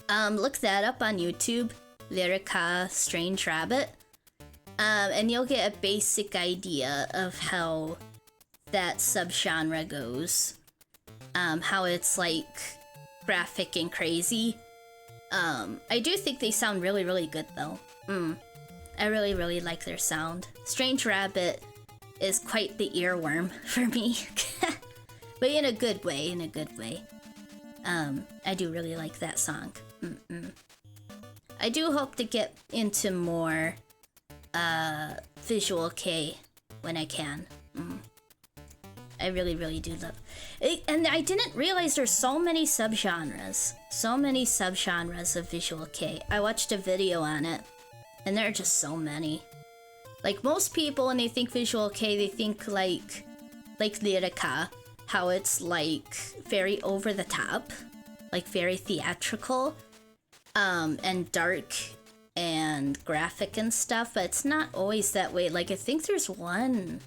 Speaker 1: Look that up on YouTube. Lyrica Strange Rabbit. And you'll get a basic idea of how that subgenre goes. How it's like graphic and crazy. I do think they sound really, really good though. I really, really like their sound. Strange Rabbit is quite the earworm for me. But in a good way, I do really like that song. I do hope to get into more Visual K when I can. I really, really do love it. And I didn't realize there's so many subgenres. So many subgenres of Visual K. I watched a video on it, and there are just so many. Like, most people, when they think Visual K, they think like Lyrica, how it's like very over the top, like very theatrical, and dark and graphic and stuff, but it's not always that way. Like, I think there's one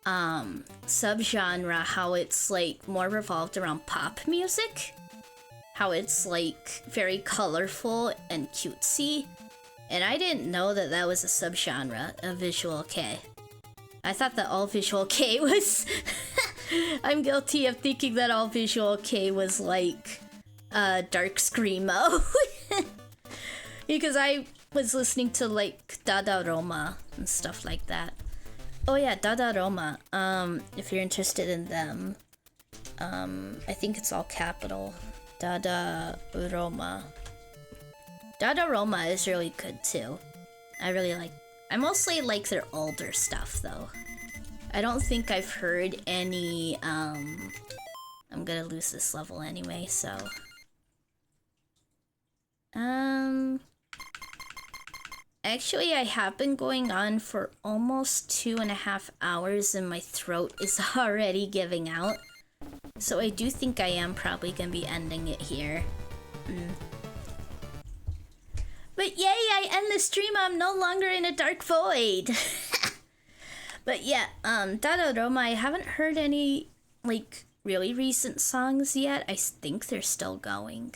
Speaker 1: subgenre how it's like more revolved around pop music, how it's like very colorful and cutesy, and I didn't know that that was a subgenre of Visual K. I thought that all Visual K was I'm guilty of thinking that all Visual K was like dark screamo. Because I was listening to like Dada Roma and stuff like that. Oh yeah, Dada Roma. If you're interested in them, I think it's all capital. Dada Roma. Dada Roma is really good too. I mostly like their older stuff though. I don't think I've heard any, I'm gonna lose this level anyway, so. Actually, I have been going on for almost 2.5 hours and my throat is already giving out. So I do think I am probably gonna be ending it here. But yay, I end the stream, I'm no longer in a dark void. But yeah, Dada Roma, I haven't heard any, like, really recent songs yet. I think they're still going.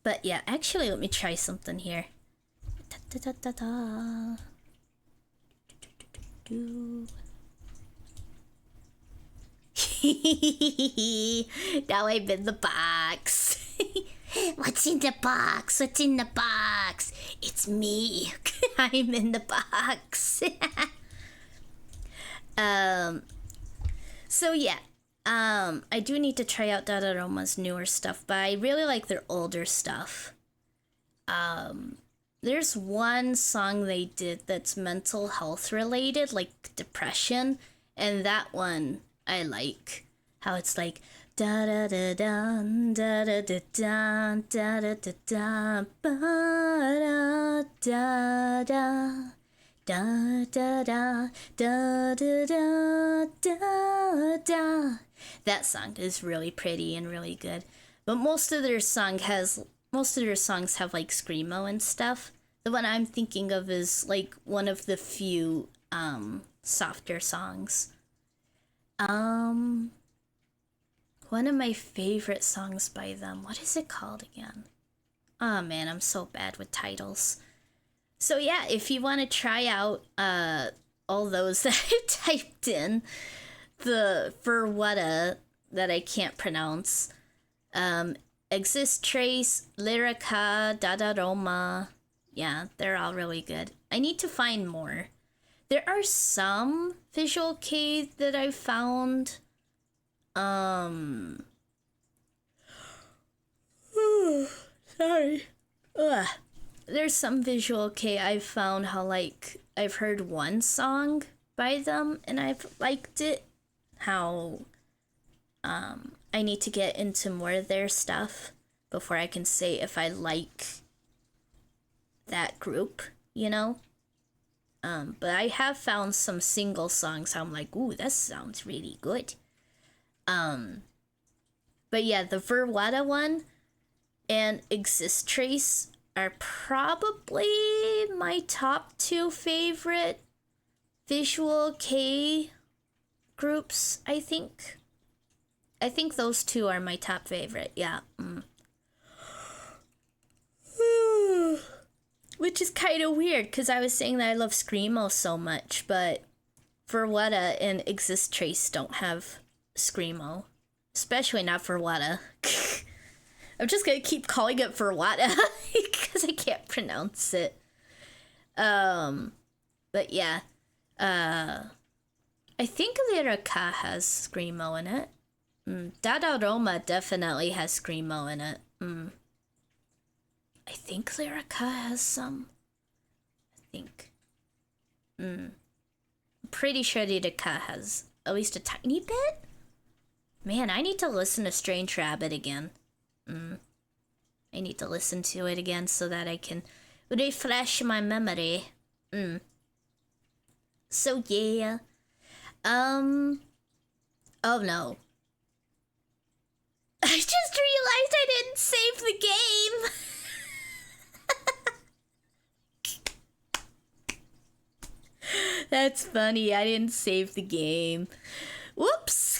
Speaker 1: But yeah, actually, let me try something here. Now I'm in the box. What's in the box? What's in the box? It's me. I'm in the box. So yeah. I do need to try out Dada Roma's newer stuff, but I really like their older stuff. There's one song they did that's mental health related, like depression, and that one I like. How it's like da da da da da da da da da da da da ba da da da da da da da da da da. That song is really pretty and really good. But most of their songs have like screamo and stuff. The one I'm thinking of is like one of the few softer songs. One of my favorite songs by them. What is it called again? Oh man, I'm so bad with titles. So yeah, if you want to try out all those that I typed in, the Furwada that I can't pronounce, Exist Trace, Lyrica, Dada Roma, yeah, they're all really good. I need to find more. There are some Visual K that I found. Sorry. Ugh. there's some visual kei I've found how, like, I've heard one song by them and I've liked it. How I need to get into more of their stuff before I can say if I like that group, you know? But I have found some single songs how I'm like, ooh, that sounds really good. But yeah, the Verwada one and Exist Trace are probably my top two favorite visual kei groups, I think. I think those two are my top favorite, yeah. Which is kind of weird, because I was saying that I love Screamo so much, but Verwada and Exist Trace don't have Screamo. Especially not Verwada. I'm just gonna keep calling it Verwada, because I can't pronounce it. But yeah. I think Lyrica has Screamo in it. Dada Roma definitely has Screamo in it. I think Lyrica has some. I think. Pretty sure Lyrica has at least a tiny bit. Man, I need to listen to Strange Rabbit again. I need to listen to it again so that I can refresh my memory. So yeah. Oh no. I just realized I didn't save the game. That's funny. I didn't save the game. Whoops.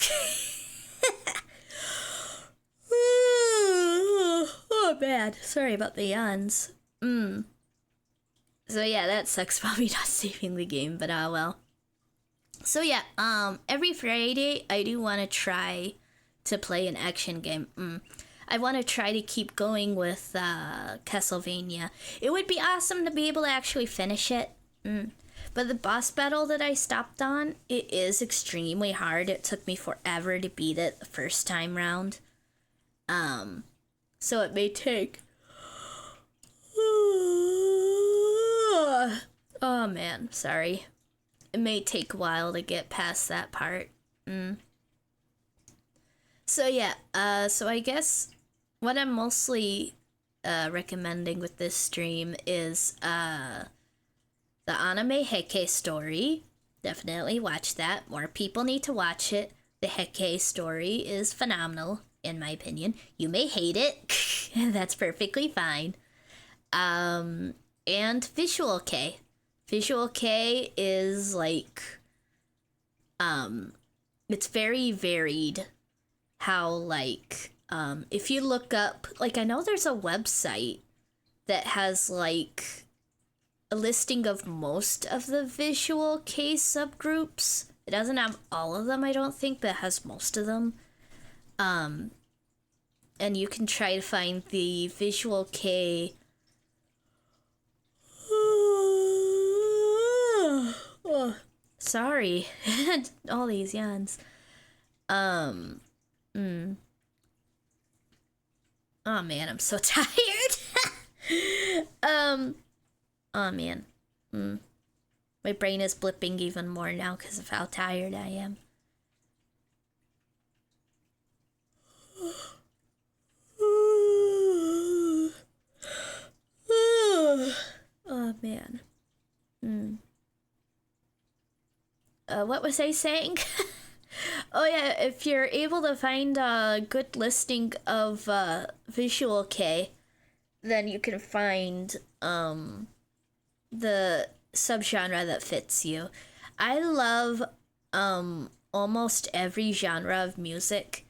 Speaker 1: Oh, bad. Sorry about the yawns. So yeah, that sucks probably not saving the game, but well. So yeah, every Friday I do want to try to play an action game. I want to try to keep going with Castlevania. It would be awesome to be able to actually finish it. But the boss battle that I stopped on, it is extremely hard. It took me forever to beat it the first time round. So it may take... Oh man, sorry. It may take a while to get past that part. So yeah, so I guess what I'm mostly recommending with this stream is the anime Heike story. Definitely watch that. More people need to watch it. The Heike story is phenomenal, in my opinion. You may hate it, and that's perfectly fine. And Visual Kei. Visual Kei is like, it's very varied. How, like, if you look up, like, I know there's a website that has, like, a listing of most of the Visual Kei subgroups. It doesn't have all of them, I don't think, but it has most of them. And you can try to find the Visual Kei. Oh, sorry. All these yawns. Oh man, I'm so tired. Oh man. My brain is blipping even more now because of how tired I am. Oh man. What was I saying? Oh yeah, if you're able to find a good listing of Visual Kei, then you can find the subgenre that fits you. I love almost every genre of music.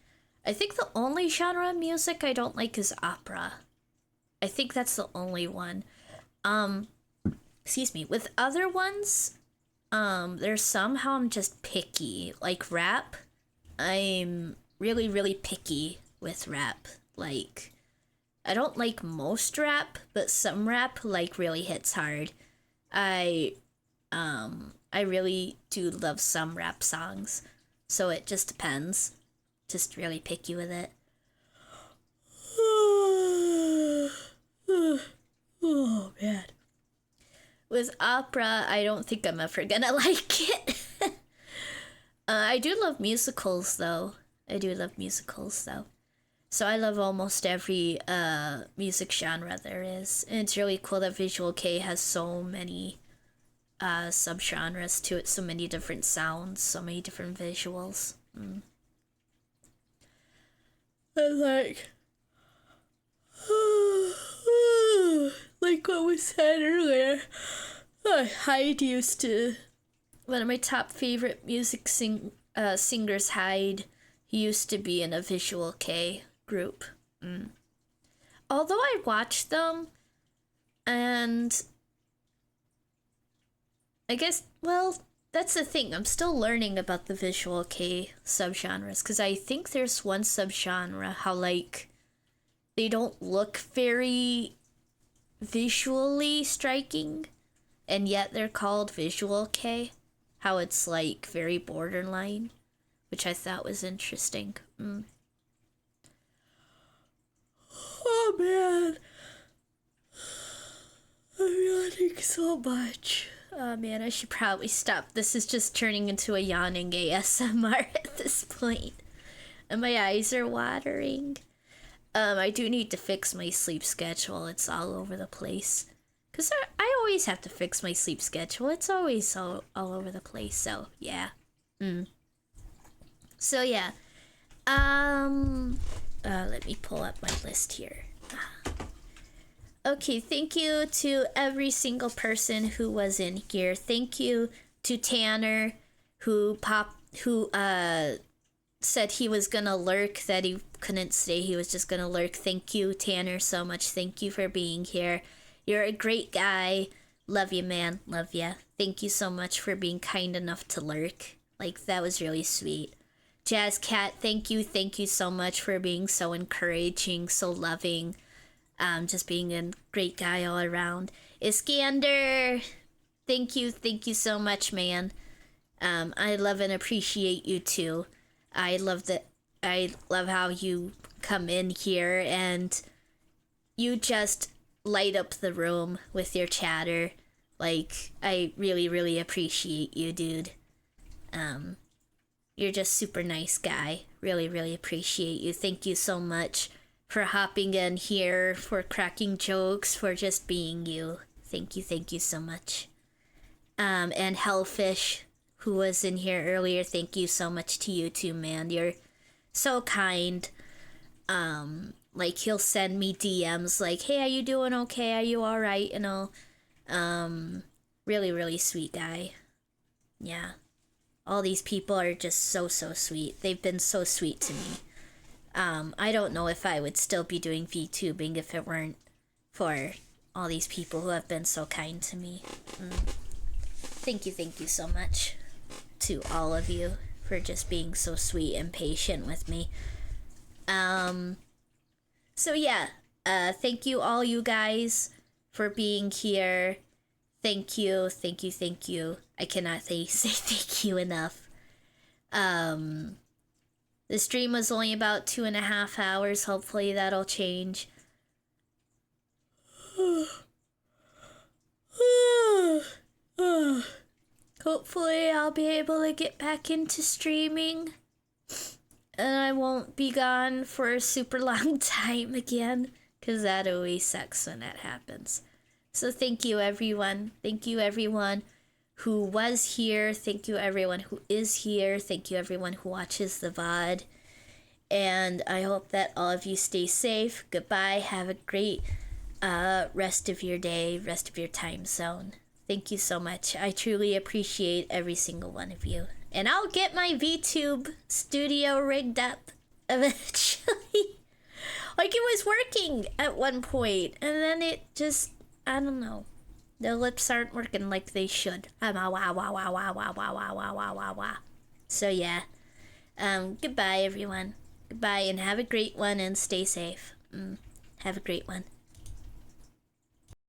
Speaker 1: I think the only genre of music I don't like is opera. I think that's the only one. Excuse me. With other ones, there's somehow I'm just picky. Like rap, I'm really, really picky with rap. Like, I don't like most rap, but some rap, like, really hits hard. I really do love some rap songs, so it just depends. Just really picky with it. Oh man. With opera, I don't think I'm ever gonna like it. I do love musicals though. So I love almost every music genre there is. And it's really cool that Visual Kei has so many subgenres to it, so many different sounds, so many different visuals. And like what was said earlier, Hyde used to, one of my top favorite music singers, Hyde, he used to be in a Visual Kei group. Although I watched them, and I guess, well, that's the thing. I'm still learning about the Visual Kei subgenres, because I think there's one subgenre how, like, they don't look very visually striking, and yet they're called Visual Kei. How it's, like, very borderline, which I thought was interesting. Oh, man. I'm yawning so much. Oh man, I should probably stop. This is just turning into a yawning ASMR at this point. And my eyes are watering. I do need to fix my sleep schedule. It's all over the place. Because I always have to fix my sleep schedule. It's always all over the place. So, yeah. So, yeah. Let me pull up my list here. Okay, thank you to every single person who was in here. Thank you to Tanner, who said he was gonna lurk, that he couldn't stay, he was just gonna lurk. Thank you, Tanner, so much. Thank you for being here. You're a great guy. Love you, man. Love ya. Thank you so much for being kind enough to lurk. Like, that was really sweet. Jazz Cat, thank you so much for being so encouraging, so loving. Just being a great guy all around. Iskander, thank you so much, man. I love and appreciate you too. I love how you come in here and you just light up the room with your chatter. Like, I really, really appreciate you, dude. You're just super nice guy. Really, really appreciate you. Thank you so much for hopping in here, for cracking jokes, for just being you. Thank you so much. And Hellfish, who was in here earlier, thank you so much to you too, man. You're so kind. Like, he'll send me DMs like, hey, are you doing okay? Are you alright? You know? Really, really sweet guy. Yeah. All these people are just so sweet. They've been so sweet to me. I don't know if I would still be doing VTubing if it weren't for all these people who have been so kind to me. Thank you so much to all of you for just being so sweet and patient with me. So yeah, thank you all you guys for being here. Thank you. I cannot say thank you enough. The stream was only about 2.5 hours. Hopefully that'll change. Hopefully I'll be able to get back into streaming. And I won't be gone for a super long time again. Because that always sucks when that happens. So thank you, everyone. Thank you, everyone who was here. Thank you, everyone who is here. Thank you, everyone who watches the VOD. And I hope that all of you stay safe. Goodbye. Have a great rest of your day, rest of your time zone. Thank you so much. I truly appreciate every single one of you. And I'll get my VTube studio rigged up eventually. Like, it was working at one point, and then it just, I don't know. The lips aren't working like they should. So yeah. Goodbye, everyone. Goodbye, and have a great one, and stay safe. Have a great one.